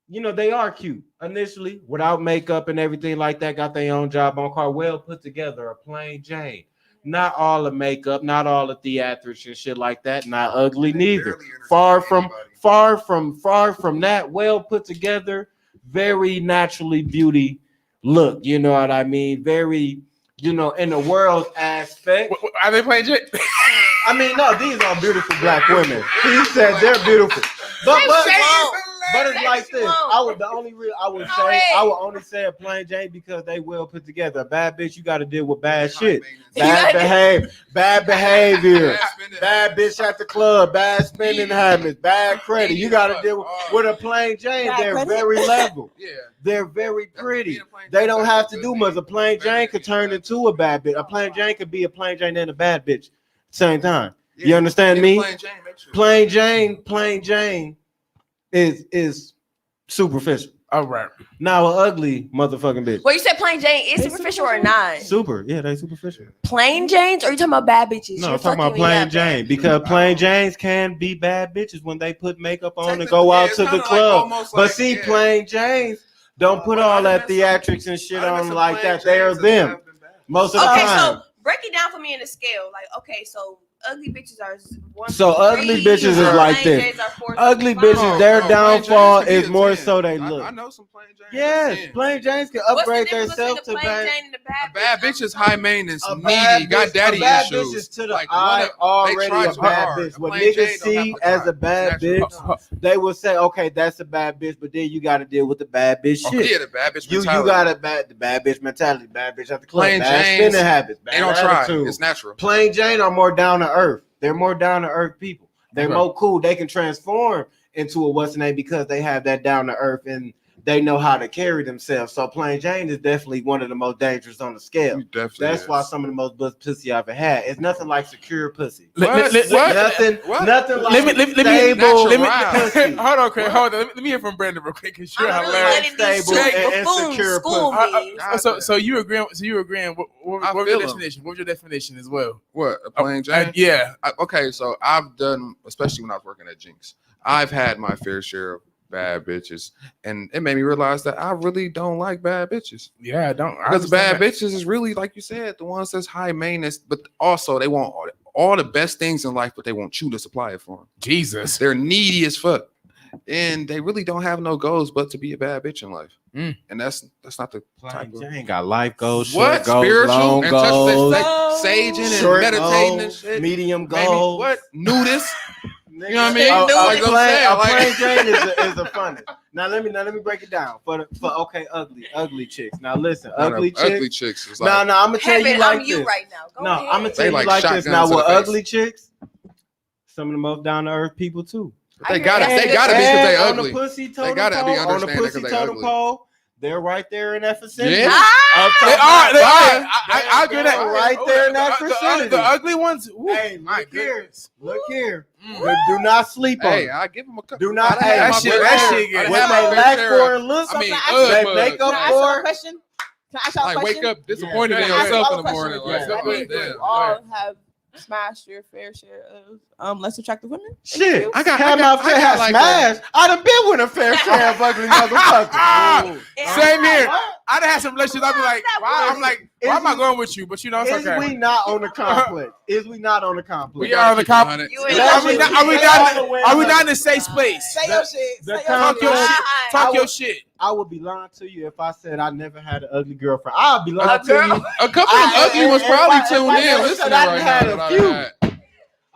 S1: You know, they are cute initially without makeup and everything like that. Got their own job on car. Well put together, a Plain Jane. Not all the makeup, not all the theatrics and shit like that. Not ugly neither. Far from that. Well put together, very naturally beauty look. You know what I mean? Very, in the world aspect.
S4: Are they playing Jay?
S1: I mean, no, these are beautiful black women. He said they're beautiful. But it's like this. I would only say a Plain Jane because they well put together. A bad bitch, you got to deal with bad shit, bad behavior, bad bitch at the club, bad spending habits, bad credit. You got to deal with a Plain Jane. They're very level. They're very pretty. They don't have to do much. A Plain Jane could turn into a bad bitch. A Plain Jane could be a Plain Jane and a bad bitch at the same time. You understand me? Plain Jane is superficial.
S4: All right.
S1: Now an ugly motherfucking bitch.
S3: Well, you said Plain Jane is superficial or not?
S1: They superficial.
S3: Plain Janes, or are you talking about bad bitches?
S1: No, I'm talking about Plain Jane because Plain Janes can be bad bitches when they put makeup on and go out to the club. But see, Plain Janes don't put all that theatrics and shit on like that. They are them most of the time.
S3: Okay, so break it down for me in a scale. Like, okay, so ugly bitches are 1.
S1: So ugly bitches is like this. Ugly bitches, their downfall is more so they look.
S2: I know some Plain Janes.
S1: Yes, Plain Janes can upgrade themselves to
S2: bad. A bad bitch is high maintenance, needy, got daddy issues.
S1: To the eye already a bad bitch. What niggas see as a bad bitch, they will say, okay, that's a bad bitch, but then you got to deal with the bad bitch shit.
S2: Yeah, the bad bitch mentality.
S1: You got the bad bitch mentality, bad bitch at the club, bad spending habits, bad
S2: they don't
S1: attitude.
S2: try. It's natural.
S1: Plain Jane are more down to earth. They're more down to earth people. They're more cool. They can transform into a what's the name because they have that down to earth and they know how to carry themselves. So Plain Jane is definitely one of the most dangerous on the scale. That's why some of the most pussy I ever had. It's nothing like secure pussy.
S2: What?
S1: Nothing like stable.
S4: Hold on, Craig. Hold on. Let me hear from Brandon real quick because you're hilarious.
S1: Stable and secure pussy.
S4: So you agreeing? What was your definition? What was your definition as well?
S2: What, a Plain Jane?
S4: Yeah.
S2: Okay, so I've done, especially when I was working at Jinx, I've had my fair share of bad bitches, and it made me realize that I really don't like bad bitches.
S4: Yeah, I don't.
S2: Because bad bitches is really, like you said, the ones that's high maintenance, but also they want all the best things in life, but they want you to supply it for them.
S4: Jesus,
S2: they're needy as fuck, and they really don't have no goals but to be a bad bitch in life. And that's not the type of.
S1: They ain't got life goals.
S2: What
S1: goals,
S2: spiritual
S1: long
S2: and
S1: goals,
S2: saging and meditating and shit.
S1: Medium goals.
S2: What nudist? You know what I mean?
S1: Plain Jane is a funny. Now let me break it down for ugly chicks. Now listen, ugly
S2: chicks is
S1: like, I'm gonna tell you like
S3: I'm you right now. Go ahead.
S1: I'm gonna tell you like this. Now with ugly chicks, some of the most down to earth people too.
S2: They gotta be because they ugly.
S1: They gotta be
S2: understanding because they ugly.
S1: They're right there in that vicinity.
S2: Yeah.
S4: They are. I agree that
S1: right there in that vicinity.
S4: The ugly ones. Ooh,
S1: hey, look here. Do not sleep on.
S2: Hey, I give them a couple.
S1: Do not.
S4: That shit.
S1: What they lack for and look. They make up for.
S5: Question. Can I ask y'all a question?
S2: Wake up disappointed in yourself in the morning.
S5: You all have smashed your fair share of less attractive women.
S1: Shit, I got smashed. I done been with a fair share of ugly motherfuckers.
S4: Same here. I done had some relationships. I'd be like, wow. I'm like, why am I going with you? But you know, it's okay.
S1: Is we not on the complex?
S4: We are on the complex. Are we not in a safe place?
S5: Say your shit.
S4: Talk your shit.
S1: I would be lying to you if I said I never had an ugly girlfriend. I'll be lying to you.
S2: A couple of ugly ones probably tuned in. Listen right now.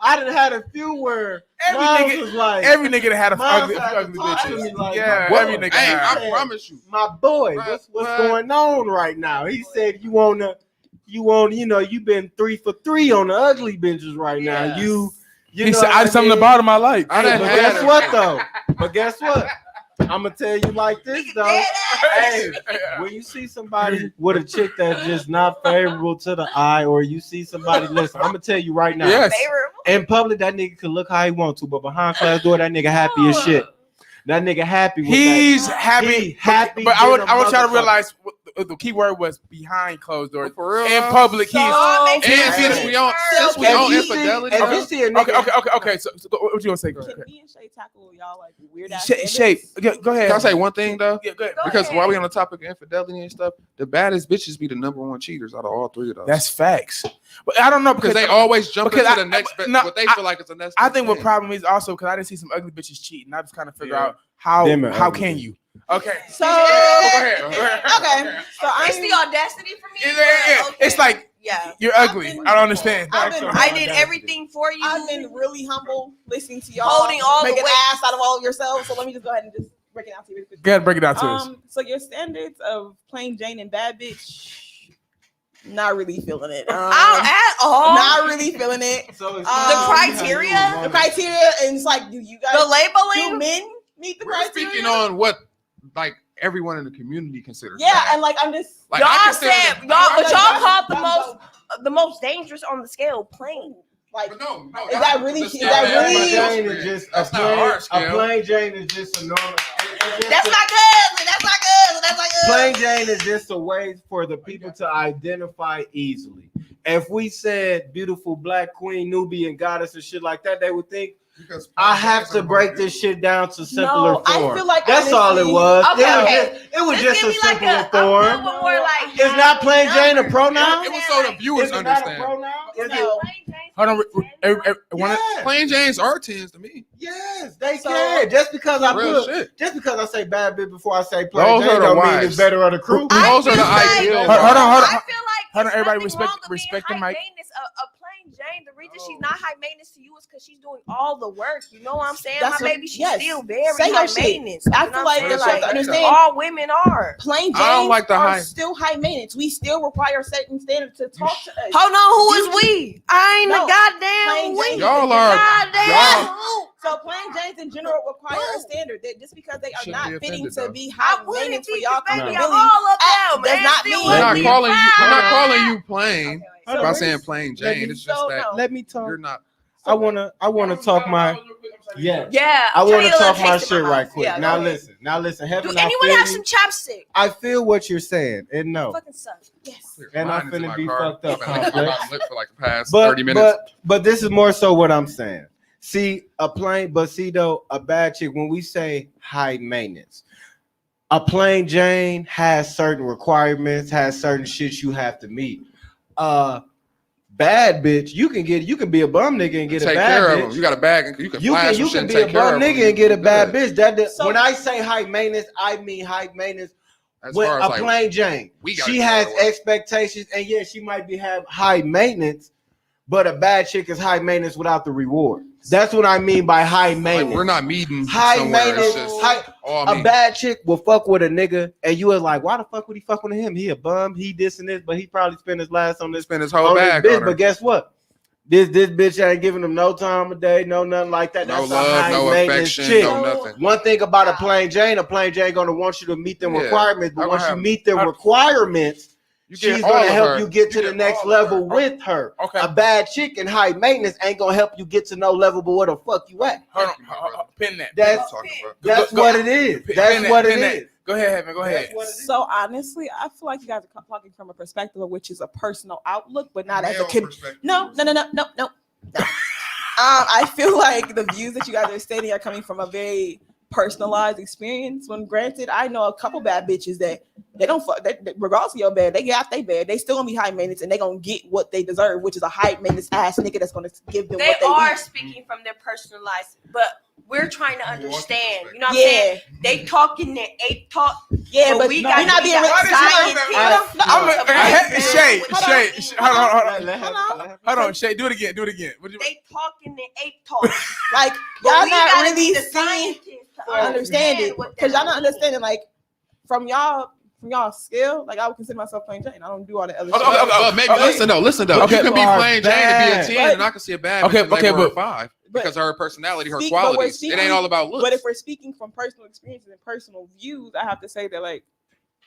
S1: I done had a few where
S4: every nigga that had a ugly bitches.
S1: Like,
S4: yeah, every nigga.
S2: Hey, I promise you,
S1: my boy, what's going on right now? He said you you've been 3 for 3 on the ugly bitches right now.
S4: He said I did something about him I like.
S1: But guess what? I'm gonna tell you like this though. Hey, when you see somebody with a chick that's just not favorable to the eye, or you see somebody, listen, I'm gonna tell you right now.
S4: Yes.
S1: In public, that nigga can look how he want to, but behind closed door, that nigga happy as shit. That nigga happy.
S4: He's happy. But I want y'all to realize the key word was behind closed doors.
S2: For real.
S4: In public,
S2: since we on infidelity.
S4: Okay. So what you gonna say?
S5: Can me and Shay tackle y'all like weird ass
S4: Shay, go ahead.
S2: Can I say one thing though?
S4: Yeah, go ahead.
S2: Because while we on the topic of infidelity and stuff, the baddest bitches be the #1 cheaters out of all 3 of those.
S4: That's facts. But I don't know
S2: because they always jump into the next. What they feel like it's the next.
S4: I think what problem is also because I didn't see some ugly bitches cheating. I just kind of figure out how can you? Okay.
S5: So
S4: go ahead.
S5: Okay. So
S3: it's the audacity for me.
S4: Okay. It's like you're ugly. I don't understand.
S3: I did everything for you.
S5: I've been really humble listening to y'all
S3: holding all
S5: make
S3: the
S5: an ass out of all of yourselves. So let me just go ahead and just break it down to you.
S4: Go ahead, break it down to us.
S5: So your standards of Plain Jane and bad bitch. Not really feeling it.
S3: At all.
S5: Not really feeling it.
S3: So the criteria,
S5: and it's like, do you guys
S3: the labeling?
S5: Do men meet the criteria?
S2: Speaking on what like everyone in the community considers.
S5: Yeah,
S2: bad.
S5: and like I'm just
S3: like, y'all said y'all called the most dangerous on the scale plain.
S5: Like,
S2: no,
S5: is that really?
S1: Jane is just a plain Jane is just a normal.
S3: That's not good.
S1: Plain Jane is just a way for the people to identify easily. If we said beautiful black queen, Nubian goddess, and shit like that, they would think I have to break this shit down to simpler form.
S5: I feel like
S1: that's all it was.
S3: Okay.
S1: It was just a simpler form.
S3: Like,
S1: it's not Plain Jane a pronoun.
S2: It was so the viewers understand.
S4: Hold on,
S2: Plain Jane's are 10s to me.
S1: Yes, they can. Just because I say bad bitch before I say Plain
S2: Jane
S1: don't mean it's better of the crew.
S2: Those are the ideal.
S4: Hold on.
S3: I feel like
S4: everybody respect the mic.
S3: A Plain Jane, the reason she's not high maintenance to you is because she's doing all the work. You know what I'm saying? My baby, she's still very high maintenance.
S5: I feel like understand
S3: all women are.
S5: Plain
S2: Janes
S5: are still high maintenance. We still require certain standards to talk to us.
S3: Hold on, who is we? I ain't a goddamn we.
S2: Y'all are.
S5: So plain Janes in general require a standard that just because they are
S4: Shouldn't
S5: not
S4: be
S5: fitting
S4: offended,
S5: to
S4: though.
S5: be high maintenance for y'all
S3: baby,
S5: compatibility.
S3: I'm all of them.
S5: Does
S3: and
S5: not
S3: still
S5: mean-
S2: We're not
S3: ugly
S2: calling
S3: and
S2: you. We're not
S3: proud.
S2: calling you plain
S3: Okay,
S2: by
S3: wait.
S2: saying plain Jane. It's just
S5: So,
S2: that
S5: no.
S1: Let me talk.
S2: you're not.
S1: I wanna talk my
S3: Yeah,
S1: I want
S3: tell
S1: to
S3: you a
S1: talk
S3: little
S1: my
S3: taste in
S1: shit
S3: my
S1: right
S3: mouth.
S1: quick.
S3: Yeah,
S1: Now
S3: go ahead.
S1: listen.
S3: Do
S1: Heaven, I
S3: anyone
S1: feel
S3: have
S1: you.
S3: some chapstick?
S1: I feel what you're saying, and no,
S3: Fucking sucks.
S5: Yes.
S1: and
S2: Mine
S1: I'm
S2: is in
S1: finna
S2: my
S1: be
S2: car.
S1: fucked up.
S2: I've been licking my
S1: Complex.
S2: bottom lip for like the past 30 minutes.
S1: But this is more so what I'm saying. See, though, a bad chick, when we say high maintenance, a plain Jane has certain requirements, has certain shit you have to meet. Bad bitch, you can be a bum nigga and get
S2: Take
S1: a bad
S2: care
S1: bitch.
S2: of them. You got a bag and you can flash
S1: You
S2: some shit
S1: can
S2: and
S1: be
S2: take
S1: a
S2: care
S1: bum
S2: of them.
S1: nigga and get a bad
S2: Good.
S1: bitch.
S5: So-
S1: When I say high maintenance, I mean high maintenance.
S2: As
S1: With
S2: far
S1: a
S2: as like,
S1: plain Jane,
S2: we gotta
S1: she
S2: do
S1: has
S2: all the work.
S1: expectations, and yeah, she might have high maintenance, but a bad chick is high maintenance without the reward. That's what I mean by high maintenance.
S2: like we're not meeting
S1: high
S2: somewhere.
S1: maintenance.
S2: It's just all
S1: A
S2: me.
S1: bad chick will fuck with a nigga, and you was like, why the fuck would he fuck with him? He a bum. He this and this, but he probably spent his last on this.
S2: Spend his whole
S1: on
S2: bag
S1: this bitch.
S2: on her.
S1: But guess what? This bitch ain't giving him no time of day, no nothing like that.
S2: No
S1: That's
S2: love,
S1: a high
S2: no
S1: maintenance
S2: affection,
S1: chick.
S2: no nothing.
S1: One thing about a plain Jane gonna want you to meet them
S2: Yeah.
S1: requirements, but
S2: I
S1: once you
S2: have-
S1: meet them requirements,
S2: You get
S1: she's
S2: all
S1: gonna
S2: of
S1: help
S2: her.
S1: you get to
S2: You
S1: the
S2: get
S1: next
S2: all of
S1: level
S2: her.
S1: with her.
S4: Okay.
S1: A bad chick in high maintenance ain't gonna help you get to no level, but where the fuck you at?
S4: Hold
S2: Thank you, my
S4: on.
S2: brother.
S4: Pin that.
S1: That's
S2: Talking about.
S1: that's
S4: Go-
S1: what it is.
S4: Pin
S1: That's
S4: that,
S1: what it
S4: pin that.
S1: is.
S4: Go ahead, Heaven. Go ahead.
S1: That's what it is.
S5: So honestly, I feel like you guys are talking from a perspective of which is a personal outlook, but not as a
S2: Male
S5: kid.
S2: perspective.
S5: No. I feel like the views that you guys are stating are coming from a very personalized experience. When granted, I know a couple bad bitches that they don't fuck. Regardless of your bed, they get out their bed. They still gonna be high maintenance, and they gonna get what they deserve, which is a high maintenance ass nigga that's gonna give them
S3: They
S5: what they
S3: are
S5: need.
S3: speaking from their personal lives, but we're trying to understand. You know what I'm
S5: Yeah,
S3: saying? They talking their ape talk.
S5: yeah,
S3: but
S5: but
S3: we
S5: you're
S3: got
S5: not being
S3: we got
S5: scientific.
S3: scientists.
S4: Shay, hold on,
S5: Hold
S4: Shay, do it again. What you-
S3: They talking their ape talk.
S5: Like
S3: But
S5: y'all
S3: we
S5: not
S3: gotta
S5: really
S3: be the
S5: seeing,
S3: scientists to
S5: understand it,
S3: what
S5: because
S3: that
S5: y'all not
S3: means.
S5: understanding. Like from y'all skill, like I would consider myself plain Jane. I don't do all the other
S4: Okay,
S5: shit.
S2: But maybe
S4: Okay.
S2: listen though.
S4: Okay.
S2: You can be
S1: You are
S2: plain Jane
S1: bad.
S2: to be a 10, and I can see a bad
S4: Okay,
S2: bitch and label her a 5
S5: but
S2: because of her personality, her
S5: speak- but we're
S2: qualities. It
S5: speaking-
S2: ain't all about looks.
S5: But if we're speaking from personal experiences and personal views, I have to say that like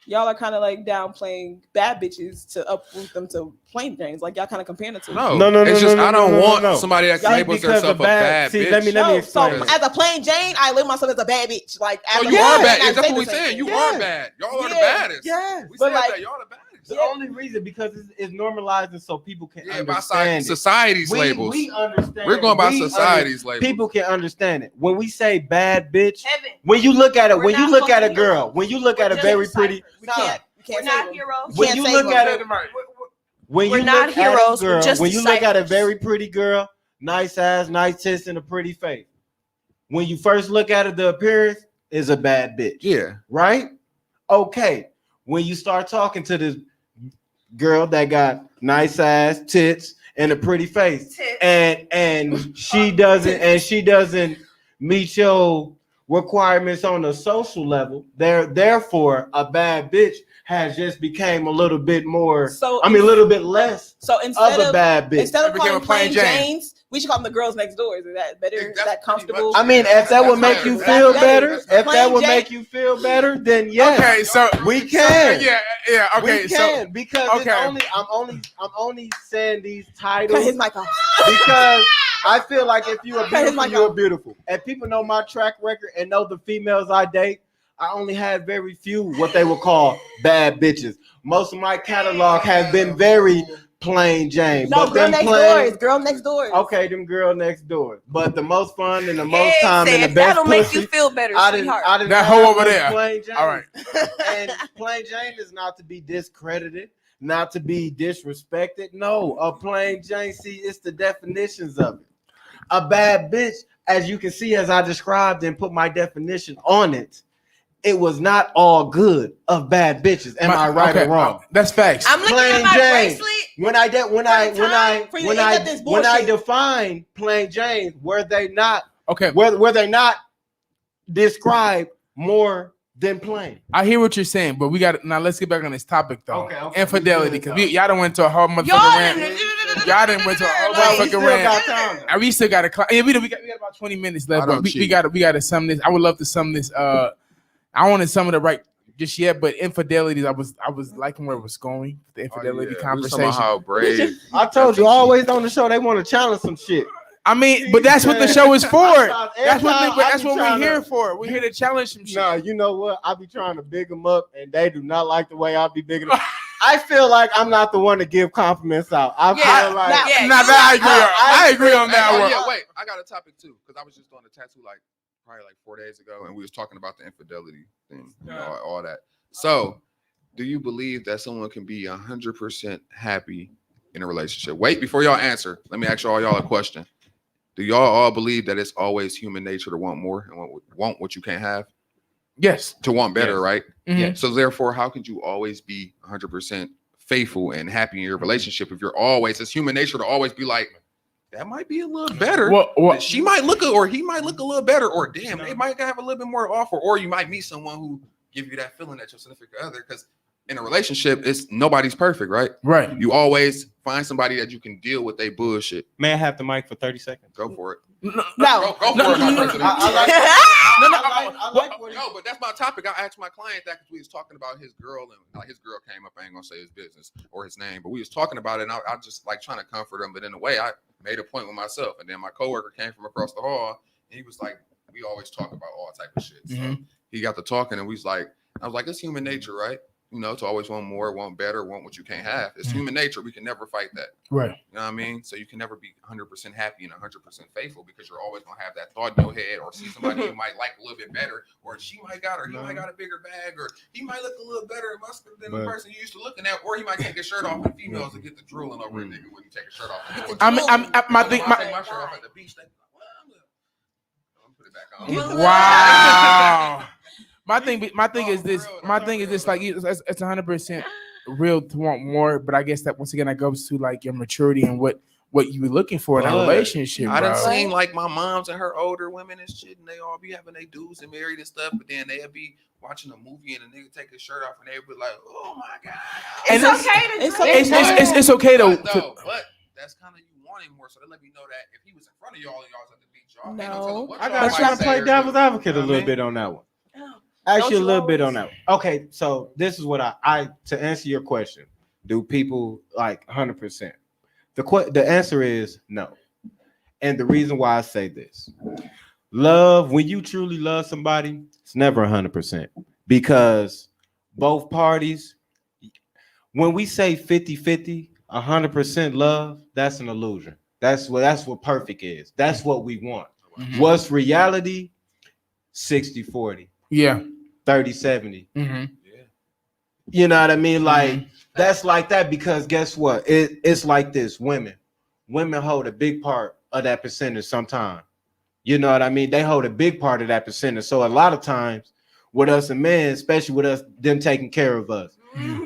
S5: y'all are kind of like downplaying bad bitches to uproot them to plain Janes. Like y'all kind of comparing the two.
S2: No,
S1: No,
S2: it's just I don't want
S1: no.
S2: somebody that
S5: Y'all-
S2: labels
S1: because
S2: themselves
S1: a
S2: a
S1: bad-
S2: bad
S1: see,
S2: bitch.
S1: let me
S5: So
S1: explain this.
S5: as a plain Jane, I live myself as a bad bitch. Like as
S2: So
S5: a
S2: you
S5: plain
S2: are
S5: Jane,
S2: bad.
S5: I
S2: That's
S5: say
S2: what we
S5: the same
S2: saying. You
S5: thing.
S2: are bad. Y'all are the
S5: Yeah.
S2: baddest.
S1: Yes.
S2: We
S5: But
S2: said
S5: like-
S2: that. Y'all the baddest.
S1: The only reason because it's normalizing so people can
S2: Yeah, by
S1: understand it.
S2: society's labels.
S1: We understand.
S2: We're going by
S1: We
S2: society's labels.
S1: People can understand it. When we say bad bitch,
S3: Heaven.
S1: when you look at it,
S3: We're
S1: when you
S3: not
S1: look at a
S3: fucking
S1: girl,
S3: heroes.
S1: when you look at a
S3: We're
S1: very
S3: just
S1: pretty,
S3: ciphers.
S5: We
S1: no,
S5: can't
S3: We're
S5: save
S3: not
S5: them.
S3: heroes.
S1: when
S5: Can't
S1: you
S5: save
S1: look
S5: them.
S1: at it, when
S3: We're
S1: you
S3: not
S1: look at a
S3: heroes, we're
S1: girl,
S3: just
S1: when you look at a
S3: disciples.
S1: very pretty girl, nice ass, nice tits, and a pretty face, when you first look at it, the appearance is a bad bitch.
S2: Yeah.
S1: Right? Okay. When you start talking to this girl that got nice ass, tits, and a pretty face,
S3: Tits.
S1: and she doesn't meet your requirements on a social level, therefore a bad bitch has just became a little bit more,
S5: So
S1: a little bit less
S5: So
S1: of
S5: instead
S1: a
S5: of
S1: bad bitch.
S5: instead of
S4: It became
S5: calling
S4: a plain
S5: plain
S4: Jane.
S5: Janes, we should call them the girls next door. Is that better? Is
S2: That's
S5: that comfortable?
S2: pretty
S1: I mean, if that would make you
S5: That's
S1: feel
S5: better.
S1: better, if that
S5: Plain
S1: would
S5: Jane.
S1: make you feel better, then yes,
S4: Okay, so
S1: we can.
S4: yeah. Okay,
S1: we
S4: so
S1: can because it's
S4: okay.
S1: I'm only saying these
S5: Cut his
S1: titles
S5: mic off.
S1: because I feel like if you are
S5: Cut his
S1: beautiful,
S5: mic
S1: you're
S5: off.
S1: beautiful. And people know my track record and know the females I date. I only had very few what they would call bad bitches. Most of my catalog has been very plain Jane.
S5: No,
S1: but
S5: girl
S1: them
S5: next
S1: plain,
S5: door. Girl next door.
S1: okay, them girl next door. But the most fun and the most
S3: Ed
S1: time and
S3: said,
S1: the best
S3: that'll make
S1: pussy,
S3: you feel better,
S1: I didn't
S3: sweetheart.
S4: That
S1: have
S4: hoe over
S1: was
S4: there.
S1: Plain Jane.
S4: All right.
S1: And plain Jane is not to be discredited, not to be disrespected. No, a plain Jane, see, it's the definitions of it. A bad bitch, as you can see, as I described and put my definition on it, it was not all good of bad bitches. Am I right or wrong?
S4: That's facts.
S3: I'm looking
S1: Plain
S3: at my
S1: Jane.
S3: bracelet.
S1: When I define plain Jane, were they not described more than plain?
S4: I hear what you're saying, but we got now. Let's get back on this topic though.
S1: Okay,
S4: Infidelity, because y'all done went to a whole motherfucking
S3: Y'all
S4: rant.
S3: didn't-
S4: Y'all didn't went to a whole motherfucking rant. And we still got to. Yeah, we got about 20 minutes left, but we got to sum this. I would love to sum this. I don't want to sum it up right just yet, but infidelities. I was liking where it was going. The infidelity conversation.
S2: How brave.
S1: I told you always on the show they want to challenge some shit.
S4: I mean, but that's what the show is for. That's what we're here for. We're here to challenge some shit.
S1: No, you know what? I be trying to big them up, and they do not like the way I be bigging them. I feel like I'm not the one to give compliments out. I agree on that one.
S2: Yeah, wait, I got a topic too because I was just doing a tattoo probably 4 days ago, and we was talking about the infidelity thing, all that. So, do you believe that someone can be 100% happy in a relationship? Wait, before y'all answer, let me ask y'all a question. Do y'all all believe that it's always human nature to want more and want what you can't have?
S4: Yes.
S2: To want better, right?
S4: Mm-hmm. Yes.
S2: So therefore, how could you always be 100% faithful and happy in your relationship if you're always, it's human nature to always be like, that might be a little better. Well, she might look, or he might look a little better, or damn, they might have a little bit more to offer, or you might meet someone who give you that feeling that your significant other, because in a relationship, it's nobody's perfect, right?
S4: Right.
S2: You always find somebody that you can deal with their bullshit.
S1: May I have the mic for 30 seconds?
S2: Go for it.
S5: No.
S2: Go for it, my president. No, but that's my topic. I asked my client that because we was talking about his girl, and like his girl came up. I ain't gonna say his business or his name, but we was talking about it, and I just like trying to comfort him. But in a way, I made a point with myself, and then my coworker came from across the hall, and he was like, "We always talk about all type of shit." So he got to talking, and I was like, "It's human nature, right? You know, to always want more, want better, want what you can't have. It's human nature. We can never fight that.
S4: Right.
S2: You know what I mean? So you can never be 100% happy and 100% faithful because you're always going to have that thought in your head or see somebody you might like a little bit better, or she might got her, he might got a bigger bag, or he might look a little better and muscular than the person you used to looking at, or he might take his shirt off and females to get the drooling over a nigga when you take his shirt off.
S4: My thing,
S2: my shirt off at the beach. I'm put it back on.
S4: Wow. My thing is this. Like it's 100% real to want more, but I guess that once again that goes to like your maturity and what you were looking for in a relationship.
S2: I done seen like my moms and her older women and shit, and they all be having their dudes and married and stuff, but then they'll be watching a movie and a nigga take his shirt off and they'll be like, "Oh my god!"
S3: It's
S4: okay to.
S2: But that's kind of you wanting more, so they let me know that if he was in front of y'all and y'all was at the beach, y'all.
S5: No,
S1: I gotta try to play devil's advocate a little bit on that one. Actually, a little bit on that one. Okay, so this is what I to answer your question. Do people like 100%? The answer is no. And the reason why I say this, love, when you truly love somebody, it's never 100% because both parties, when we say 50-50, 100% love, that's an illusion. That's what perfect is. That's what we want. Mm-hmm. What's reality? 60-40.
S4: Yeah.
S1: 30-70.
S4: Mm-hmm.
S2: Yeah.
S1: You know what I mean? Like that's like that because guess what? It's like this. Women hold a big part of that percentage sometimes. You know what I mean? They hold a big part of that percentage. So a lot of times with us and men, especially with us, them taking care of us,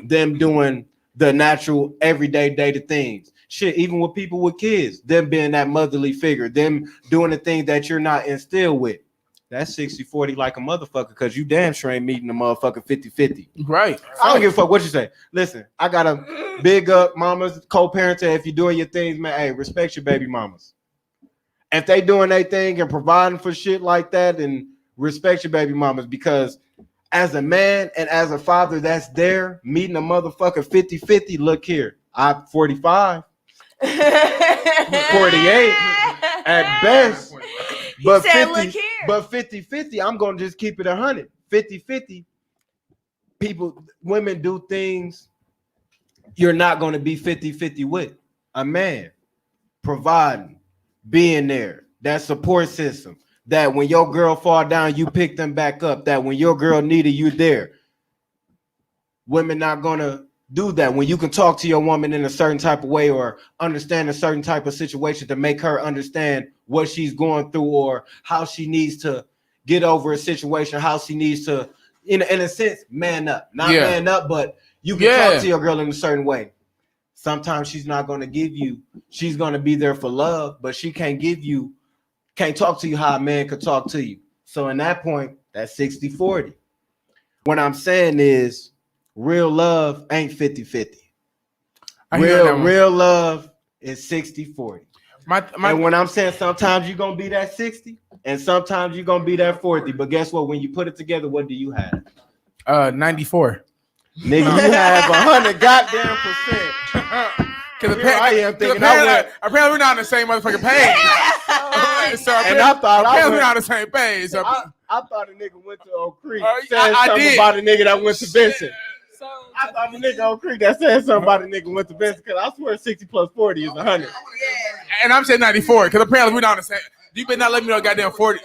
S1: them doing the natural everyday data things. Shit, even with people with kids, them being that motherly figure, them doing the things that you're not instilled with. That's 60-40 like a motherfucker because you damn sure ain't meeting a motherfucker 50-50.
S4: Right.
S1: I don't give a fuck what you say. Listen, I got to big up mamas, co-parenting. If you're doing your things, man, hey, respect your baby mamas. If they doing their thing and providing for shit like that, then respect your baby mamas because as a man and as a father that's there, meeting a motherfucker 50-50, look here, I'm 45, 48 at best. But 50-50, I'm going to just keep it 100. 50-50, women do things you're not going to be 50-50 with. A man providing, being there, that support system, that when your girl fall down, you pick them back up, that when your girl needed you there. Women not going to do that when you can talk to your woman in a certain type of way or understand a certain type of situation to make her understand what she's going through or how she needs to get over a situation, how she needs to, in a sense, man up. Not man up, but you can talk to your girl in a certain way. Sometimes she's not going to give you, she's going to be there for love, but she can't talk to you how a man could talk to you. So in that point, that's 60-40. What I'm saying is, real love ain't 50-50. Real love is 60-40.
S4: And
S1: when I'm saying sometimes you're gonna be that 60 and sometimes you're gonna be that 40, but guess what? When you put it together, what do you have?
S4: 94.
S1: Nigga, you have 100 goddamn percent.
S4: Because
S1: apparently
S4: we're not on the same motherfucking page. So
S1: and I thought
S4: we're not on the same page. So
S1: I thought a nigga went to Oak Creek.
S4: I
S1: something
S4: did.
S1: about a nigga that went to Benson. I thought the nigga Oak Creek that said something about a nigga went to Benson because I swear 60 plus 40 is 100.
S4: And I'm saying 94 because apparently we're not on the same. You better not let me know goddamn 40.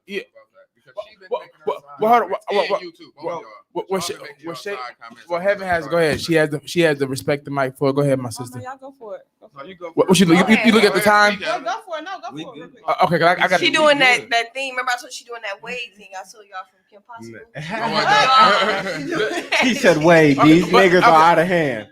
S4: Yeah. Well, Heaven has. Go ahead. She has to respect the mic for. Go ahead, my sister.
S5: Y'all go for it.
S4: What you look at the time?
S5: Go for it. No, go for it.
S4: Okay, I got.
S3: She doing that thing. Remember, I told she doing that wave thing. I told y'all from Kim Possible.
S1: He said, "Wait, these niggas are out of hand."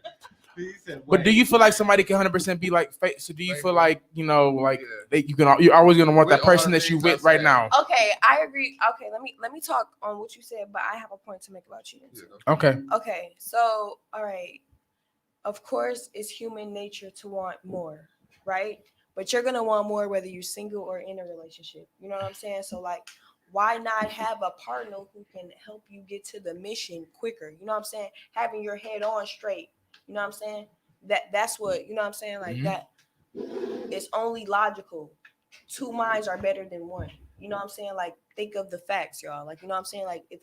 S4: But do you feel like somebody can 100% be like fake? So do you feel like you're always gonna want that person that you with right now?
S3: Okay, I agree. Okay, let me talk on what you said, but I have a point to make about cheating too.
S4: Okay,
S3: so all right, of course it's human nature to want more, right? But you're gonna want more whether you're single or in a relationship. You know what I'm saying? So like, why not have a partner who can help you get to the mission quicker? You know what I'm saying? Having your head on straight. You know what I'm saying? That's what, you know what I'm saying? Like that it's only logical. Two minds are better than one. You know what I'm saying? Like, think of the facts, y'all. Like, you know what I'm saying? Like, if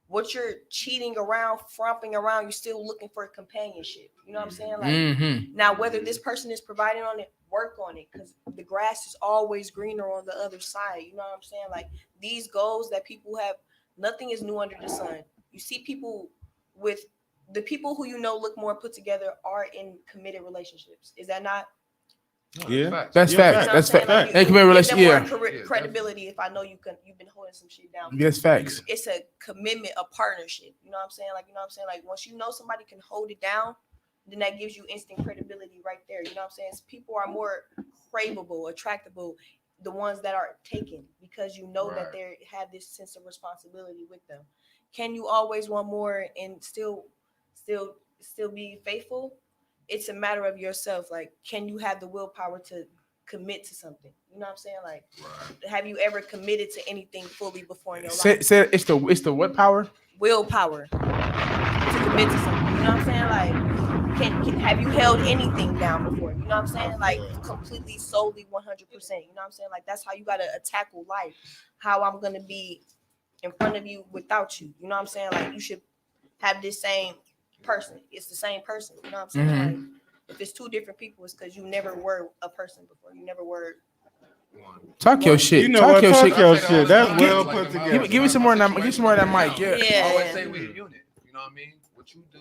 S3: what you're cheating around, fromping around, you're still looking for companionship. You know what I'm saying? Like, now whether this person is providing on it, work on it, because the grass is always greener on the other side. You know what I'm saying? Like, these goals that people have, nothing is new under the sun. You see people with the people who you know look more put together are in committed relationships. Is that not?
S1: Yeah,
S4: that's facts. That's facts.
S3: Like,
S4: They committed relationship.
S3: Credibility. If I know you've been holding some shit down.
S4: Yes, facts.
S3: It's a commitment, a partnership. You know what I'm saying? Like, you know what I'm saying? Like, once you know somebody can hold it down, then that gives you instant credibility right there. You know what I'm saying? People are more craveable, attractable, the ones that are taken, because you know that they have this sense of responsibility with them. Can you always want more and still be faithful? It's a matter of yourself. Like, can you have the willpower to commit to something? You know what I'm saying? Like, have you ever committed to anything fully before in your life?
S4: Say it's the what power?
S3: Willpower to commit to something. You know what I'm saying? Like, can have you held anything down before? You know what I'm saying? Like, completely, solely, 100%. You know what I'm saying? Like, that's how you gotta tackle life. How I'm gonna be in front of you without you. You know what I'm saying? Like, you should have this same person. It's the same person. You know what I'm saying? Like, if it's two different people, it's because you never were a person before. You never were.
S4: Talk your shit.
S1: You know
S4: Talk
S1: what?
S4: your
S1: Talk
S4: shit.
S1: your shit. That's well put together.
S4: Give me some more of that. Give me some more of that mic.
S3: Yeah.
S2: I always say we're a unit. You know what I mean? What you do,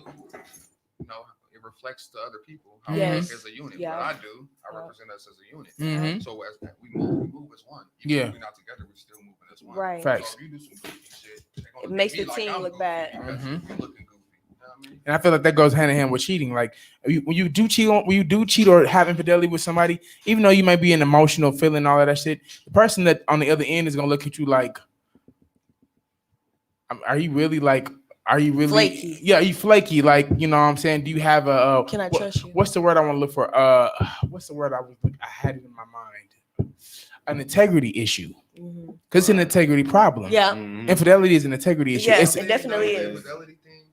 S2: you know, it reflects to other people how we look as a unit.
S3: Yeah.
S2: What I do, I represent us as a unit. So as we move as one. Even if we're not together, we're still moving as one.
S3: Right.
S4: Facts.
S2: So if you do some goofy shit,
S3: It makes the team look bad.
S2: You're looking goofy. You know what I mean?
S4: And I feel like that goes hand in hand with cheating. Like, when you do cheat or have infidelity with somebody, even though you might be an emotional feeling, all of that shit, the person that on the other end is gonna look at you like, are you really
S3: Flaky?
S4: Yeah, are you flaky? Like, you know what I'm saying? Do you have a
S3: Can I trust you?
S4: What's the word I want to look for? What's the word I had it in my mind? An integrity issue. Because it's an integrity problem.
S3: Yeah.
S4: Infidelity is an integrity issue.
S3: Yes, it definitely is.
S2: Infidelity thing,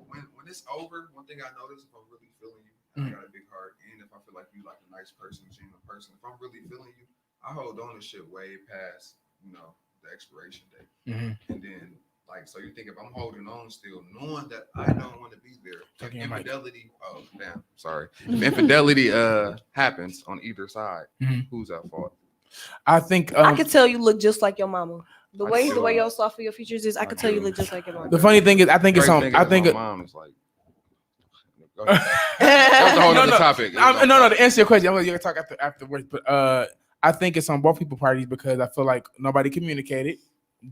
S2: when it's over, one thing I notice, if I'm really feeling you, I got a big heart, and if I feel like you like a nice person, genuine person, if I'm really feeling you, I hold on to shit way past, you know, the expiration date. And then, like, so you think if I'm holding on still, knowing that I don't want to be there, if infidelity, if infidelity happens on either side, who's at fault?
S4: I think
S3: I could tell you look just like your mama. The way your soft for your features is, I could tell you look just like your mama.
S4: the funny thing is, I think it's on. I think
S2: my mom is like. That's a whole other topic.
S4: No. To answer your question, I'm gonna talk afterwards. But I think it's on both people parties because I feel like nobody communicated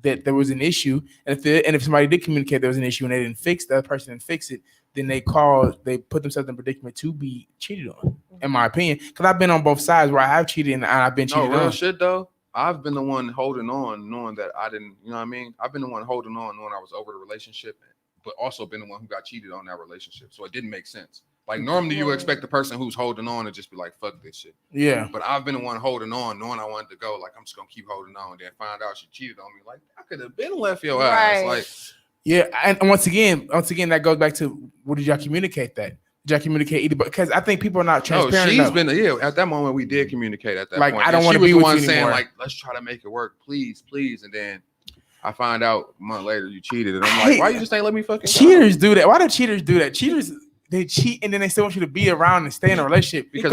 S4: that there was an issue, and if somebody did communicate there was an issue and they didn't fix the other person didn't fix it, then they put themselves in a predicament to be cheated on. In my opinion, because I've been on both sides where I have cheated and I've been cheated on.
S2: Shit though. I've been the one holding on, knowing that I didn't. You know what I mean? I've been the one holding on, knowing I was over the relationship, but also been the one who got cheated on that relationship. So it didn't make sense. Like normally you expect the person who's holding on to just be like, fuck this shit.
S4: Yeah.
S2: But I've been the one holding on, knowing I wanted to go. Like I'm just gonna keep holding on. Then find out she cheated on me. Like I could have been left your ass. Like
S4: yeah, and once again, that goes back to what did y'all communicate that? Did y'all communicate either? Because I think people are not transparent.
S2: No, she's been at that moment we did communicate at that
S4: like,
S2: point.
S4: I don't want to be
S2: the
S4: with
S2: one
S4: you
S2: saying
S4: anymore.
S2: like, let's try to make it work, please. And then I find out a month later you cheated, and I'm like, why you just ain't let me fucking
S4: cheaters do that? Why do cheaters do that? Cheaters, they cheat and then they still want you to be around and stay in a relationship
S2: because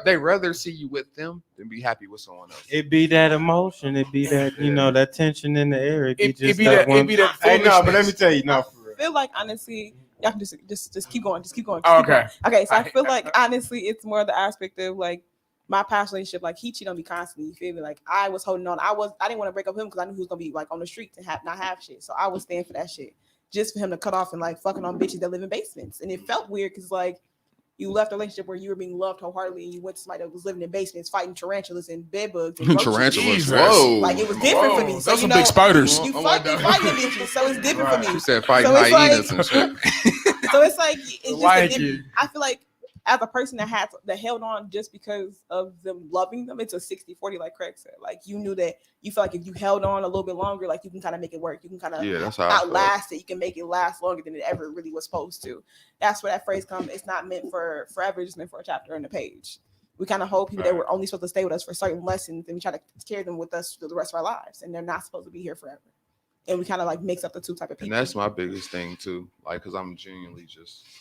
S2: they rather see you with them than be happy with someone else.
S1: It be that emotion, it be that that tension in the air. It be
S4: that
S1: hey, no, but let me tell you, no, for real.
S5: I feel like honestly, y'all can just keep going,
S4: Okay.
S5: Okay, so I feel like honestly, it's more the aspect of like my past relationship. Like he cheated on me constantly. You feel me? Like I was holding on. I didn't want to break up with him because I knew he was gonna be like on the streets and not have shit. So I was staying for that shit just for him to cut off and like fucking on bitches that live in basements. And it felt weird because like you left a relationship where you were being loved wholeheartedly and you went to somebody that was living in basements fighting tarantulas and bedbugs. And
S2: tarantulas, whoa!
S5: Like it was different for me. So
S4: those some big spiders.
S5: You fighting bitches, so it's different for me.
S2: You said fighting hyenas and shit.
S5: So it's like it's just I feel like as a person that held on just because of them loving them, it's a 60-40, like Craig said. Like you knew that you feel like if you held on a little bit longer, like you can kind of make it work. You can kind of outlast it. You can make it last longer than it ever really was supposed to. That's where that phrase comes. It's not meant for forever, it's meant for a chapter on the page. We kind of hold people that were only supposed to stay with us for certain lessons, and we try to carry them with us through the rest of our lives, and they're not supposed to be here forever. And we kind of like mix up the two type of people.
S2: And that's my biggest thing too. Like, cause I'm genuinely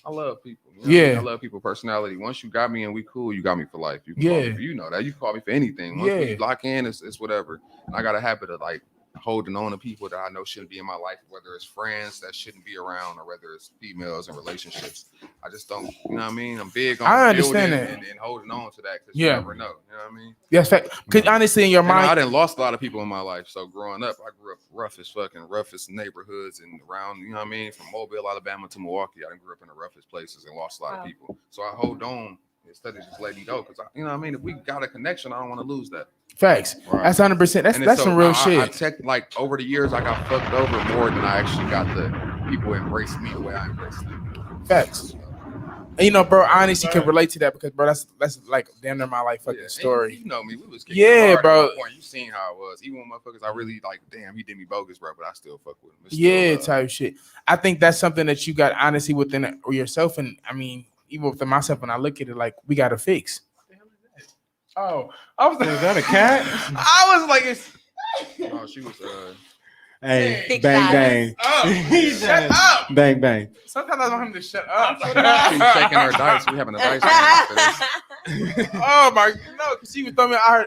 S2: I love people. I love people personality. Once you got me and we cool, you got me for life. You can call me, you know that. You can call me for anything. Once we lock in, it's whatever. And I got a habit of like holding on to people that I know shouldn't be in my life, whether it's friends that shouldn't be around or whether it's females in relationships. I just don't, you know what I mean? I'm big on building and holding on to that because you never know. You know what I mean?
S4: Yes, because honestly, in your mind,
S2: I done lost a lot of people in my life. So growing up, I grew up roughest neighborhoods and around, you know what I mean? From Mobile, Alabama to Milwaukee, I grew up in the roughest places and lost a lot of people. So I hold on instead of just letting go because, you know what I mean? If we got a connection, I don't want to lose that.
S4: Facts. Right. That's 100%. That's some real shit.
S2: I checked, like, over the years, I got fucked over more than I actually got the people embrace me the way I embrace them.
S4: Facts. And, you know, bro, I honestly can relate to that because, bro, that's like damn near my life fucking story.
S2: You know me, we was hard
S4: bro.
S2: At one point. You seen how it was. Even when motherfuckers, I really like, damn, he did me bogus, bro, but I still fuck with him.
S4: Type shit. I think that's something that you got honestly within yourself, and I mean, even within myself, when I look at it, like we got to fix. Oh, is
S1: that a cat?
S4: I was like, it's.
S2: No, she was.
S1: Hey, bang, bang.
S4: Shut up.
S1: Bang, bang.
S4: Sometimes I want him to shut up.
S2: She's shaking her dice. We having a dice game after this.
S4: Oh my, no, because she was throwing me out.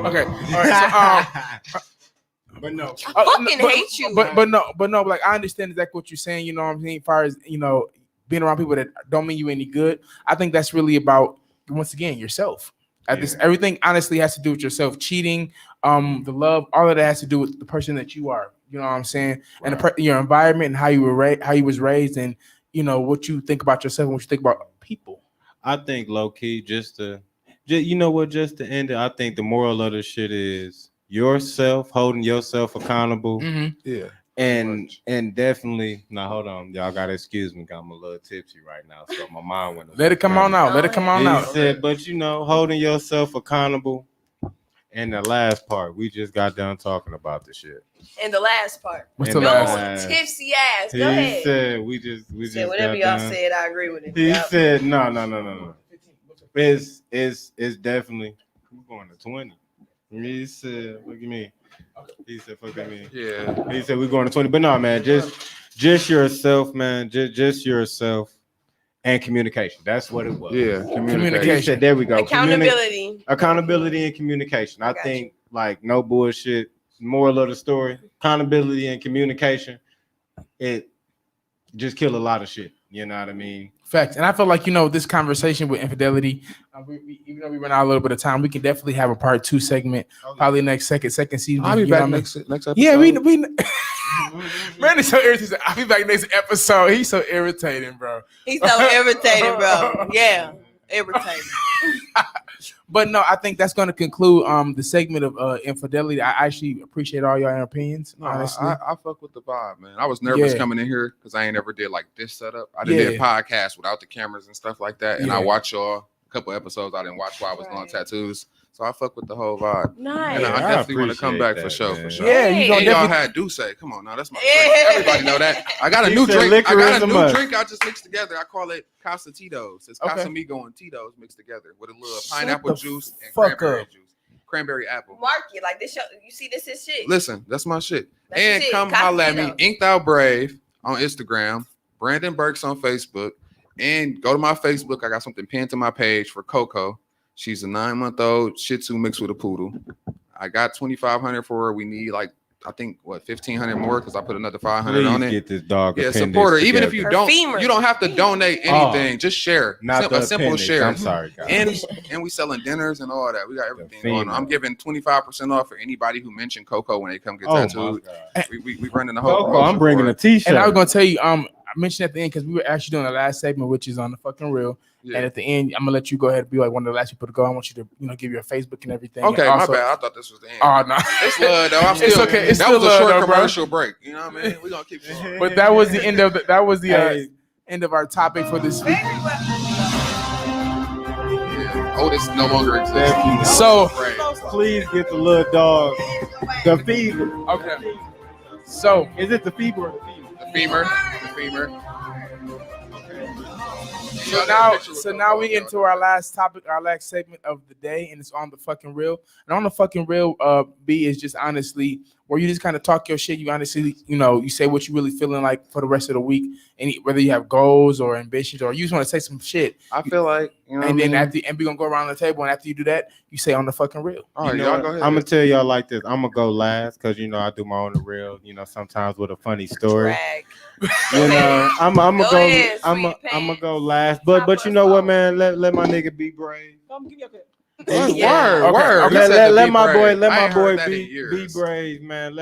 S4: Okay. All right. So,
S1: but no,
S3: I fucking hate you.
S4: But no, like I understand exactly what you're saying. You know what I'm saying? As far as being around people that don't mean you any good. I think that's really about, once again, yourself. Everything honestly has to do with yourself. Cheating, the love, all of that has to do with the person that you are. You know what I'm saying? Right. And your environment and how you was raised, and what you think about yourself and what you think about people.
S1: I think low key, just to end it, I think the moral of the shit is yourself, holding yourself accountable.
S4: Mm-hmm.
S1: Yeah. And definitely, now hold on, y'all gotta excuse me, I'm a little tipsy right now, so my mind went.
S4: Let it come on out. Let it come on out.
S1: Said, but holding yourself accountable. And the last part, we just got done talking about the shit.
S3: And the last part,
S4: what's the last?
S3: Tipsy ass. Go ahead.
S1: He said we just
S3: whatever y'all said. I agree with it.
S1: He said no. It's definitely we're going to 20. He said, "Look at me." He said, "Fuck at me."
S2: Yeah.
S1: He said, "We're going to 20." But no, man, just yourself, man. Just yourself and communication. That's what it was.
S2: Yeah,
S4: communication.
S1: He said, there we go.
S3: Accountability
S1: And communication. I think like no bullshit. Moral of the story: accountability and communication. It just kill a lot of shit. You know what I mean?
S4: Facts. And I feel like, this conversation with infidelity, even though we ran out a little bit of time, we can definitely have a part 2 segment, probably next second season.
S2: I'll be back next episode.
S4: Yeah, we man, is so irritating. I'll be back next episode. He's so irritating, bro.
S3: He's so irritating, bro. Yeah. Irritating.
S4: But no, I think that's going to conclude the segment of infidelity. I actually appreciate all your opinions.
S2: No,
S4: honestly,
S2: I fuck with the vibe, man. I was nervous coming in here because I ain't ever did like this setup. I did podcasts without the cameras and stuff like that, and I watch y'all a couple episodes I didn't watch while I was doing tattoos. So I fuck with the whole vibe.
S3: Nice.
S2: And I definitely want to come back for sure.
S4: Yeah, you gonna
S2: y'all had Douce. Come on now, that's my drink. Everybody know that. I got a new drink. I got a new drink I just mixed together. I call it Casa Tito's. It's Casamigo and Tito's mixed together with a little pineapple juice and cranberry juice. Cranberry apple.
S3: Market like this. You see, this is shit.
S2: Listen, that's my shit.
S3: That's
S2: and
S3: shit.
S2: Come holla at me. Inked Out Brave on Instagram. Brandon Burks on Facebook. And go to my Facebook. I got something pinned to my page for Coco. She's a 9-month-old Shih Tzu mixed with a poodle. I got $2,500 for her. We need like, I think, what, $1,500 more because I put another $500 on it.
S1: Get this dog.
S2: Yeah, support her. Even if you don't, you don't have to donate anything. Just share.
S1: Not
S2: a simple share.
S1: I'm sorry, guys.
S2: And we selling dinners and all that. We got everything going on. I'm giving 25% off for anybody who mentioned Coco when they come get tattooed. We running the whole.
S1: Coco, I'm bringing a T-shirt.
S4: And I was gonna tell you, I mentioned at the end because we were actually doing the last segment, which is on the fucking real. Yeah. And at the end, I'm gonna let you go ahead and be like one of the last people to go. I want you to, give your Facebook and everything.
S2: Okay,
S4: and also,
S2: my bad. I thought this was the end.
S4: Oh no,
S2: it's love though.
S4: It's okay. It's
S2: that
S4: still
S2: was a short
S4: though,
S2: commercial break. You know what I mean? We're gonna keep going.
S4: But that was the end of end of our topic for this week.
S2: Otis no longer exists.
S4: So
S1: please get the little dog, the fever.
S4: Okay. So
S1: is it the fever or the femur?
S2: The femur.
S4: So now we get into our last topic, our last segment of the day, and it's on the fucking real. And on the fucking real, B is just honestly where you just kind of talk your shit. You honestly, you say what you really feeling like for the rest of the week, and whether you have goals or ambitions or you just want to say some shit.
S2: I feel like,
S4: and then we're gonna go around the table, and after you do that, you say on the fucking real.
S2: All right, y'all go ahead.
S1: I'm gonna tell y'all like this. I'm gonna go last because I do my own the real. Sometimes with a funny story. I'm gonna go last. But you know what, man? Let my nigga be brave. Word. Let my boy be brave, man.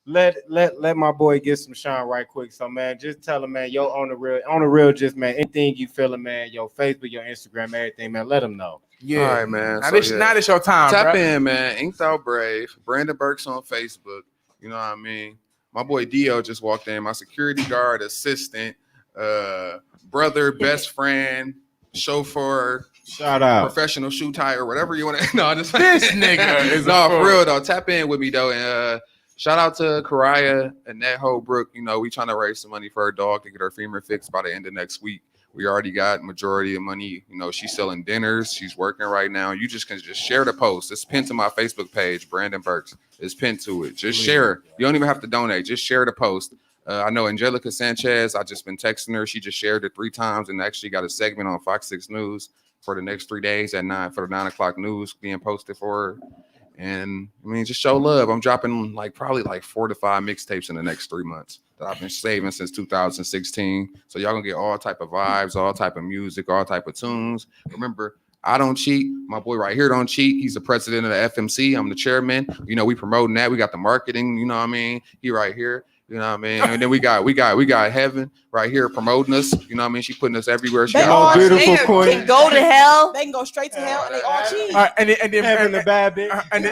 S1: Let my boy get some shine right quick. So man, just tell him, man, yo, on the real, just man, anything you feeling, man, your Facebook, your Instagram, everything, man, let them know.
S2: Yeah, all right, man.
S4: Now this your time.
S2: Tap in, man. Inked Out Brave. Brandon Burks on Facebook. You know what I mean? My boy Dio just walked in. My security guard, assistant, brother, best friend, chauffeur.
S1: Shout out.
S2: Professional shoe tire, whatever you want to. No, this
S4: nigga is
S2: for real though. Tap in with me though, and shout out to Karaya and Nat Holbrook. We trying to raise some money for her dog to get her femur fixed by the end of next week. We already got majority of money. She's selling dinners. She's working right now. You just can share the post. It's pinned to my Facebook page, Brandon Burks. It's pinned to it. Just share it. You don't even have to donate. Just share the post. I know Angelica Sanchez. I just been texting her. She just shared it 3 times and actually got a segment on Fox 6 News for the next 3 days at 9 for the 9 o'clock news being posted for her. And just show love. I'm dropping probably 4 to 5 mixtapes in the next 3 months that I've been saving since 2016. So y'all gonna get all type of vibes, all type of music, all type of tunes. Remember, I don't cheat. My boy right here don't cheat. He's the president of the FMC. I'm the chairman. We promoting that. We got the marketing. He right here. And then we got Heaven right here promoting us. She putting us everywhere. She
S5: all
S1: beautiful queen.
S3: Can go to hell.
S5: They can go straight to hell, and they all cheat.
S4: And then
S1: Heaven the bad bitch.
S4: And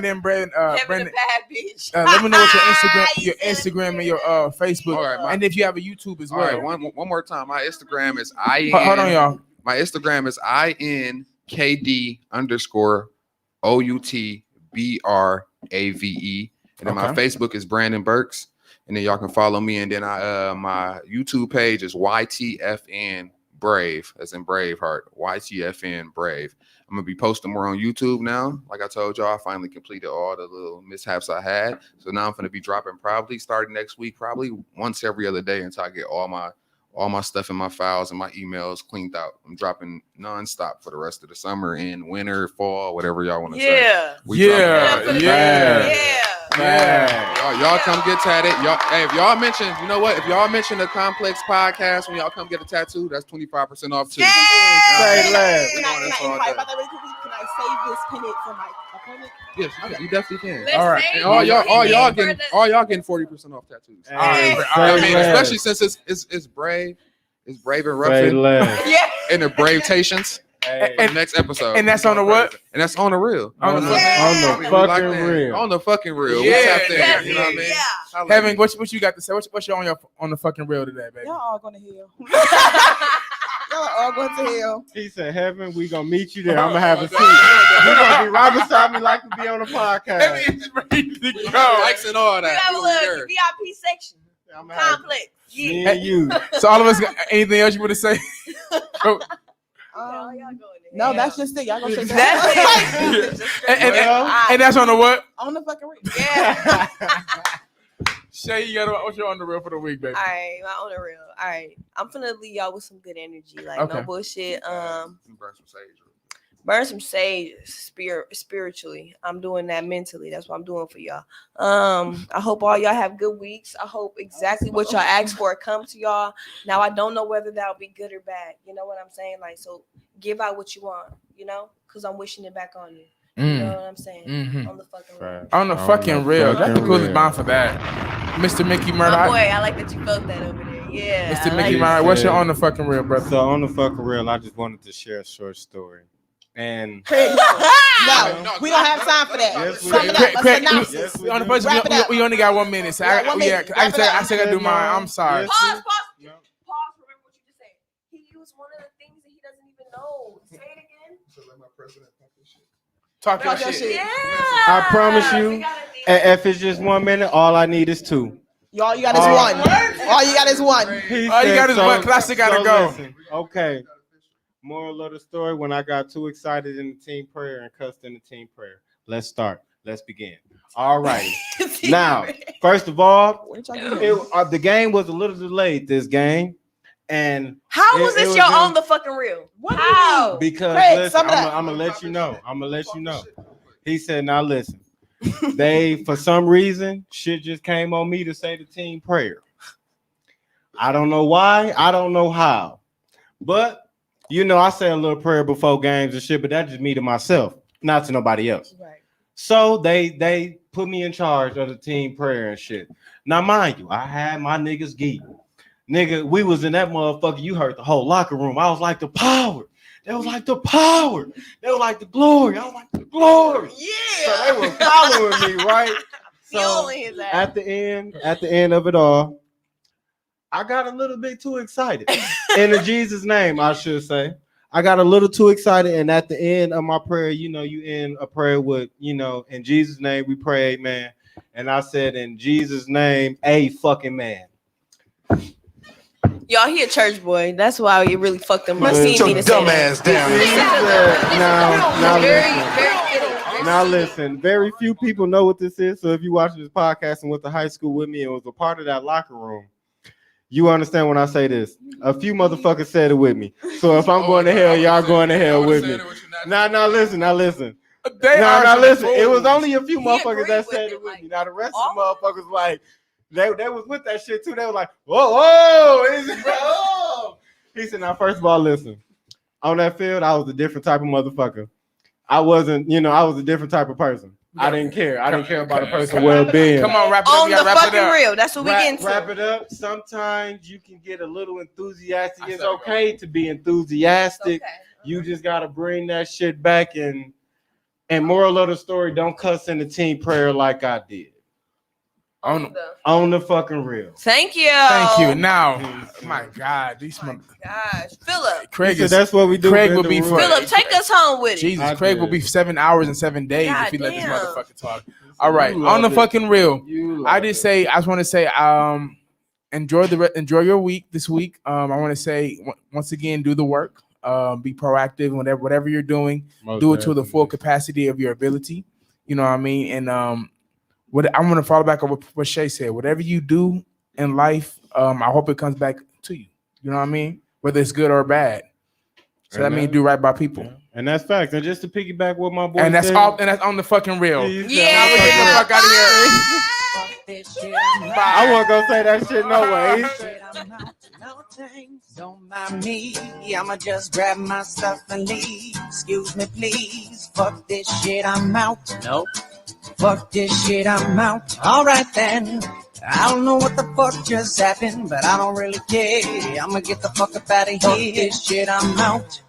S4: then Brandon,
S3: Heaven the bad bitch.
S4: let me know what your Instagram and your Facebook.
S2: All right,
S4: and if you have a YouTube as well.
S2: All right, one more time. My Instagram is
S4: Hold on, y'all.
S2: My Instagram is INKD_OUTBRAVE. And then my Facebook is Brandon Burks. And then y'all can follow me. And then my YouTube page is YTFN Brave, as in Braveheart. YTFN Brave. I'm gonna be posting more on YouTube now. Like I told y'all, I finally completed all the little mishaps I had. So now I'm gonna be dropping probably starting next week, probably once every other day until I get all my stuff in my files and my emails cleaned out. I'm dropping nonstop for the rest of the summer and winter, fall, whatever y'all want to say. Y'all come get tatted. If y'all mention, if y'all mention the Complex podcast when y'all come get a tattoo, that's 25% off too.
S5: Can I save this pennant for my appointment?
S2: Yes, you definitely can.
S3: All
S2: right. And all y'all getting 40% off tattoos. All right. Especially since it's brave. It's brave and rough. And the Bravetations. in the next episode.
S4: And that's on the what?
S2: And that's on the real.
S1: On the fucking real.
S2: On the fucking real.
S4: Yeah.
S2: We tapped in.
S3: Yes,
S2: You know what I mean?
S3: yeah.
S4: Heaven, what you got to say? What's your on the fucking real today, baby?
S5: Y'all all going to hell. Y'all are all going to hell.
S1: He said, Heaven, we gonna meet you there. I'm gonna have a seat. You're gonna be right beside me like to be on the podcast.
S4: Heaven is ready to go.
S2: Likes and all
S3: We
S2: that.
S3: have a
S2: We gonna be
S3: little
S2: there.
S3: VIP section.
S1: I'm gonna have
S3: Complex.
S1: me
S3: Yeah.
S1: and you.
S4: So all of us, got anything else you want to say?
S3: Y'all going to
S5: No,
S3: hell.
S5: that's just it. Y'all gonna say
S3: That's it.
S4: And that's on the what?
S5: On the fucking real.
S3: Yeah.
S4: Shay, you got what's your on the real for the week, baby?
S3: All right, my on the real. All right, I'm finna leave y'all with some good energy, like
S4: Okay.
S3: no bullshit.
S2: Burn some sage.
S3: Burn some sage, spiritually. I'm doing that mentally. That's what I'm doing for y'all. I hope all y'all have good weeks. I hope exactly what y'all asked for comes to y'all. Now I don't know whether that'll be good or bad. You know what I'm saying? Like, so give out what you want. You know, because I'm wishing it back on you. You know what I'm saying?
S4: Mhm.
S3: On the fucking real.
S4: On the fucking real. That's the coolest bond for that. Mr. Mickey
S3: My
S4: Murdoch.
S3: boy, I like that you felt that over there. Yeah.
S4: Mr.
S3: I
S4: Mickey
S3: like
S4: Murdoch, what's your on the fucking real, brother?
S1: So on the fucking real, I just wanted to share a short story. And
S5: Craig, no, we don't have time for that.
S1: Yes, we
S5: Sum
S1: do.
S5: it up.
S4: Craig,
S5: Let's
S1: Yes,
S5: announce
S1: we
S5: it.
S4: on the
S1: do.
S4: first,
S5: Wrap it up.
S4: we only got 1 minute. So
S5: Yeah, 1 minute.
S4: I
S5: Wrap it up.
S4: said I do mine. I'm sorry.
S1: Yes.
S3: Pause.
S1: Yeah.
S3: Pause. Remember what you just said. He used one of the things that he doesn't even know. Say it again.
S4: Talk your
S5: Talk your
S4: shit.
S5: shit.
S3: Yeah.
S1: I promise you, if it's just 1 minute, all I need is 2.
S5: All you got is one. All you got is one.
S1: He
S4: All you
S1: said,
S4: got is one. Classic gotta go.
S1: listen, okay. Moral of the story: when I got too excited in the team prayer and cussed in the team prayer. Let's start. Let's begin. All right. Now, first of all,
S5: What did y'all do?
S1: the game was a little delayed. This game, and
S3: How was
S1: It
S3: this
S1: was
S3: your
S1: in-
S3: on the fucking real?
S5: What do you
S3: How?
S1: because
S5: Craig,
S1: listen,
S5: sum it up.
S1: I'm gonna let you know. I'm gonna let you know. He said, "Now listen." They, for some reason, shit just came on me to say the team prayer. I don't know why. I don't know how. But, you know, I say a little prayer before games and shit, but that's just me to myself, not to nobody else.
S3: Right.
S1: So they put me in charge of the team prayer and shit. Now, mind you, I had my niggas geek. Nigga, we was in that motherfucker. You heard the whole locker room. I was like the power. They was like the power. They were like the glory. I was like the glory.
S3: Yeah.
S1: So they were following me, right? So
S3: Fueling his ass.
S1: at the end of it all, I got a little bit too excited. In the Jesus name, I should say. I got a little too excited, and at the end of my prayer, you know, you end a prayer with, you know, in Jesus' name we pray, amen. And I said, in Jesus' name, a fucking man.
S3: Y'all, he a church boy. That's why he really fucked him.
S1: But-
S3: Seen
S7: Sit
S3: me
S7: your
S3: to say
S7: dumb
S3: that.
S7: ass down.
S1: Now listen, very few people know what this is. So if you watch this podcast and went to high school with me and was a part of that locker room, you understand when I say this. A few motherfuckers said it with me. So if I'm going to hell, y'all going to hell with me. Now listen. Now listen. It was only a few
S3: He
S1: motherfuckers
S3: agreed
S1: that
S3: with
S1: said
S3: it,
S1: it with
S3: like,
S1: me. Now the rest
S3: all
S1: of the motherfuckers like they was with that shit too. They were like, whoa. He said, now first of all, listen. On that field, I was a different type of motherfucker. I wasn't, you know, I was a different type of person. I didn't care. I didn't care about a person's well-being.
S4: Come on, wrap it up.
S3: On
S4: We
S3: the
S4: gotta wrap it
S3: fucking
S4: up.
S3: real. That's what we getting to.
S1: Wrap it up. Sometimes you can get a little enthusiastic.
S2: I
S1: It's
S2: said it,
S1: okay to be enthusiastic.
S3: Okay.
S1: You just gotta bring that shit back and moral of the story, don't cuss in the team prayer like I did. On the fucking real.
S3: Thank you.
S4: Thank you. Now, my God, these
S3: Oh my
S4: mother-
S3: gosh, Philip.
S4: Craig
S1: So
S4: is
S1: that's what we do.
S4: Craig
S1: in
S4: will
S1: the
S4: be
S1: room.
S4: for-
S3: Philip, take us home with it.
S4: Jesus.
S1: I
S4: Craig will
S1: did.
S4: be 7 hours and 7 days if
S3: God
S4: he let this
S3: damn.
S4: motherfucker talk. All right,
S1: You
S4: on the
S1: love it.
S4: fucking real.
S1: You
S4: I
S1: love
S4: just
S1: it.
S4: say I just want to say enjoy your week this week. I want to say once again, do the work. Be proactive. Whatever you're doing,
S1: Most
S4: do it to the full
S1: definitely.
S4: capacity of your ability. You know what I mean? And what I'm gonna follow back on what Shay said. Whatever you do in life, I hope it comes back to you. You know what I mean? Whether it's good or bad. So that
S1: And
S4: means
S1: that-
S4: do right by people.
S1: And that's facts. And just to piggyback what my boy
S4: And that's
S1: said,
S4: all. And that's on the fucking real.
S1: he said,
S3: Yeah.
S4: Now we get the fuck out of here.
S1: I wasn't gonna say that shit no way.
S8: Don't mind me, I'ma just grab my stuff and leave. Excuse me, please. Fuck this shit, I'm out. Nope. Fuck this shit, I'm out. Alright then. I don't know what the fuck just happened, but I don't really care. I'ma get the fuck up out of here. Fuck this shit, I'm out.